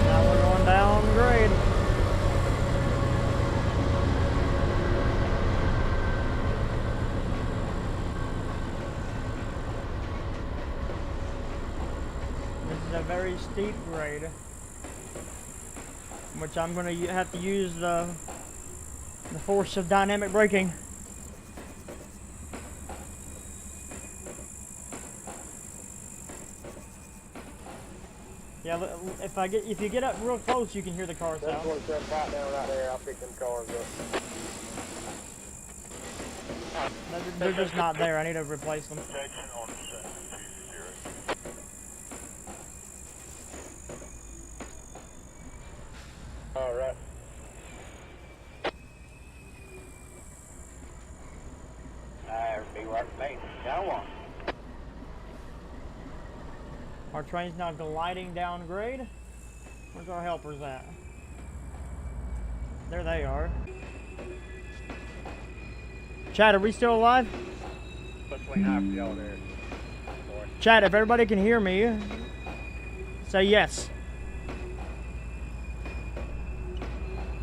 Now we're going down grade. This is a very steep grade, which I'm going to have to use the force of dynamic braking. Yeah, if you get up real close, you can hear the car sound. That's one set right down right there. I'll pick them cars up. They're just not there. I need to replace them. Protection on set. 2-0. All right. Be right with me. Down one. Our train's now gliding down grade. Where's our helpers at? There they are. Chad, are we still alive? Between half of y'all there. Chad, if everybody can hear me, say yes.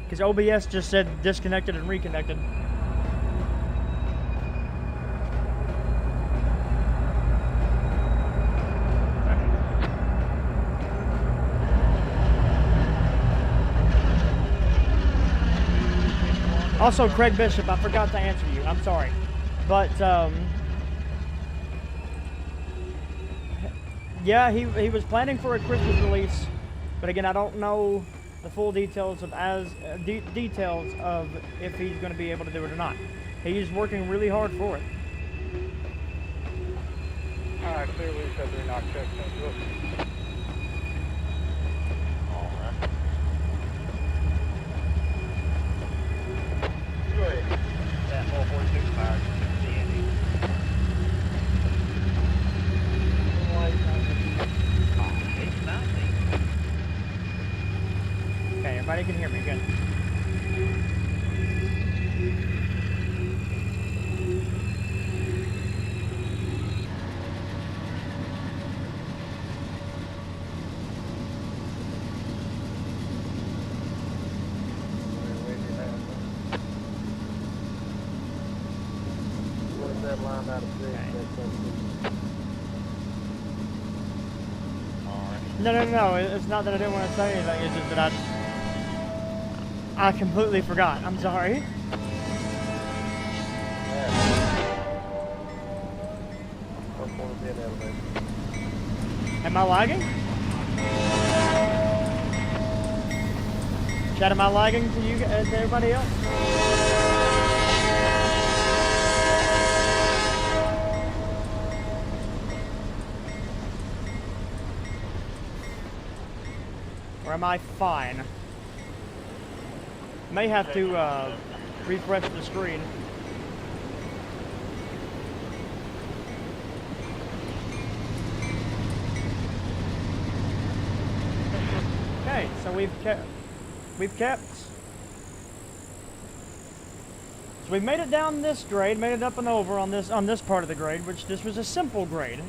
Because OBS just said disconnected and reconnected. Also, Craig Bishop, I forgot to answer you. I'm sorry. But, yeah, he was planning for a Christmas release. But again, I don't know the full details of details of if he's going to be able to do it or not. He's working really hard for it. All right, clearly said they're not checked into it. That 446 fire CND. Okay, everybody can hear me. Good. No. It's not that I didn't want to say anything. It's just that I completely forgot. I'm sorry. Am I lagging? Chad, am I lagging to you, to everybody else? Or am I fine? May have to refresh the screen. Okay, so we've kept. So we made it down this grade, made it up and over on this part of the grade, which this was a simple grade.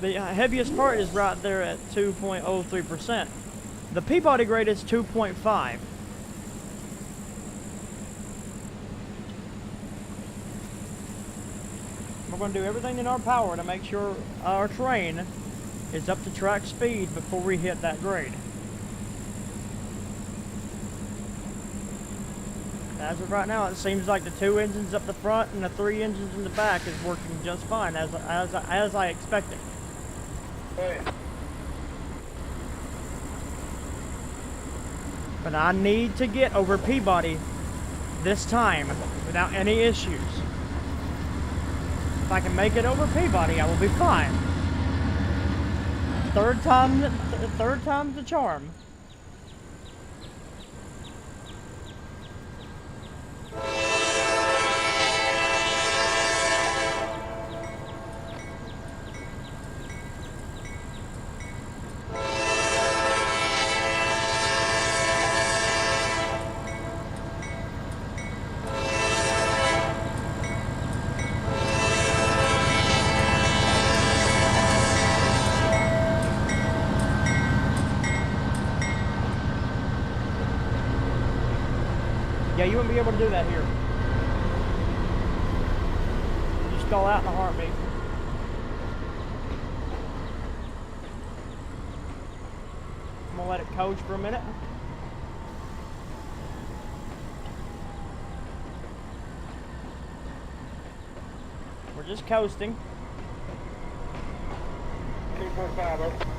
The heaviest part is right there at 2.03%. The Peabody grade is 2.5. we're going to do everything in our power to make sure our train is up to track speed before we hit that grade. As of right now, it seems like the 2 engines up the front and the 3 engines in the back is working just fine, as I expected. But I need to get over Peabody this time without any issues. If I can make it over Peabody, I will be fine. Third time's the charm. Yeah, you wouldn't be able to do that here. You stall out in a heartbeat. I'm gonna let it coach for a minute. We're just coasting. 245.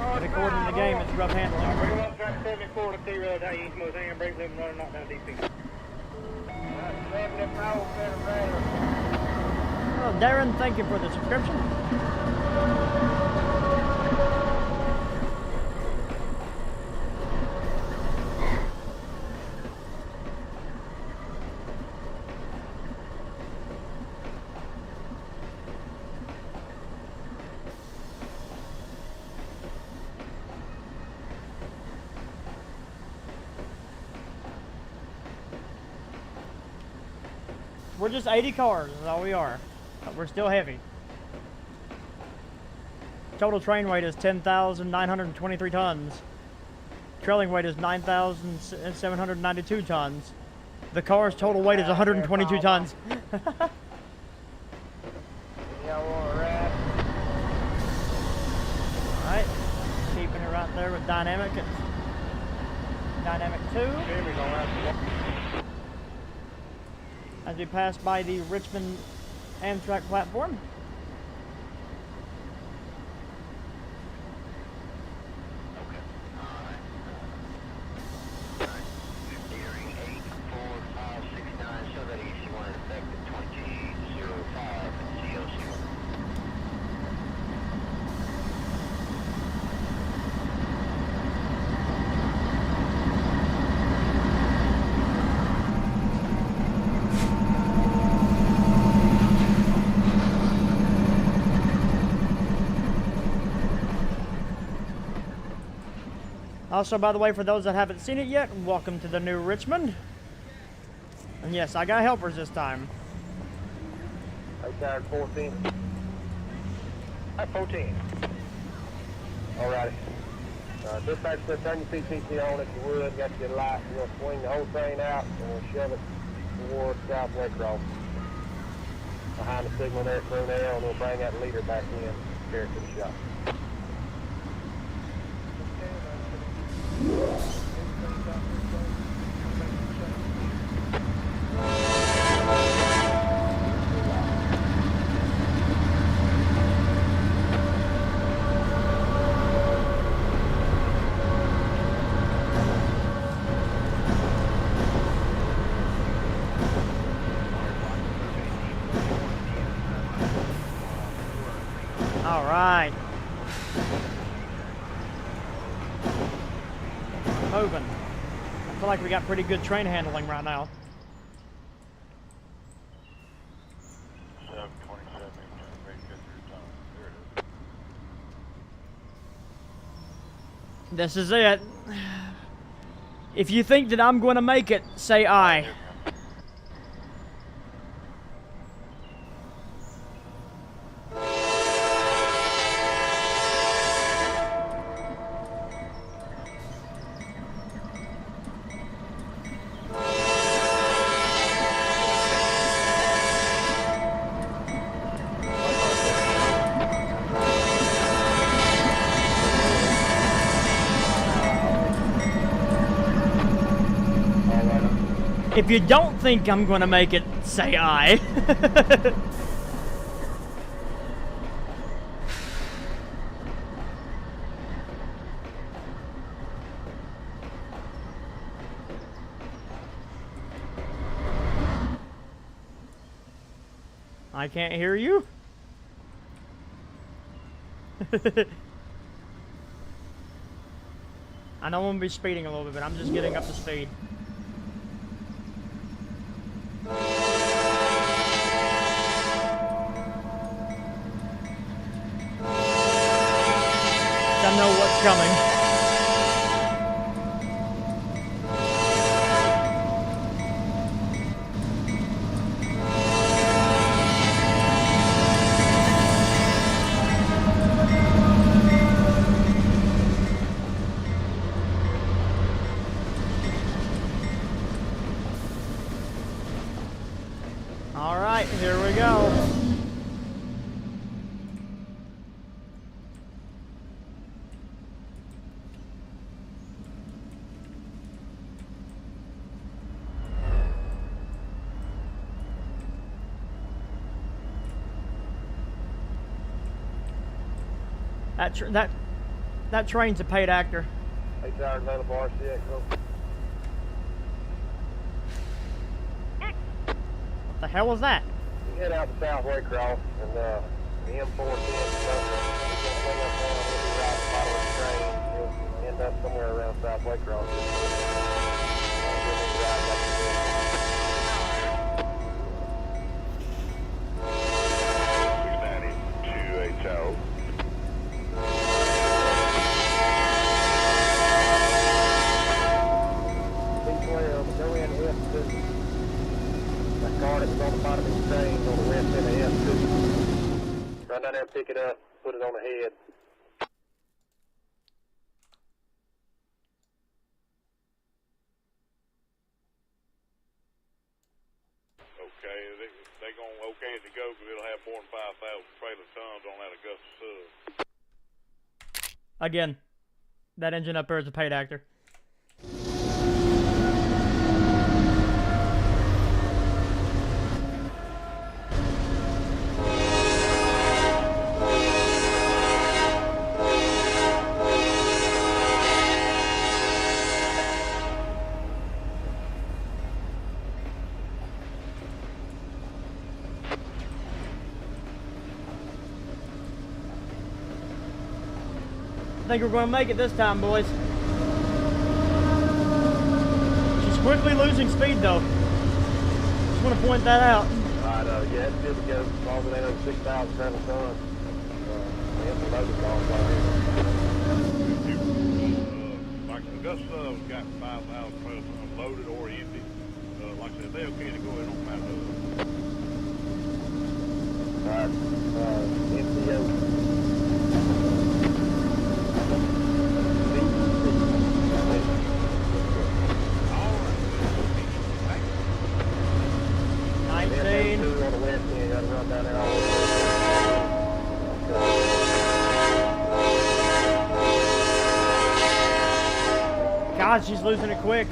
But according to the game, it's rough handling. Bring up track 74 to T-Road. How you use most handbrake, living running, knock down DP. Well, Darren, thank you for the subscription. We're just 80 cars, is all we are. But we're still heavy. Total train weight is 10,923 tons. Trailing weight is 9,792 tons. The car's total weight is 122 tons. Alright, keeping it right there with dynamic. Dynamic 2. As we pass by the Richmond Amtrak platform. Also, by the way, for those that haven't seen it yet, welcome to the new Richmond. And yes, I got helpers this time. Outside 14. At 14. Alrighty. Dispatch said turn your PCT on if you would. Got your light. You're going to swing the whole train out and we'll shove it towards Southway Cross. Behind the signal there, through there, and we'll bring that leader back in. Carry it to the shop. All right. Moving. I feel like we got pretty good train handling right now. 727, This is it. If you think that I'm going to make it, say aye. If you don't think I'm gonna make it, say I. I can't hear you. I know I'm gonna be speeding a little bit, but I'm just getting up to speed. I know what's coming. All right, here we go. That Trainz a paid actor. 8 hours available RCX. Go. What the hell was that? You head out the South Waycross and the M410 you'll end up somewhere around South Waycross. Go in F2. That car that was on the bottom of the Trainz on the west end of F2. Run down there and pick it up, put it on the head. Okay, they gonna okay it to go because it'll have more than 5,000 trailer tons on that Augusta sub. Again, that engine up there is a paid actor. I think we're going to make it this time, boys. She's quickly losing speed, though. Just want to point that out. Alright, yeah, it's good to go. As long as it ain't over 6,000 tons. We have some loaded cars right here. Like Augusta got 5,000 trailer tons loaded or empty. Like I said, they okay to go in on that. Alright, MCO. 19. On the west end, you gotta run down there all the way. God, she's losing it quick.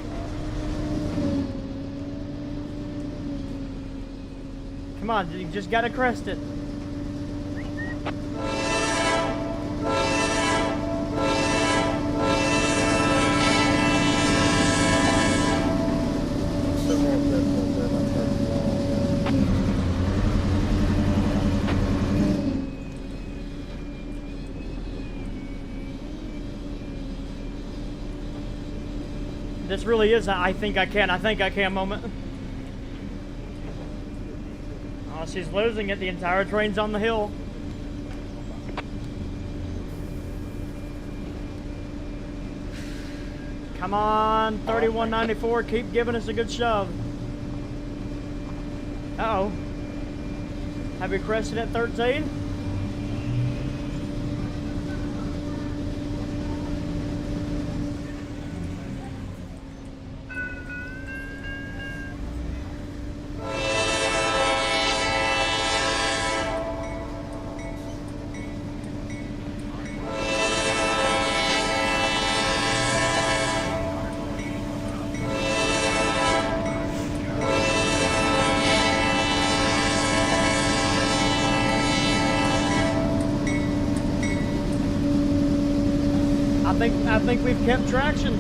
Come on, you just gotta crest it. This really is a I think I can moment. Oh, she's losing it. The entire train's on the hill. Come on, 3194, keep giving us a good shove. Uh-oh. Have we crested at 13? I think we've kept traction.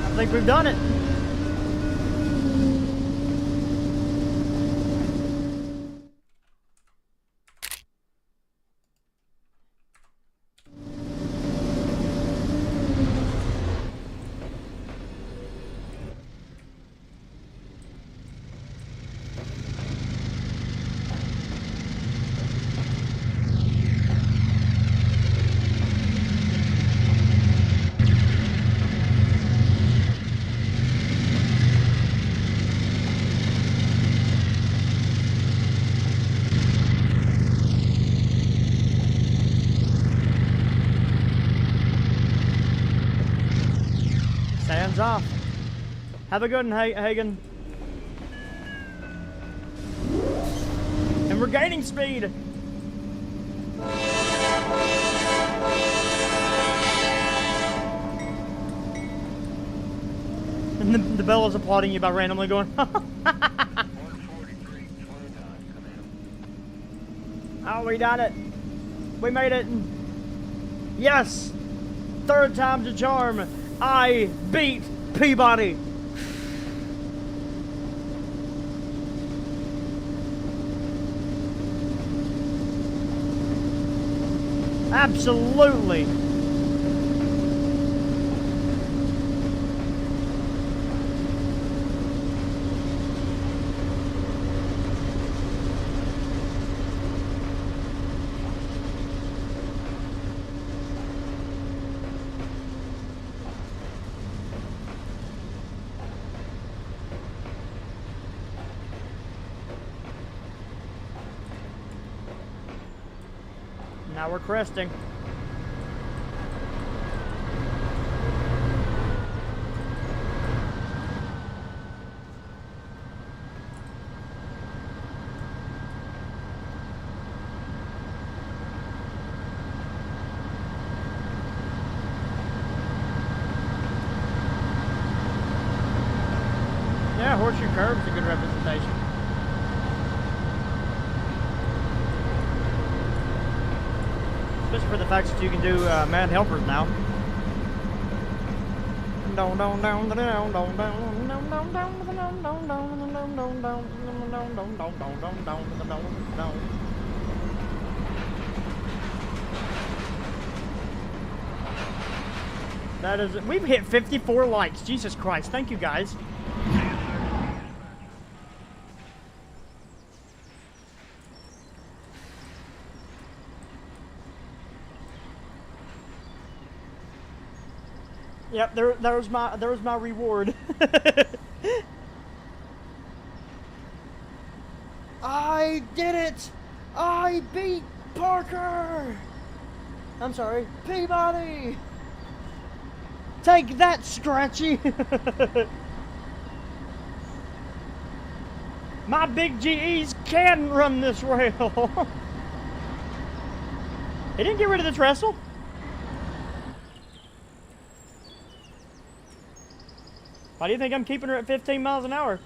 I think we've done it. Hands off. Have a good one, Hagen. And we're gaining speed. And the Bella's applauding you by randomly going, 143, 29, come in. oh, we done it. We made it. Yes. Third time's a charm. I beat Peabody. Absolutely. Now we're cresting. Yeah, horseshoe curve's a good representation. Especially for the fact that you can do man helpers now. That is, we've hit 54 likes. Jesus Christ! Thank you guys. Yep, there was my reward. I did it! I beat Parker! I'm sorry, Peabody! Take that, Scratchy! My big GEs can run this rail! He didn't get rid of the trestle? Why do you think I'm keeping her at 15 miles an hour?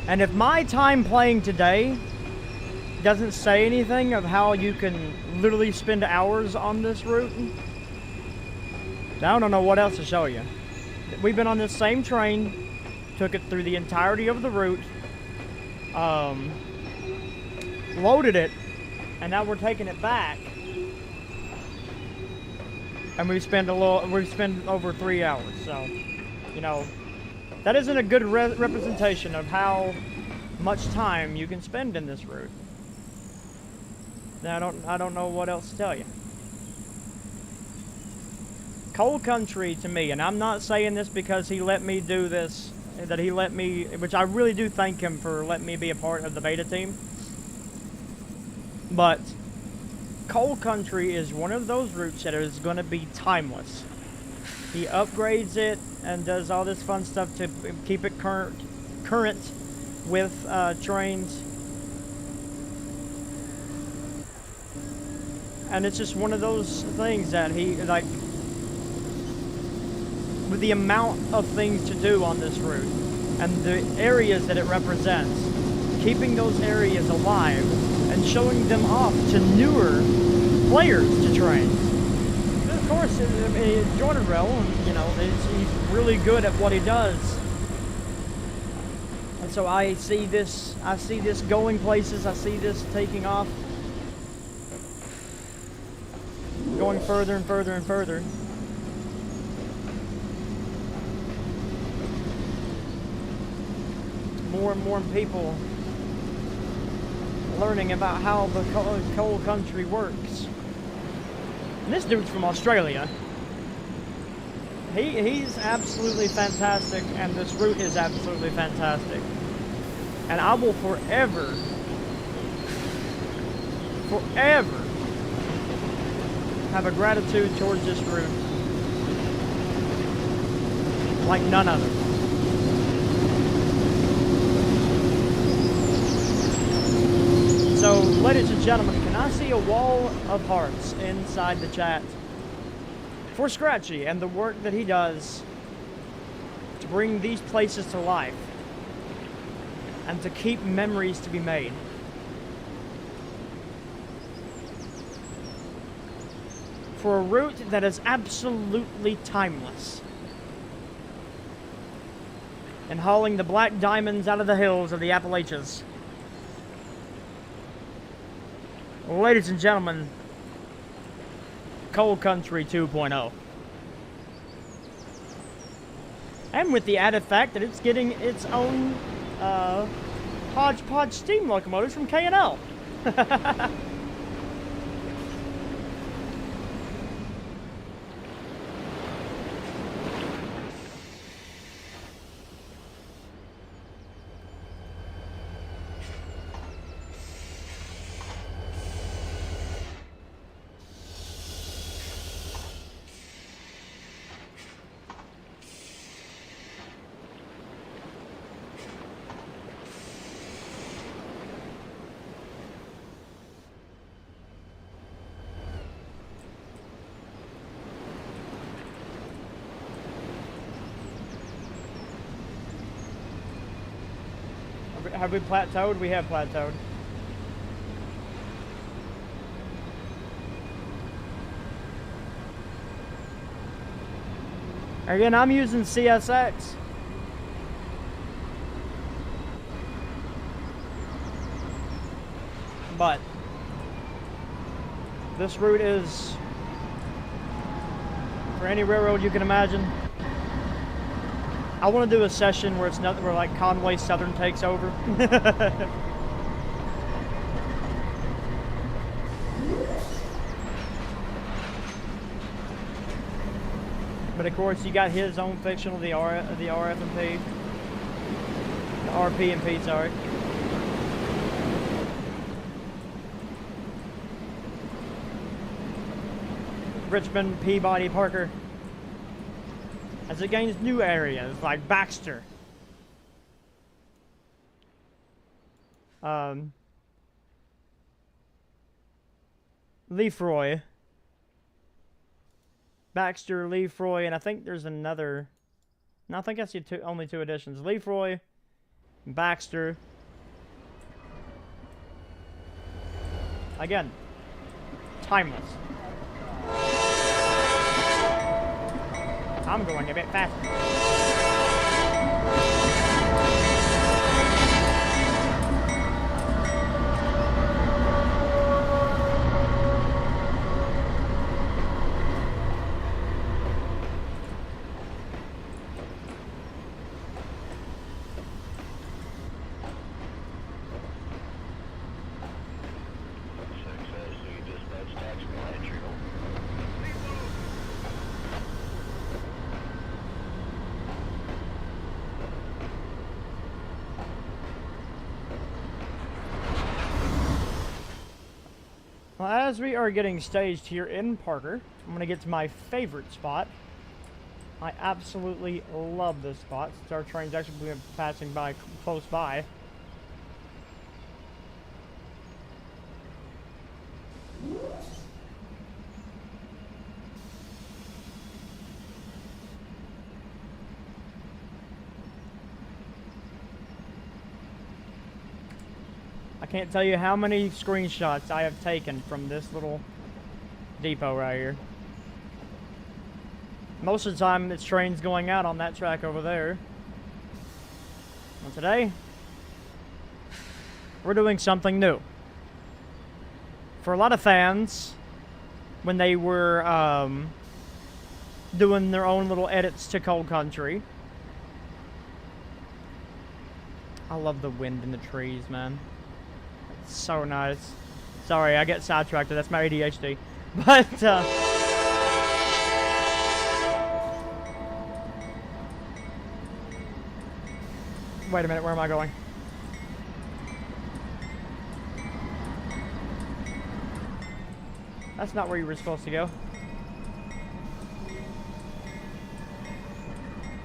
And if my time playing today doesn't say anything of how you can literally spend hours on this route, I don't know what else to show you. We've been on this same train, took it through the entirety of the route, loaded it, and now we're taking it back. and we spend over 3 hours. So, you know, that isn't a good representation of how much time you can spend in this route. Now, I don't know what else to tell you. Coal country to me, and I'm not saying this because he let me do this, that he let me, which I really do thank him for letting me be a part of the beta team. But coal country is one of those routes that is going to be timeless. He upgrades it and does all this fun stuff to keep it current with Trainz. And it's just one of those things that he, like, with the amount of things to do on this route and the areas that it represents, keeping those areas alive and showing them off to newer players to train. And of course, Jordan Rell, you know, he's really good at what he does. And so I see this going places, I see this taking off, going further and further and further. More and more people learning about how the coal country works. And this dude's from Australia. He's absolutely fantastic, and this route is absolutely fantastic. And I will forever have a gratitude towards this route like none other. So, ladies and gentlemen, can I see a wall of hearts inside the chat for Scratchy and the work that he does to bring these places to life and to keep memories to be made? For a route that is absolutely timeless, and hauling the black diamonds out of the hills of the Appalachians. Ladies and gentlemen, Coal Country 2.0. And with the added fact that it's getting its own hodgepodge steam locomotives from K&L. Have we plateaued? We have plateaued. Again, I'm using CSX. But this route is for any railroad you can imagine. I want to do a session where it's nothing, where like Conway Southern takes over. But of course, you got his own fictional, the RF&P, the RP&P, sorry. Richmond, Peabody, Parker. As it gains new areas like Baxter, Lefroy, Baxter, Lefroy, and I think there's another. No, I think that's the only two additions: Lefroy, Baxter. Again, timeless. I'm going a bit faster. Well, as we are getting staged here in Parker, I'm going to get to my favorite spot. I absolutely love this spot, since our train's actually been passing by close by. I can't tell you how many screenshots I have taken from this little depot right here. Most of the time, it's trains going out on that track over there. Well, today, we're doing something new. For a lot of fans, when they were doing their own little edits to Cold Country, I love the wind in the trees, man. It's so nice. Sorry, I get sidetracked. That's my ADHD. But, wait a minute, where am I going? That's not where you were supposed to go.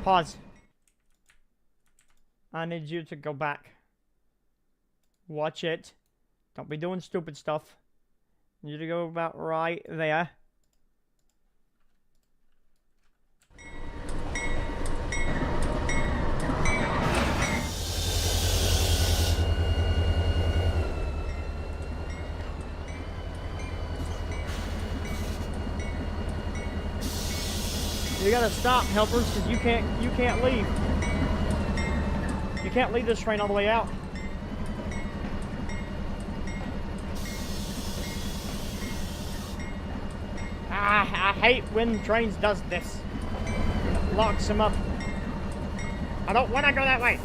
Pause. I need you to go back. Watch it. Don't be doing stupid stuff. I need you to go about right there. You gotta stop, helpers, because you can't leave. You can't leave this train all the way out. I hate when Trainz does this. It locks him up. I don't want to go that way.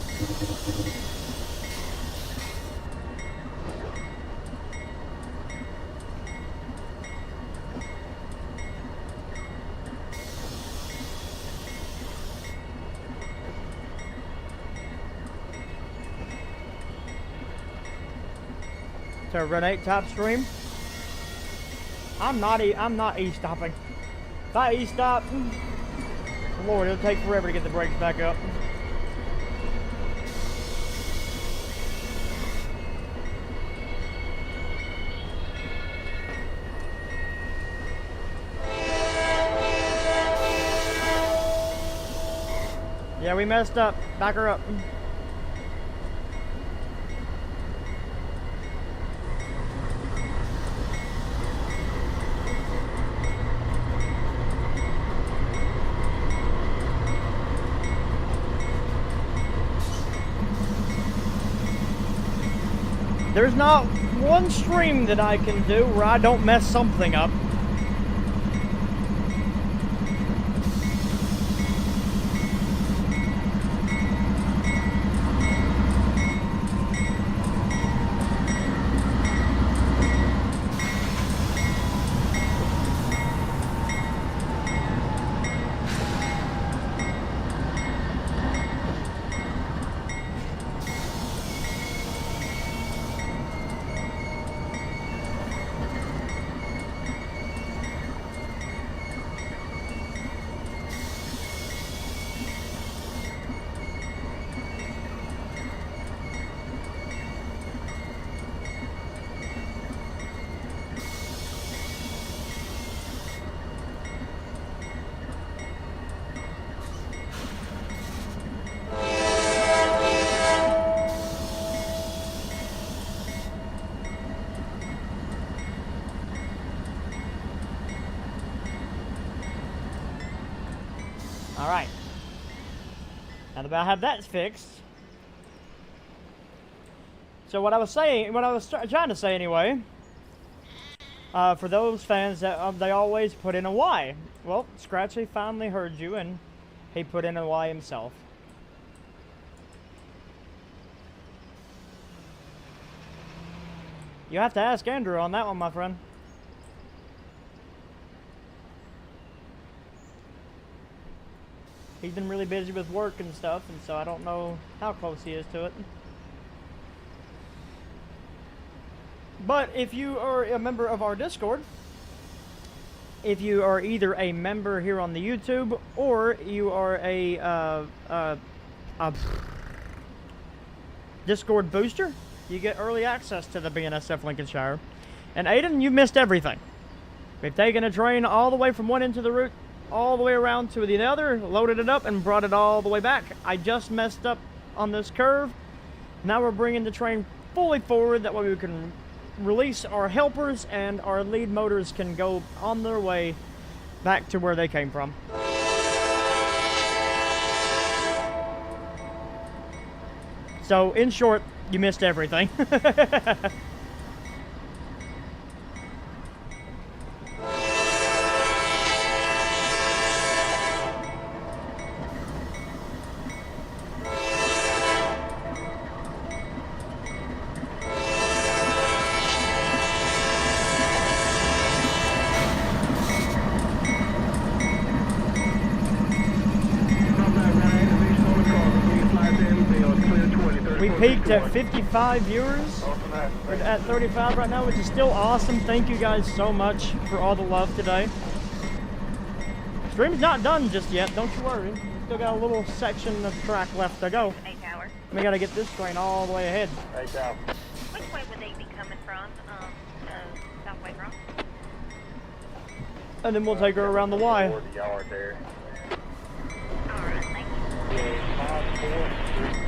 To Renate top stream. I'm not e-stopping. If I e-stop, Lord, it'll take forever to get the brakes back up. Yeah, we messed up. Back her up. There's not one stream that I can do where I don't mess something up. Alright. Now that I have that fixed. So what I was trying to say anyway, for those fans that they always put in a Y. Well, Scratchy finally heard you and he put in a Y himself. You have to ask Andrew on that one, my friend. He's been really busy with work and stuff, and so I don't know how close he is to it. But if you are a member of our Discord, if you are either a member here on the YouTube or you are a Discord booster, you get early access to the BNSF Lincolnshire. And Aiden, you missed everything. We've taken a train all the way from one end of the route, all the way around to the other, loaded it up, and brought it all the way back. I just messed up on this curve. Now we're bringing the train fully forward. That way we can release our helpers and our lead motors can go on their way back to where they came from. So, in short, you missed everything. We peaked at 55 viewers. We're at 35 right now, which is still awesome. Thank you guys so much for all the love today. Stream's not done just yet, don't you worry. Still got a little section of track left to go. Hey, Tower. We gotta get this train all the way ahead. Hey, Tower. Which way would they be coming from? Southway from? And then we'll take her around the Y. Toward the yard there. Alright, thank you. Yeah, 5, 4, 3.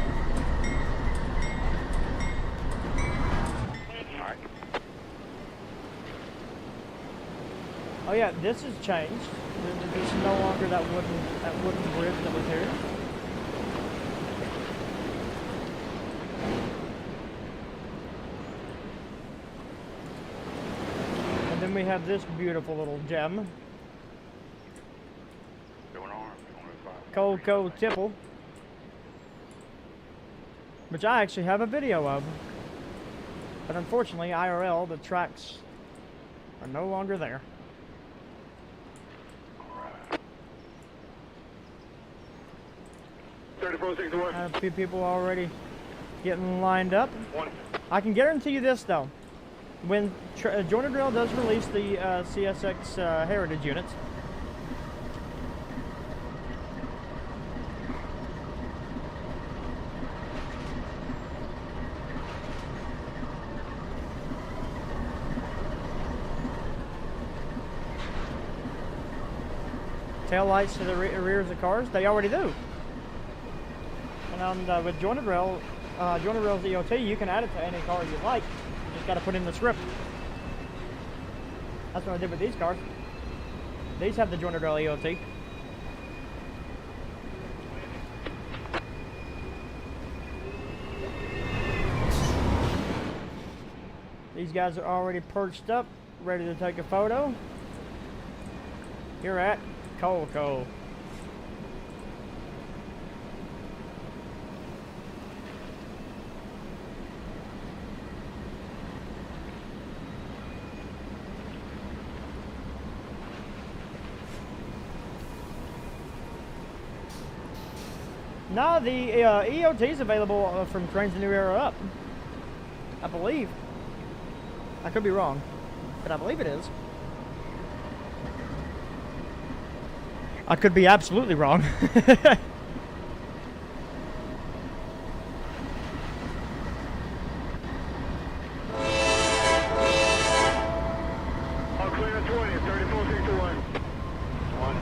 Oh yeah, this has changed. This is no longer that wooden bridge that was here. And then we have this beautiful little gem. Cold Tipple. Which I actually have a video of. But unfortunately, IRL, the tracks are no longer there. I have a few people already getting lined up. I can guarantee you this though. When Joiner Drill does release the CSX Heritage units, tail lights to the rears of cars, they already do. And with Joiner Rail's EOT, you can add it to any car you like. You just got to put in the script. That's what I did with these cars. These have the Joiner Rail EOT. These guys are already perched up, ready to take a photo. Here at Colco. No, the EOT is available from Trainz the New Era up. I believe. I could be wrong, but I believe it is. I could be absolutely wrong. All clear at 20, 3461. 1.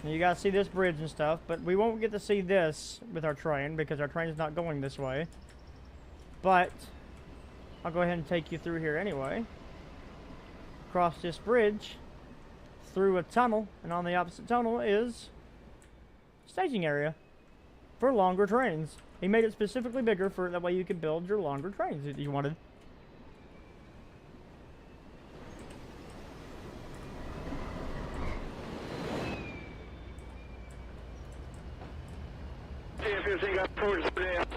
You guys see this bridge and stuff, but we won't get to see this with our train because our train is not going this way. But I'll go ahead and take you through here anyway. Cross this bridge, through a tunnel, and on the opposite tunnel is staging area for longer trains. He made it specifically bigger for that way you could build your longer trains that you wanted. 15 got towards the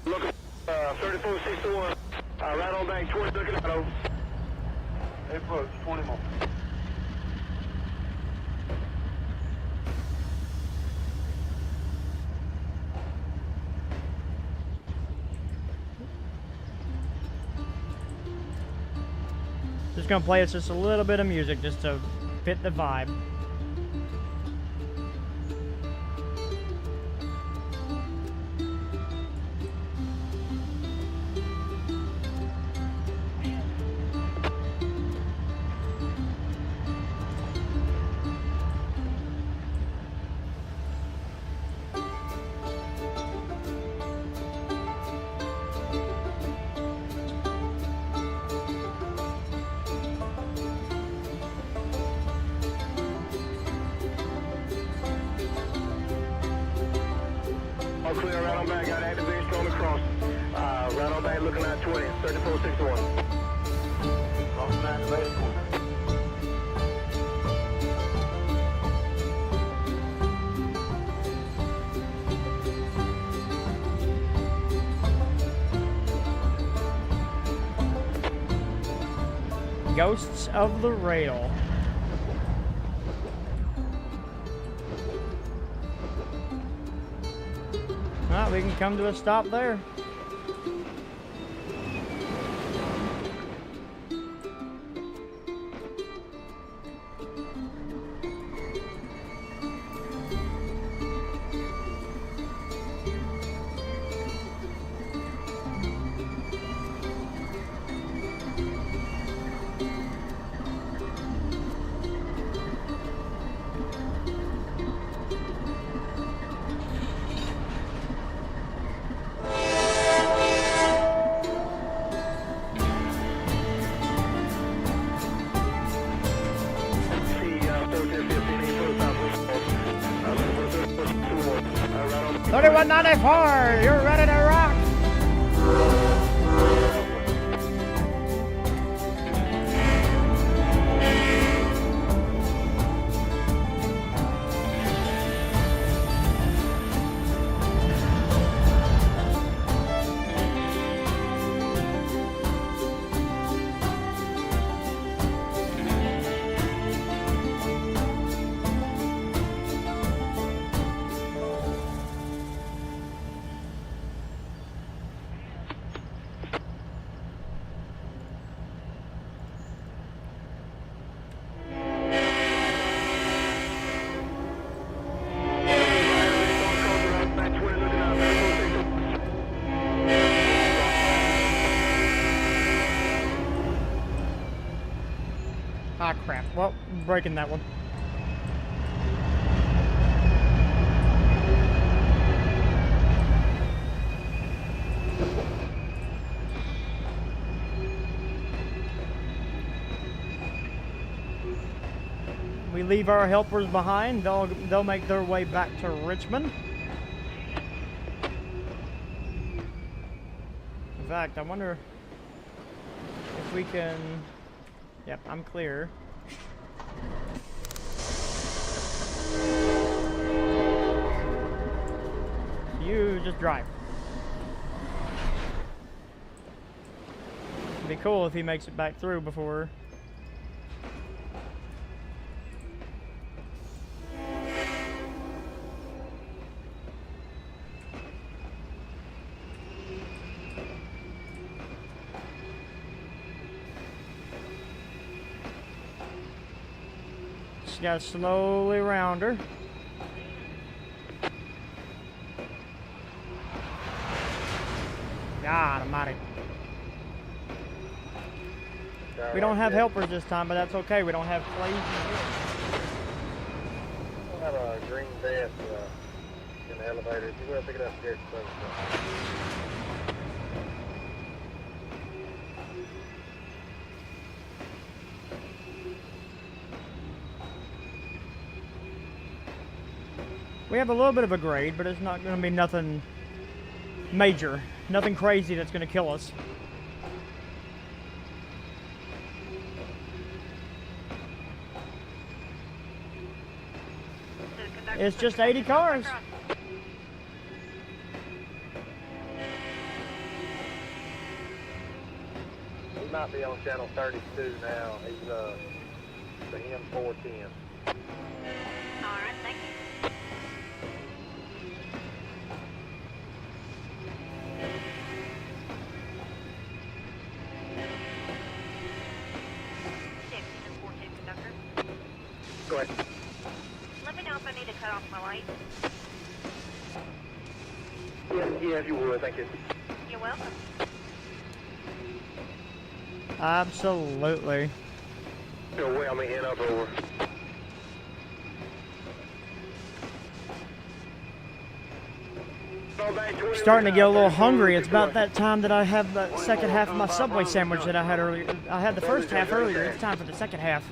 look 3461. Right on back towards looking at him. Approach 20 more. Just gonna play us just a little bit of music just to fit the vibe. All clear, right on back, got activation on the cross. Right on back, looking at 20, 3461. Crossing activation. Ghosts of the Rail. Alright, we can come to a stop there. $31.94. You're ready to rock. Ah, crap. Well, breaking that one. We leave our helpers behind. They'll make their way back to Richmond. In fact, I wonder if we can... Yep, I'm clear. You just drive. It'd be cool if he makes it back through before. Just gotta slowly round her. God almighty. We don't have helpers this time, but that's okay. We don't have plays. We'll have a green vest in the elevator. You will pick it up here. We have a little bit of a grade, but it's not going to be nothing major. Nothing crazy that's going to kill us. The conductor It's just 80 cars. might be on channel 32 now. He's the M410. Alright, thank you. Conductor. Go ahead. Let me know if I need to cut off my light. Yeah, if you would, thank you. You're welcome. Absolutely. Go way on me, in up over. Starting to get a little hungry. It's about that time that I have the second half of my Subway sandwich that I had earlier. I had the first half earlier. It's time for the second half.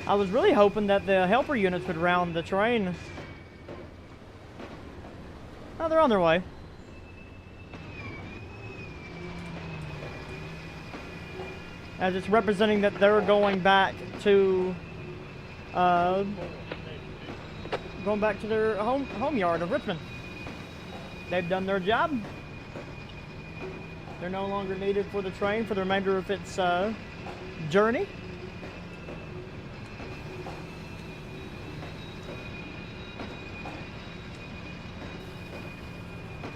I was really hoping that the helper units would round the train. Oh, they're on their way. As it's representing that they're going back to their home yard of Richmond. They've done their job. They're no longer needed for the train for the remainder of its journey.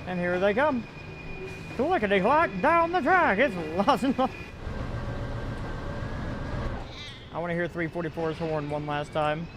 And here they come. Clickety-clack down the track. It's lots and lots. I want to hear 344's horn one last time.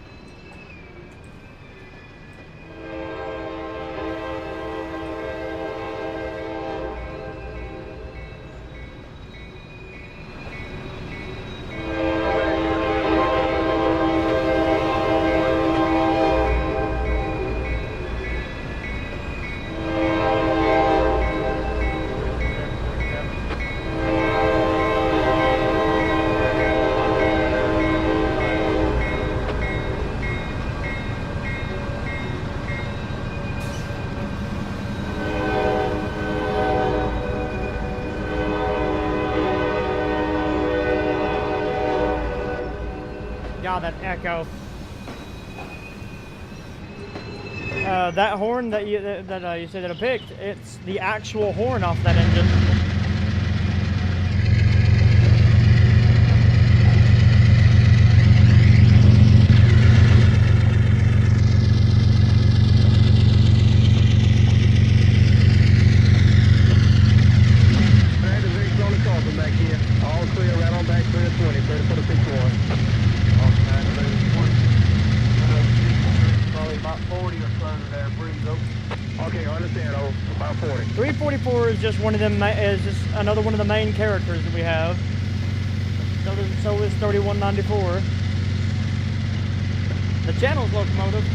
God, that echo. That horn that you said that I picked, it's the actual horn off that engine. Back here. All clear right on back 20, ready for the big one. Probably about 40 or so there, breeze open. Okay, I understand. Oh, about 40. 344 is just one of them. Is just another one of the main characters that we have. So is 3194. The channel's locomotive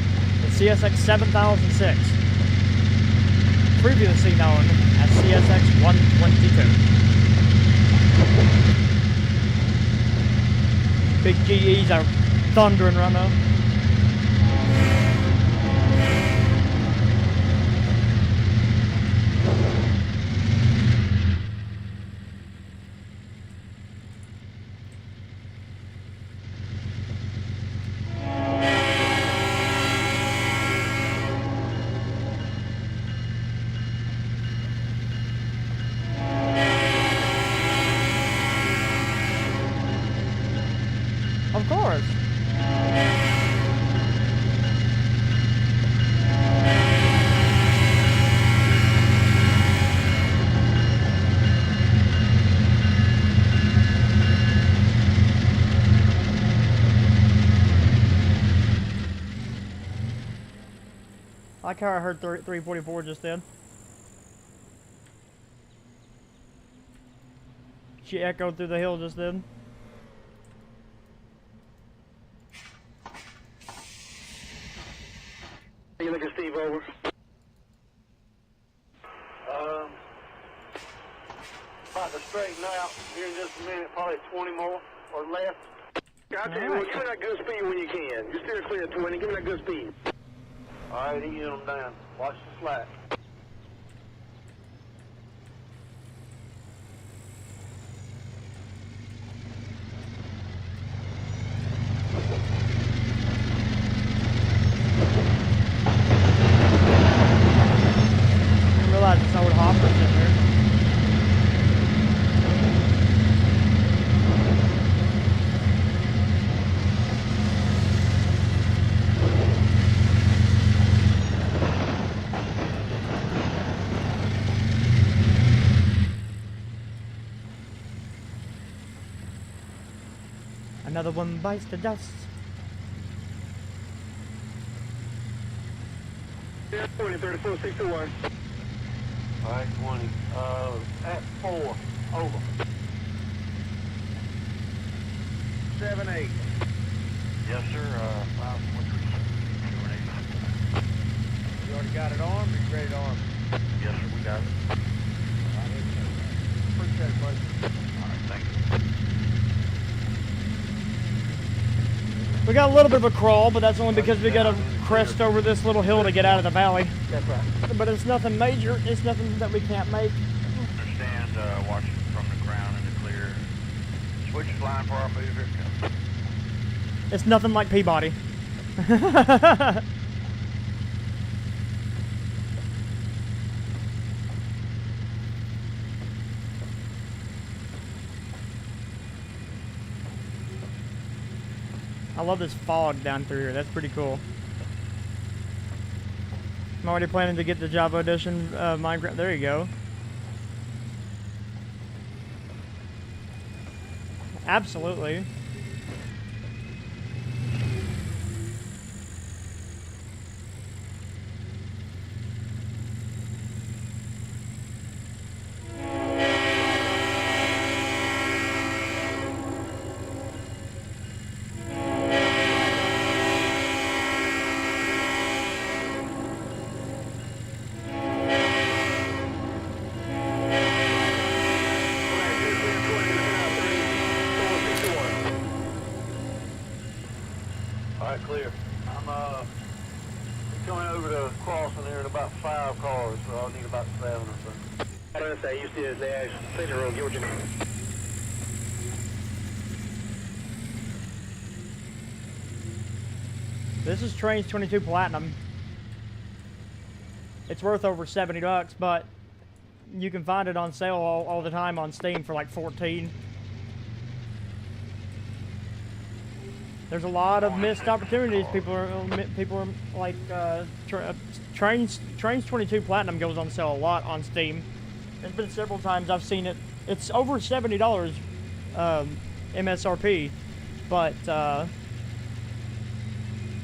is CSX 7006, previously known as CSX 122. Big GEs are thundering right now. Of course. I like how I heard 344 just then. She echoed through the hill just then. You looking Steve over? About to straighten out here in just a minute, probably 20 more or less. I tell you what, give me that good speed when you can. You're still clear at 20, give me that good speed. Alright, easing them down. Watch the slack. Realize it's old Hopper's in there. Another one bites the dust. 3461. Alright, 20. At 4. Over. 7-8. Yes, sir. 543. You already got it armed? Or you ready to arm? Yes, sir. We got it. Appreciate it, buddy. All right, thank you. We got a little bit of a crawl, but that's only because we got to crest over this little hill to get out of the valley. That's right. But it's nothing major. It's nothing that we can't make. Understand, watching from the ground in the clear. Switch line for our move. Here it comes. It's nothing like Peabody. I love this fog down through here. That's pretty cool. I'm already planning to get the Java Edition Minecraft. There you go. Absolutely. Alright, clear. I'm coming over to crossing there in about 5 cars, so I'll need about 7 or so. I don't say, you see this there, City Road, get what you need. This is Trainz 22 Platinum. It's worth over $70, but you can find it on sale all the time on Steam for like 14. There's a lot of missed opportunities. People are like Trainz 22 Platinum goes on sale a lot on Steam. There's been several times I've seen it. It's over $70 MSRP, but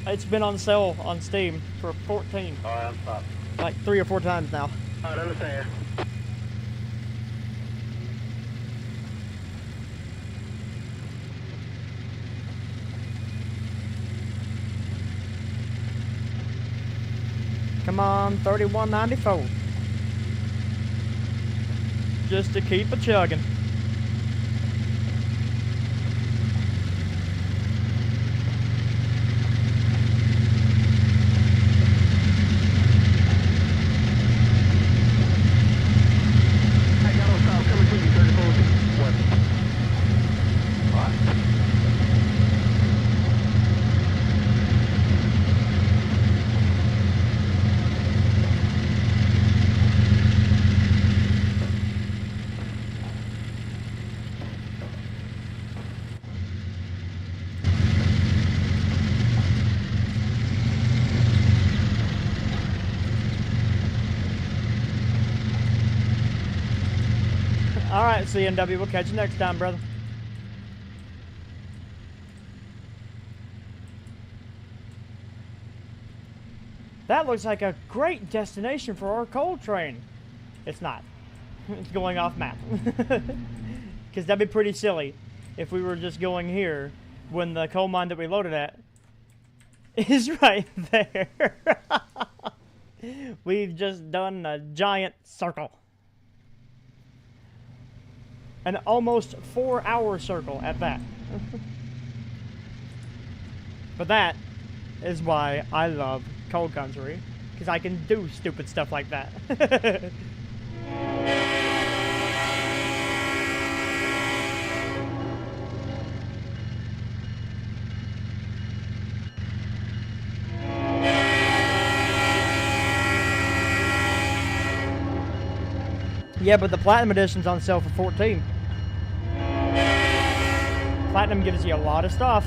it's been on sale on Steam for 14. Alright, I'm stopped. Like 3 or 4 times now. Alright, understand. Come on, 31.94. Just to keep a chugging. I got on stop, coming to you, 34. Alright. All right, CNW, we'll catch you next time, brother. That looks like a great destination for our coal train. It's not. It's going off map. Because that'd be pretty silly if we were just going here when the coal mine that we loaded at is right there. We've just done a giant circle. An almost 4-hour circle at that. But that is why I love coal country, because I can do stupid stuff like that. Yeah, but the Platinum Edition's on sale for 14. Platinum gives you a lot of stuff.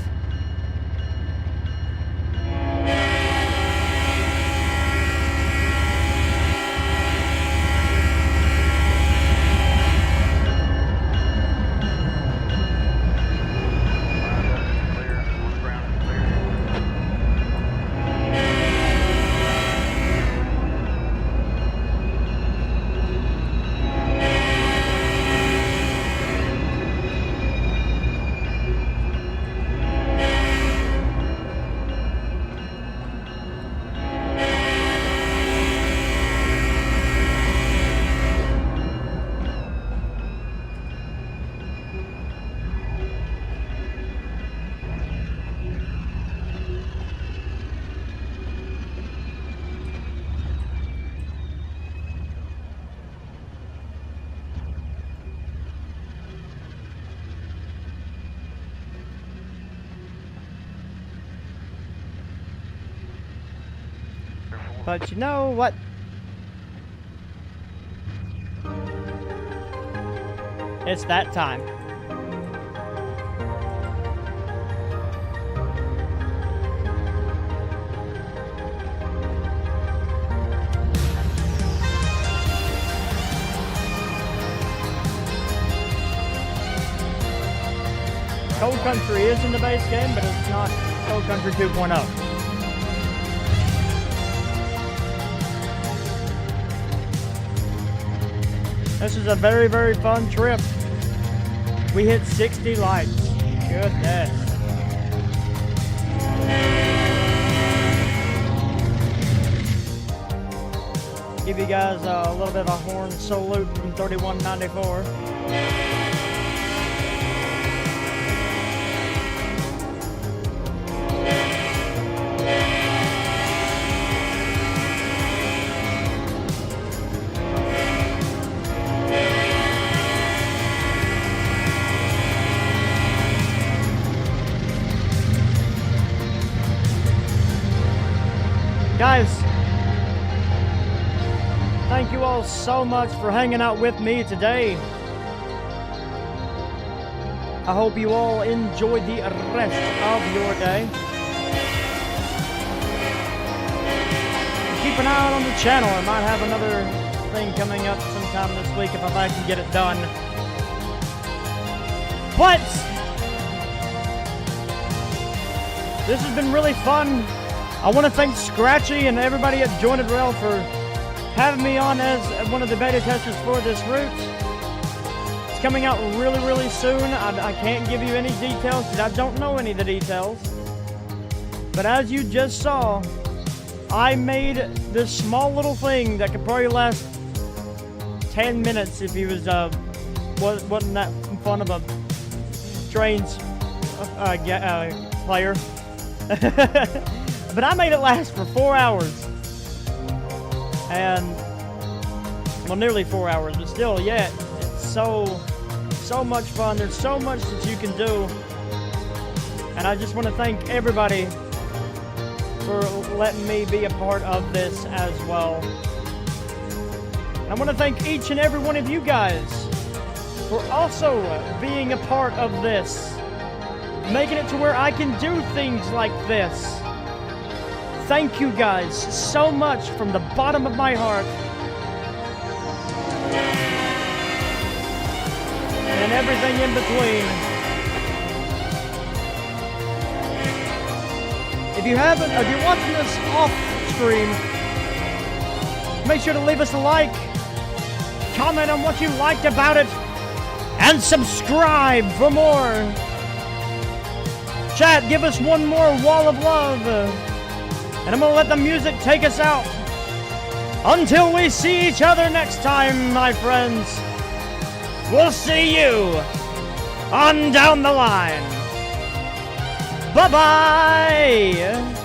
But you know what? It's that time. Cold Country is in the base game, but it's not Cold Country 2.0. This is a very, very fun trip. We hit 60 likes. Goodness. Give you guys a little bit of a horn salute from 3194. Guys, thank you all so much for hanging out with me today. I hope you all enjoy the rest of your day. Keep an eye out on the channel. I might have another thing coming up sometime this week if I can get it done. But this has been really fun. I want to thank Scratchy and everybody at Jointed Rail for having me on as one of the beta testers for this route. It's coming out really, really soon. I can't give you any details because I don't know any of the details. But as you just saw, I made this small little thing that could probably last 10 minutes if he was wasn't that fun of a Trainz player. But I made it last for 4 hours. And, well, nearly 4 hours, but still, yeah, it's so much fun. There's so much that you can do. And I just want to thank everybody for letting me be a part of this as well. And I want to thank each and every one of you guys for also being a part of this, making it to where I can do things like this. Thank you guys so much from the bottom of my heart. And everything in between. If you're watching this off stream, make sure to leave us a like, comment on what you liked about it, and subscribe for more. Chat, give us one more wall of love. And I'm going to let the music take us out. Until we see each other next time, my friends. We'll see you on down the line. Bye-bye.